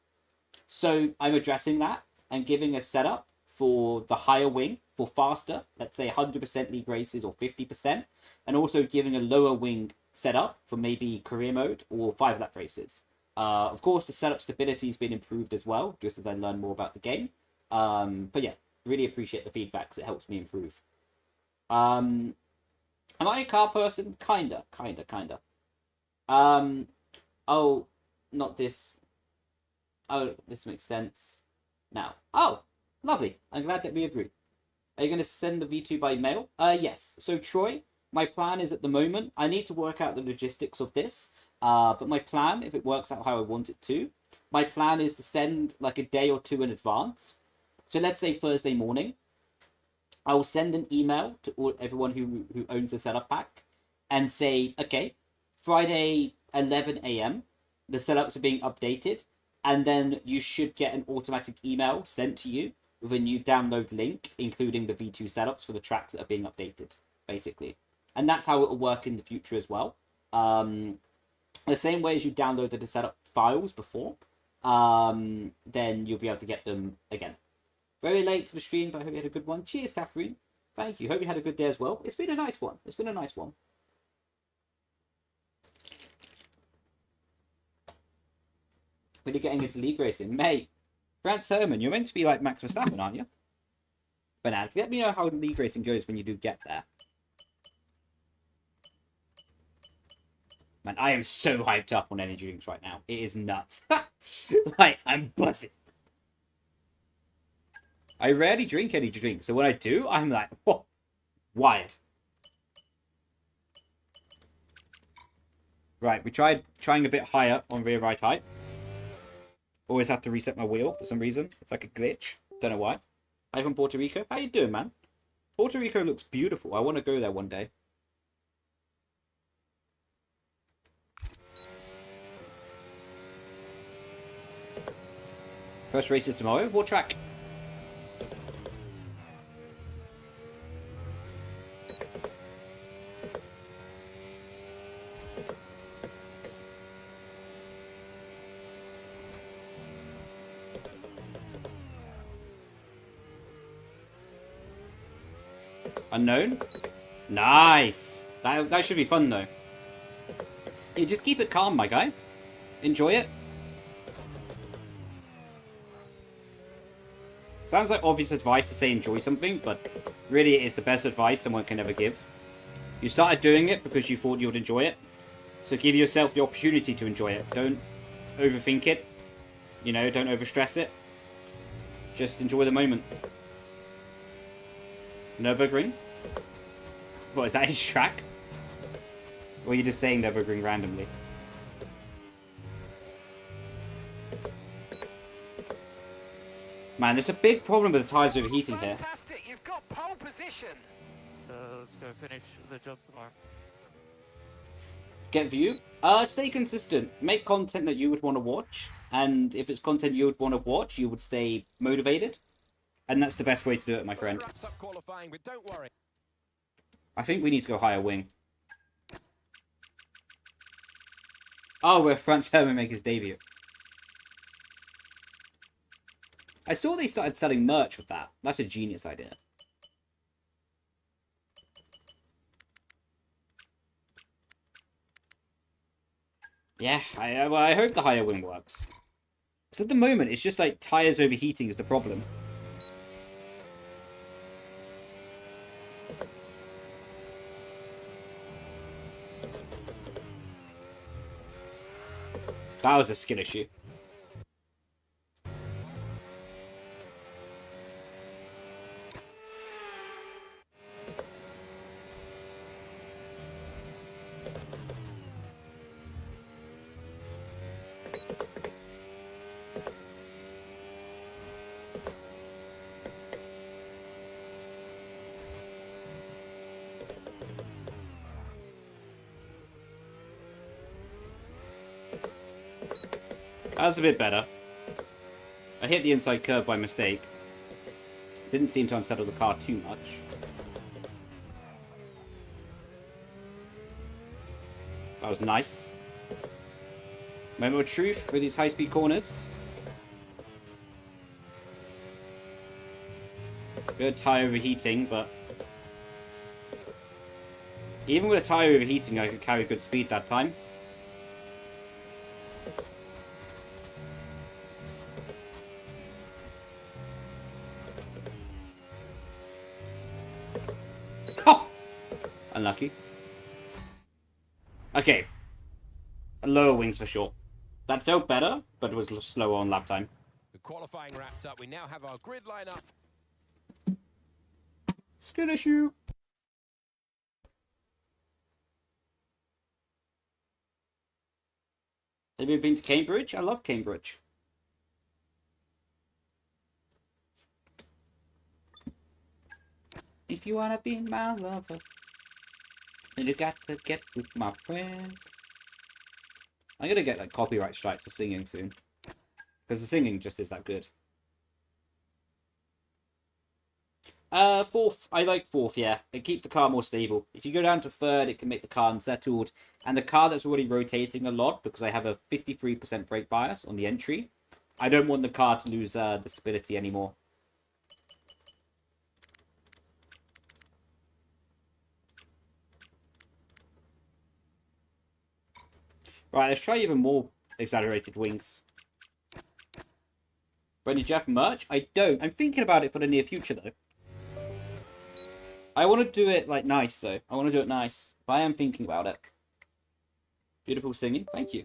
Speaker 1: So I'm addressing that and giving a setup for the higher wing for faster, let's say 100% league races or 50%, and also giving a lower wing setup for maybe career mode or 5-lap races. Of course, the setup stability has been improved as well, just as I learn more about the game. But yeah, really appreciate the feedback because it helps me improve. Am I a car person? Kinda. Oh, not this. Oh, this makes sense now. Oh, lovely. I'm glad that we agree. Are you going to send the V2 by mail? Yes. So, Troy, my plan is at the moment, I need to work out the logistics of this. But my plan, if it works out how I want it to, my plan is to send like a day or two in advance. So let's say Thursday morning, I will send an email to everyone who owns the setup pack and say, okay, Friday 11 a.m., the setups are being updated, and then you should get an automatic email sent to you with a new download link, including the V2 setups for the tracks that are being updated, basically. And that's how it will work in the future as well. The same way as you downloaded the setup files before, then you'll be able to get them again. Very late to the stream, but I hope you had a good one. Cheers, Catherine. Thank you. Hope you had a good day as well. It's been a nice one. When you're getting into league racing, mate, Franz Herman, you're meant to be like Max Verstappen, aren't you? But now, let me know how league racing goes when you do get there. Man, I am so hyped up on energy drinks right now. It is nuts. Like, I'm buzzing. I rarely drink energy drinks, so when I do, I'm like, whoa, wired. Right, we tried trying a bit higher on rear right height. Always have to reset my wheel for some reason. It's like a glitch. Don't know why. Hi from Puerto Rico. How you doing, man? Puerto Rico looks beautiful. I want to go there one day. First race is tomorrow. What track? Unknown? Nice! That should be fun, though. You just keep it calm, my guy. Enjoy it. Sounds like obvious advice to say enjoy something, but really it is the best advice someone can ever give. You started doing it because you thought you would enjoy it. So give yourself the opportunity to enjoy it. Don't overthink it. You know, don't overstress it. Just enjoy the moment. Nürburgring? What, is that his track? Or are you just saying Nürburgring randomly? Man, there's a big problem with the tyres overheating here.
Speaker 2: Fantastic, you've got pole position.
Speaker 4: Let's go finish the job tomorrow.
Speaker 1: Get view. Stay consistent. Make content that you would want to watch. And if it's content you would want to watch, you would stay motivated. And that's the best way to do it, my friend.
Speaker 3: But don't worry.
Speaker 1: I think we need to go higher wing. Oh, where Franz Herman make his debut. I saw they started selling merch with that. That's a genius idea. Yeah, I hope the higher wing works. Because at the moment, it's just like tires overheating is the problem. That was a skill issue. That's a bit better. I hit the inside curve by mistake. Didn't seem to unsettle the car too much. That was nice. Moment of truth with these high-speed corners. Bit of tyre overheating, but even with a tyre overheating, I could carry good speed that time. Oh! Unlucky. Okay. Lower wings for sure. That felt better, but it was slower on lap time.
Speaker 3: The qualifying wrapped up. We now have our grid lineup.
Speaker 1: Skill issue. Have you been to Cambridge? I love Cambridge. If you wanna be my lover, then you got to get with my friend. I'm gonna get like copyright strike for singing soon, because the singing just is that good. Fourth. I like fourth, yeah. It keeps the car more stable. If you go down to third, it can make the car unsettled. And the car that's already rotating a lot, because I have a 53% brake bias on the entry, I don't want the car to lose the stability anymore. Right, let's try even more exaggerated wings. Brendon, do you have merch? I don't. I'm thinking about it for the near future, though. I want to do it, like, nice, though. I want to do it nice. But I am thinking about it. Beautiful singing. Thank you.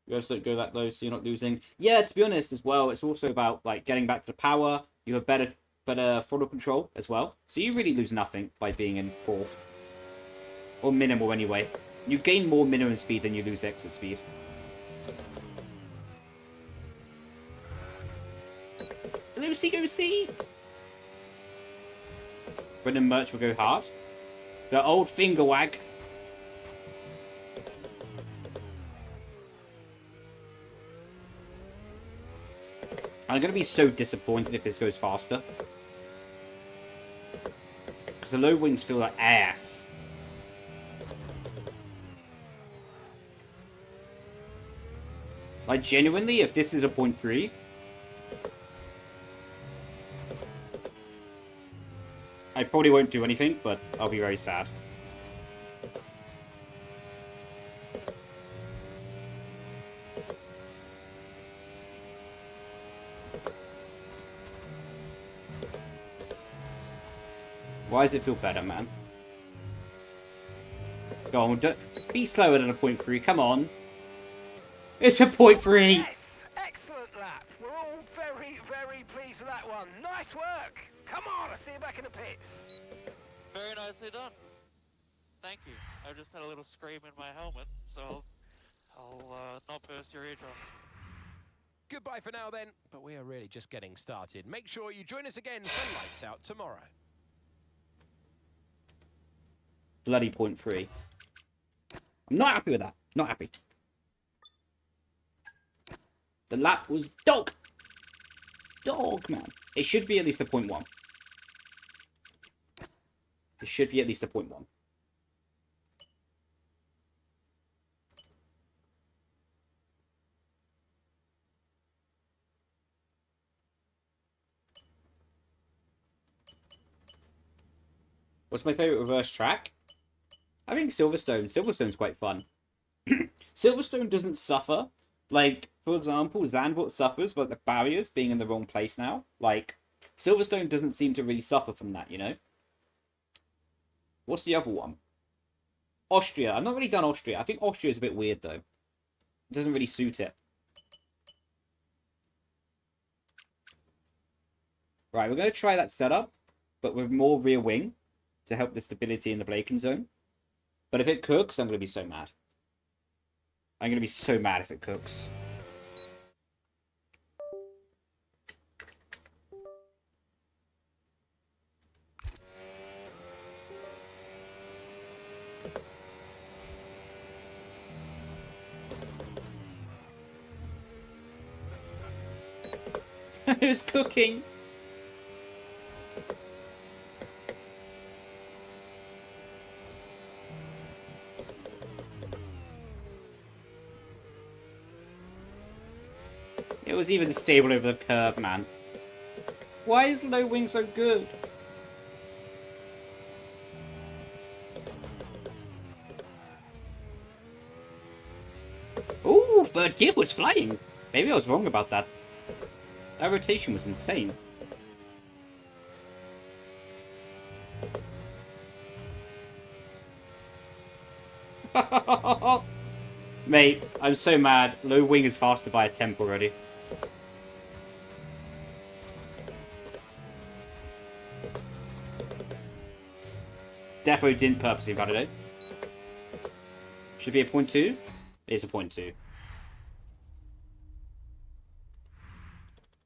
Speaker 1: You guys don't go that low so you're not losing. Yeah, to be honest, as well, it's also about, like, getting back to the power. You have better throttle control as well. So you really lose nothing by being in fourth. Or minimal, anyway. You gain more minimum speed than you lose exit speed. Lucy, go see! Brendon merch will go hard. The old finger wag. I'm going to be so disappointed if this goes faster. Because the low wings feel like ass. Like, genuinely, if this is a 0.3... I probably won't do anything, but I'll be very sad. Why does it feel better, man? Go on, be slower than a 0.3, come on. It's a 0.3!
Speaker 2: Yes! Excellent lap. We're all very, very pleased with that one. Nice work! Come on, I'll see you back in the pits.
Speaker 4: Very nicely done. Thank you. I just had a little scream in my helmet, so I'll not burst your eardrums.
Speaker 3: Goodbye for now, then. But we are really just getting started. Make sure you join us again for Lights Out tomorrow.
Speaker 1: Bloody 0.3. I'm not happy with that. Not happy. The lap was dog. Dog, man. It should be at least a 0.1. It should be at least a 0.1. What's my favourite reverse track? I think Silverstone. Silverstone's quite fun. Silverstone doesn't suffer. Like, for example, Zandvoort suffers, but the barriers being in the wrong place now. Like, Silverstone doesn't seem to really suffer from that, you know? What's the other one? Austria. I've not really done Austria. I think Austria is a bit weird, though. It doesn't really suit it. Right, we're going to try that setup, but with more rear wing to help the stability in the braking zone. But if it cooks, I'm going to be so mad. I'm going to be so mad if it cooks. It was cooking. It was even stable over the curb, man. Why is low wing so good? Ooh, third gear was flying. Maybe I was wrong about that. That rotation was insane. Mate, I'm so mad. Low wing is faster by a tenth already. Definitely didn't purposely validate. Should be a 0.2. It's a 0.2.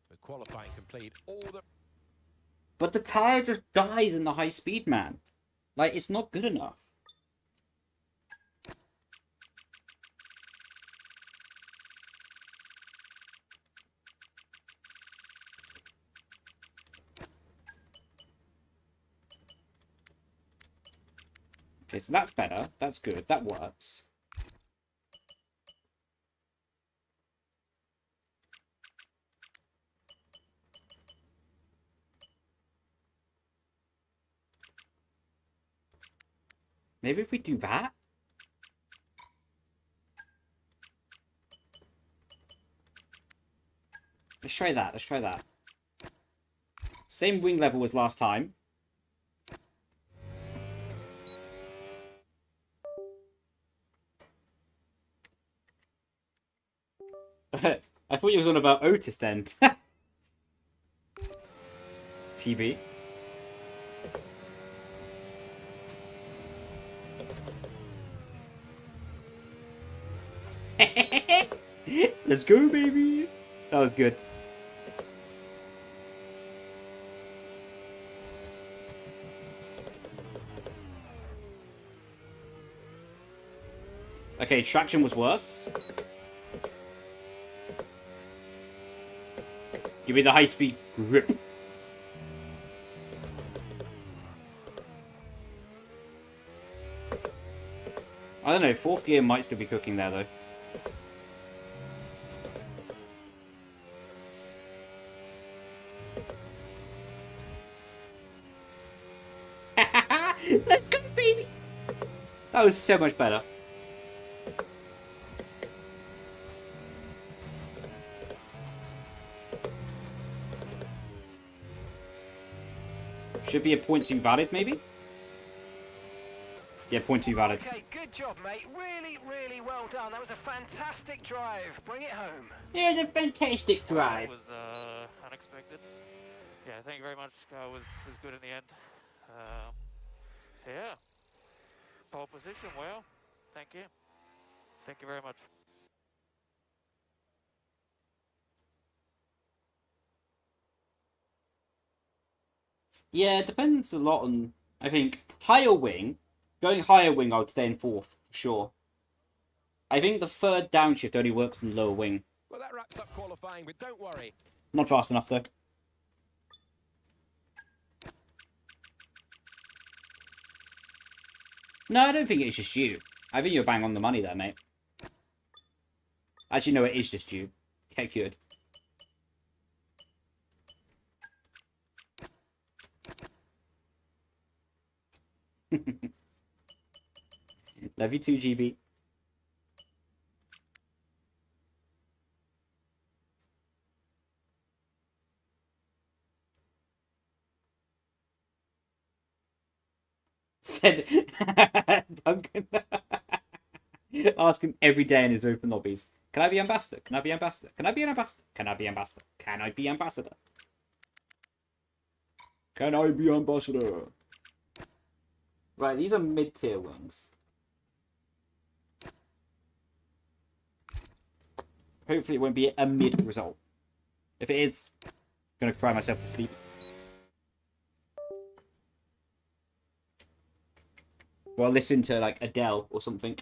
Speaker 3: The qualifying complete. All the
Speaker 1: But the tyre just dies in the high speed, man. Like, it's not good enough. Okay, so that's better. That's good. That works. Maybe if we do that? Let's try that. Let's try that. Same wing level as last time. I thought you was on about Otis then. PB. Let's go, baby. That was good. Okay, traction was worse. Give me the high-speed grip. I don't know, fourth gear might still be cooking there, though. Let's go, baby! That was so much better. Should be a 0.2 valid, maybe? Yeah, 0.2 valid.
Speaker 2: Okay, good job, mate. Really, really well done. That was a fantastic drive. Bring it home.
Speaker 1: Yeah, it was a fantastic drive.
Speaker 4: That was unexpected. Yeah, thank you very much. Was good in the end. Yeah. Pole position, well, thank you. Thank you very much.
Speaker 1: Yeah, it depends a lot on, I think, higher wing. Going higher wing, I would stay in fourth, for sure. I think the third downshift only works on lower wing.
Speaker 3: Well, that wraps up qualifying, but don't worry.
Speaker 1: Not fast enough, though. No, I don't think it's just you. I think you're bang on the money there, mate. Actually, no, it is just you. Okay, good. Love you too, GB. Said Duncan. Ask him every day in his open lobbies. Can I be ambassador? Can I be ambassador? Can I be an ambassador? Can I be ambassador? Can I be ambassador? Can I be ambassador? Right, these are mid-tier wings. Hopefully it won't be a mid result. If it is, I'm going to cry myself to sleep. Well, listen to like Adele or something.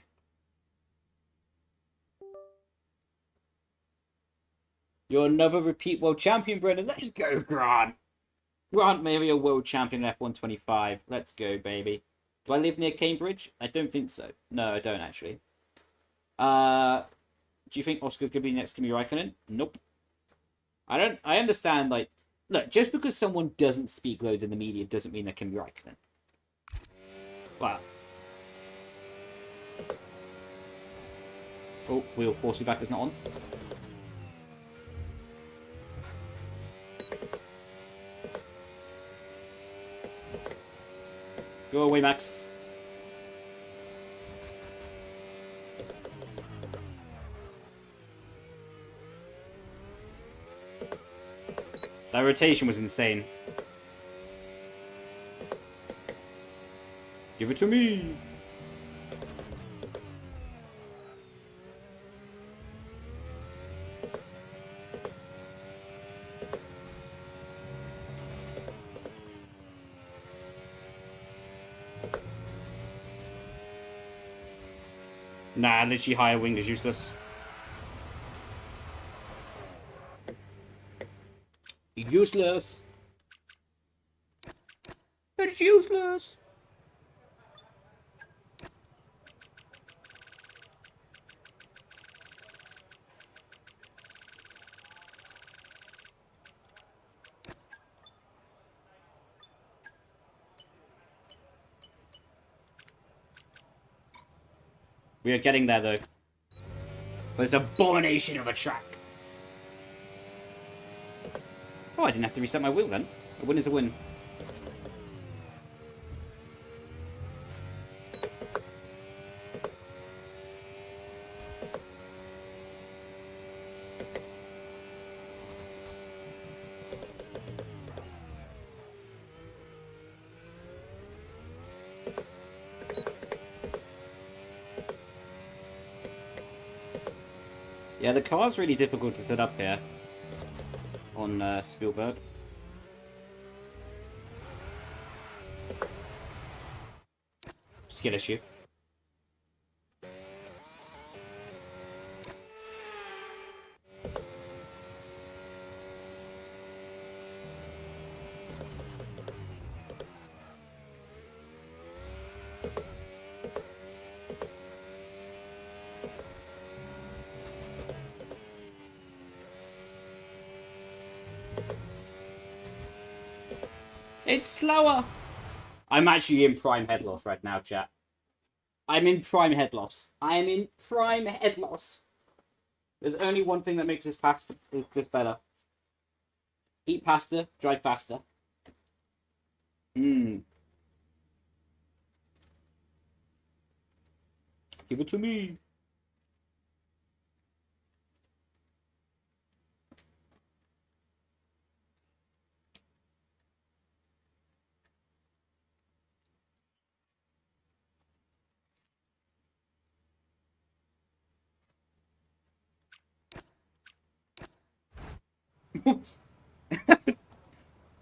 Speaker 1: You're another repeat world champion, Brendon. Let's go, Grant. Grant may be a world champion in F125. Let's go, baby. Do I live near Cambridge? I don't think so. No, I don't, actually. Do you think Oscar's going to be next Kimi Raikkonen? Nope. I understand, like... Look, just because someone doesn't speak loads in the media doesn't mean they're Kimi Raikkonen. Wow. Oh, wheel force feedback is not on. Go away, Max. That rotation was insane. Give it to me. Nah, literally higher wing is useless. Useless. It's useless. We are getting there, though. But it's an abomination of a track. Oh, I didn't have to reset my wheel then. A win is a win. Yeah, the car's really difficult to set up here on Spielberg. Skill issue. It's slower. I'm actually in prime head loss right now, chat. I'm in prime head loss. I am in prime head loss. There's only one thing that makes this better. Eat pasta, drive faster. Give it to me.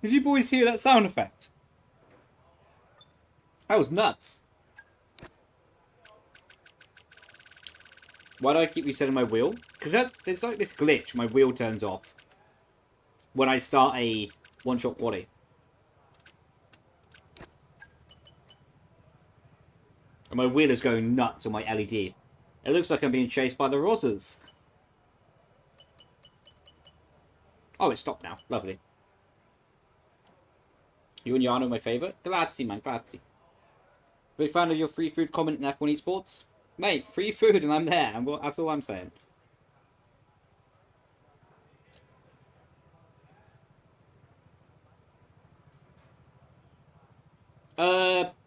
Speaker 1: Did you boys hear that sound effect? That was nuts. Why do I keep resetting my wheel? Because there's like this glitch. My wheel turns off when I start a one-shot quali. And my wheel is going nuts on my LED. It looks like I'm being chased by the Rosas. Oh, it stopped now. Lovely. You and Yano, my favourite. Grazie, man. Grazie. Big fan of your free food comment in F1 Esports. Mate, free food and I'm there. That's all I'm saying.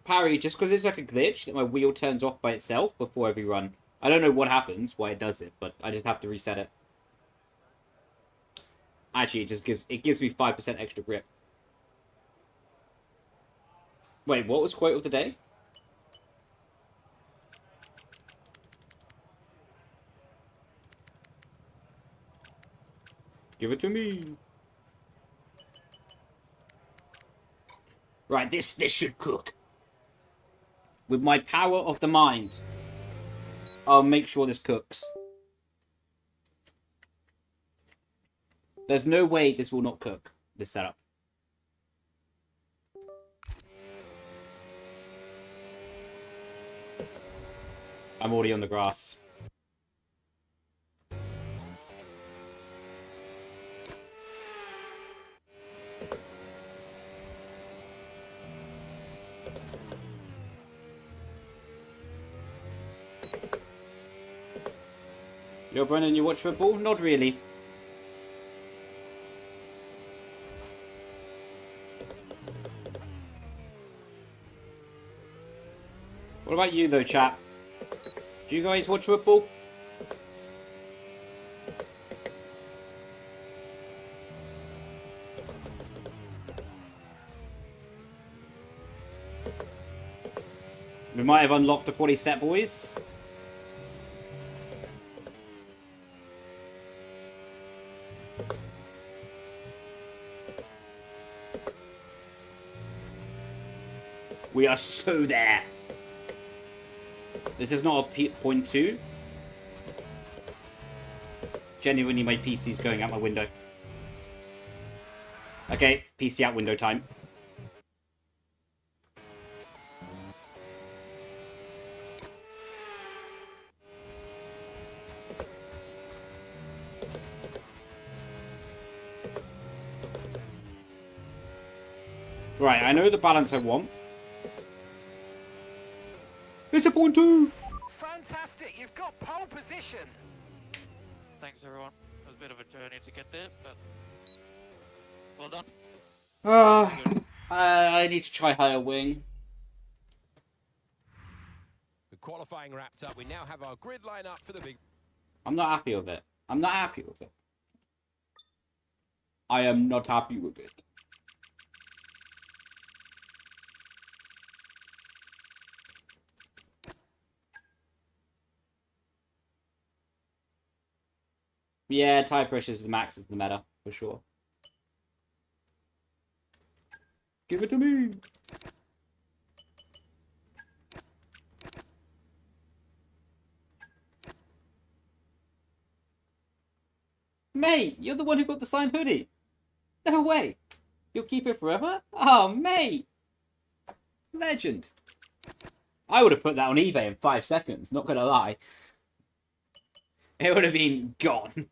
Speaker 1: Parry, just because it's like a glitch that my wheel turns off by itself before every run. I don't know what happens, why it does it, but I just have to reset it. Actually, it gives me 5% extra grip. Wait, what was quote of the day? Give it to me. Right, this should cook. With my power of the mind, I'll make sure this cooks. There's no way this will not cook, this setup. I'm already on the grass. Yo, Brendon, you watch football? Not really. What about you, though, chat? Do you guys watch football? We might have unlocked the quality set, boys. We are so there. This is not a point 2. Genuinely, my PC's going out my window. Okay, PC out window time. Right, I know the balance I want. It's a point 2!
Speaker 2: Fantastic, you've got pole position.
Speaker 4: Thanks, everyone. It was a bit of a journey to get there, but well done.
Speaker 1: I need to try higher wing.
Speaker 3: The qualifying wrapped up. We now have our grid line up for the big...
Speaker 1: I'm not happy with it. I'm not happy with it. I am not happy with it. Yeah, tire pressure is the max of the meta, for sure. Give it to me! Mate, you're the one who got the signed hoodie. No way. You'll keep it forever? Oh, mate. Legend. I would have put that on eBay in 5 seconds, not gonna lie. It would have been gone.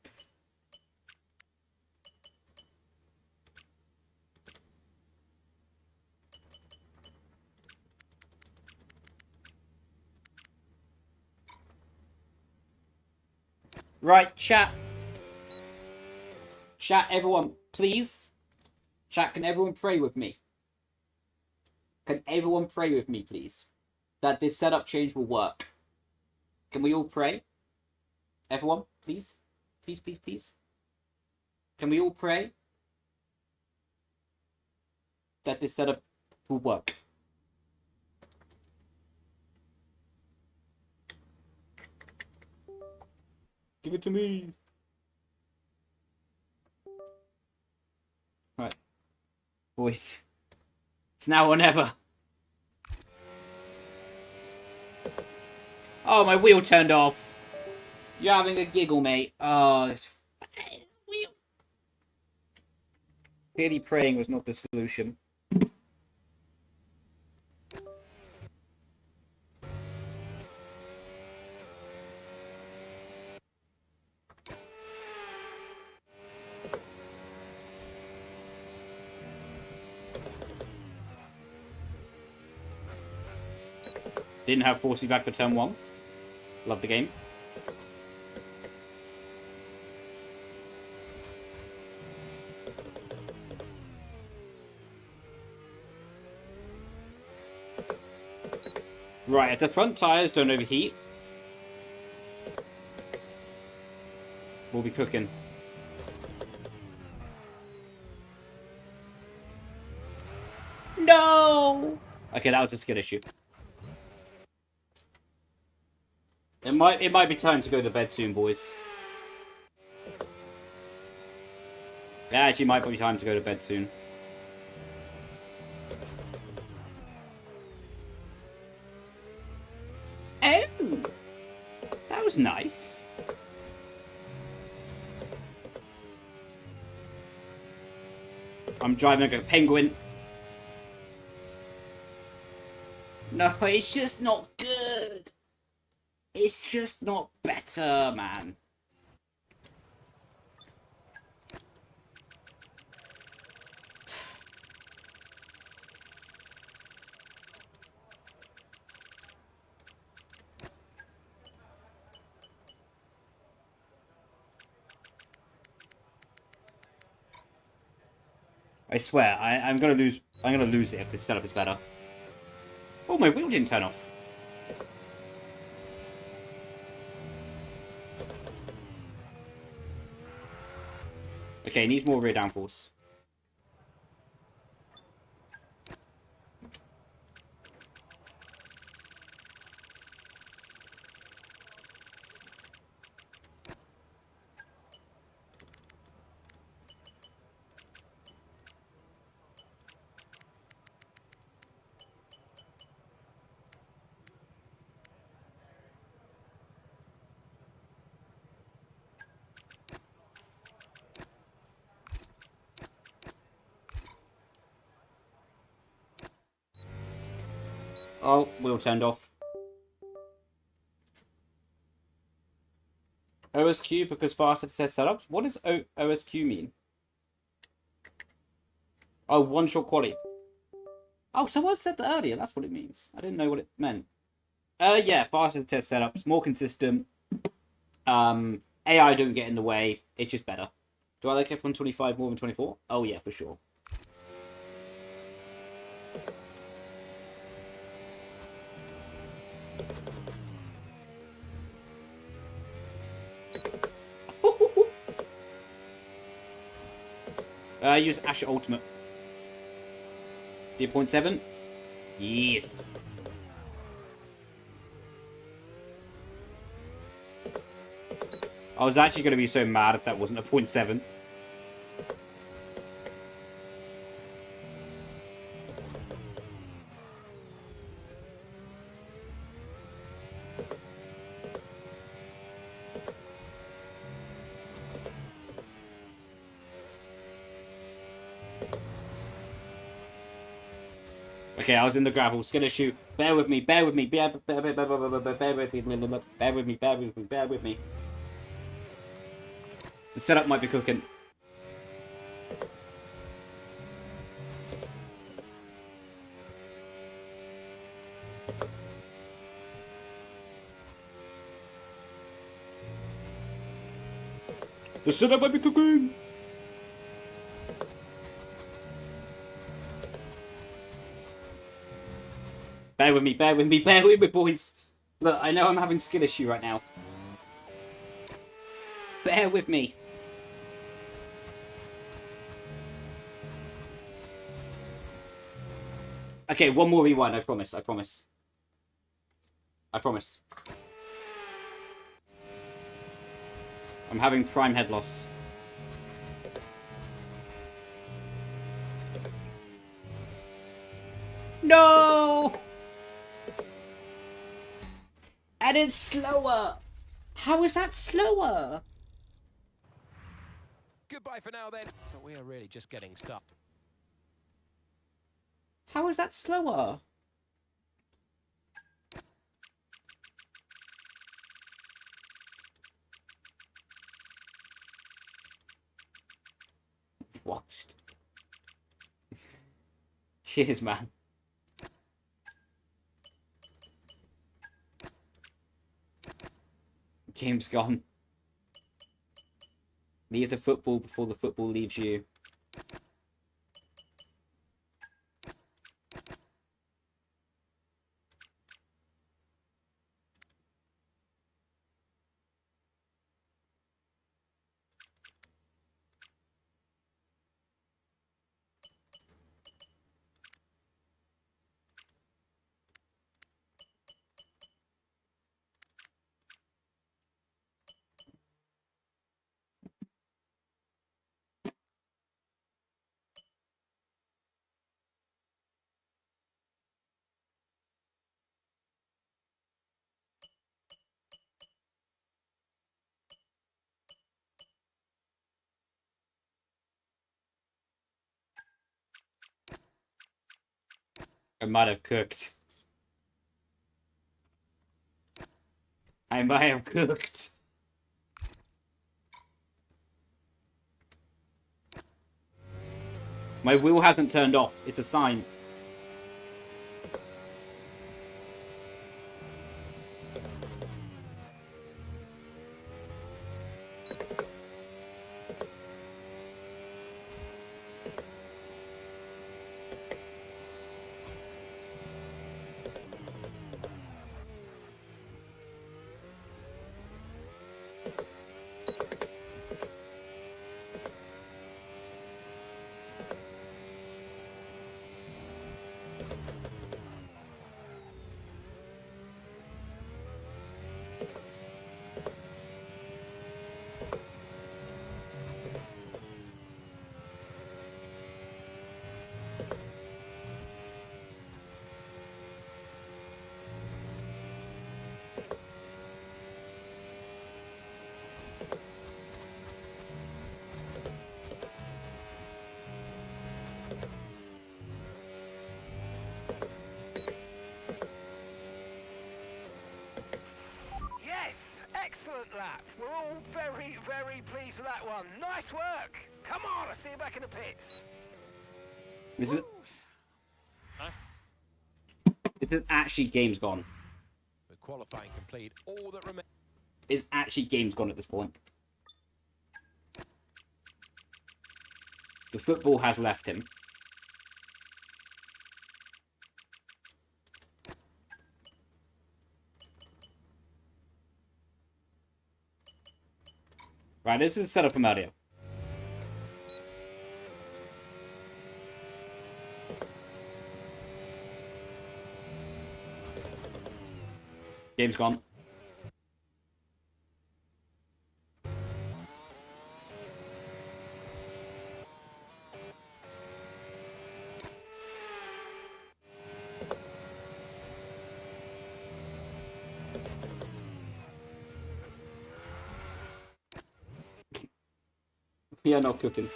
Speaker 1: Right, chat. Chat, everyone, please. Chat, can everyone pray with me? Can everyone pray with me, please? That this setup change will work. Can we all pray? Everyone, please? Please, please, please? Can we all pray that this setup will work? Give it to me. Right. Boys. It's now or never. Oh, my wheel turned off. You're having a giggle, mate. Oh, this wheel. Clearly praying was not the solution. Didn't have force feedback for turn 1. Love the game. Right, if the front tyres don't overheat, we'll be cooking. No! Okay, that was a skill issue. It might be time to go to bed soon, boys. It actually might be time to go to bed soon. Oh! That was nice. I'm driving like a penguin. No, it's just not good. It's just not better, man. I swear, I'm gonna lose. I'm gonna lose it if this setup is better. Oh, my wheel didn't turn off. Okay, needs more rear downforce. Oh, wheel turned off. OSQ because faster to test setups? What does OSQ mean? Oh, one-shot quality. Oh, someone said that earlier. That's what it means. I didn't know what it meant. Yeah, faster to test setups, more consistent. AI don't get in the way. It's just better. Do I like F125 more than 24? Oh, yeah, for sure. Use Asher Ultimate. Do 0.7? Yes. I was actually going to be so mad if that wasn't a 0.7. Okay, I was in the gravel. Skid issue. Bear with me. Bear with me. Bear with me. Bear with me. Bear with me. The setup might be cooking. The setup might be cooking. Bear with me, bear with me, bear with me, boys. Look, I know I'm having skill issue right now. Bear with me. Okay, one more rewind, I promise, I promise. I promise. I'm having prime head loss. No! And it's slower! How is that slower?
Speaker 3: Goodbye for now then. But we are really just getting started.
Speaker 1: How is that slower? Washed. Cheers, man. Game's gone. Leave the football before the football leaves you. I might have cooked. I might have cooked. My wheel hasn't turned off. It's a sign.
Speaker 2: Yes, excellent lap. We're all very, very pleased with that one. Nice work. Come on, I'll see you back in the pits.
Speaker 1: This is actually games gone.
Speaker 3: With qualifying complete, all that remains.
Speaker 1: It's actually games gone at this point. The football has left him. Right, this is set up from earlier. Game's gone. Yeah, not cooking.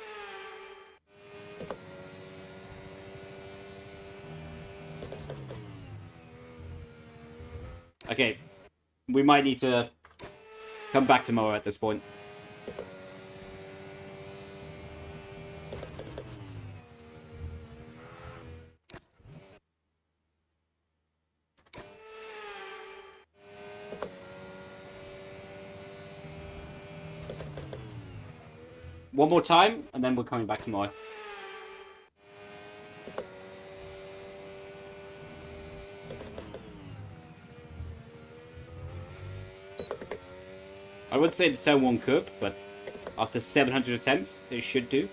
Speaker 1: Okay, we might need to come back tomorrow at this point. One more time, and then we're coming back tomorrow. I would say the turn won't cook, but after 700 attempts, it should do.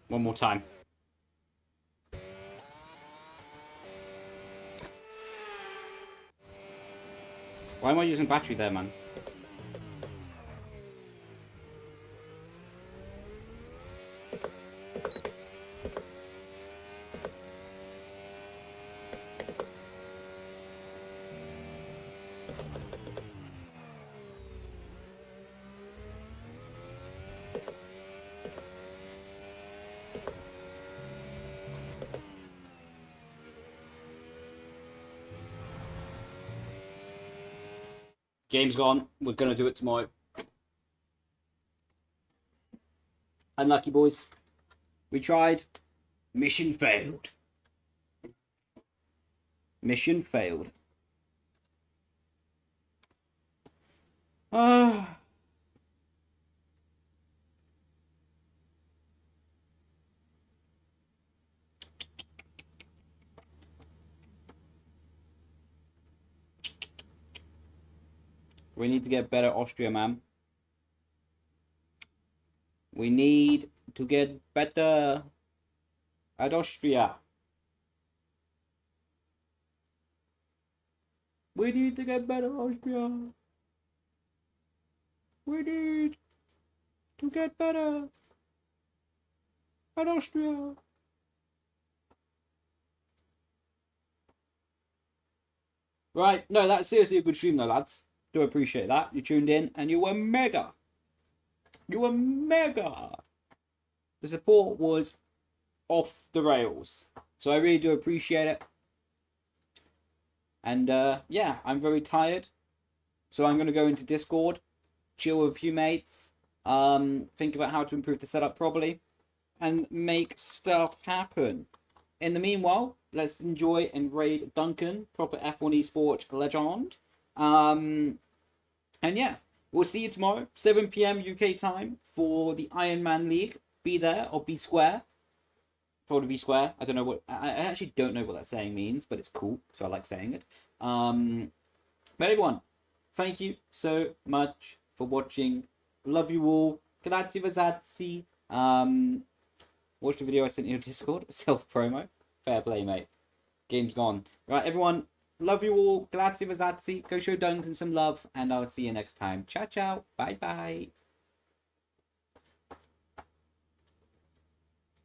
Speaker 1: One more time. Why am I using battery there, man? Game's gone. We're going to do it tomorrow. Unlucky, boys. We tried. Mission failed. Mission failed. We need to get better Austria, man. We need to get better at Austria. We need to get better Austria. We need to get better at Austria. Right, no, that's seriously a good stream though, lads. Do appreciate that. You tuned in and you were mega. You were mega. The support was off the rails. So I really do appreciate it. And yeah, I'm very tired. So I'm going to go into Discord, chill with a few mates, think about how to improve the setup properly, and make stuff happen. In the meanwhile, let's enjoy and raid Duncan, proper F1 Esports legend. And yeah, we'll see you tomorrow, 7 PM UK time, for the Iron Man League. Be there or be square. Probably be square. I don't know what. I actually don't know what that saying means, but it's cool, so I like saying it. But everyone, thank you so much for watching. Love you all. Grazie ragazzi. Watch the video I sent you on Discord. Self promo. Fair play, mate. Game's gone. Right, everyone. Love you all. Grazie ragazzi. Go show Duncan some love, and I'll see you next time. Ciao, ciao. Bye, bye.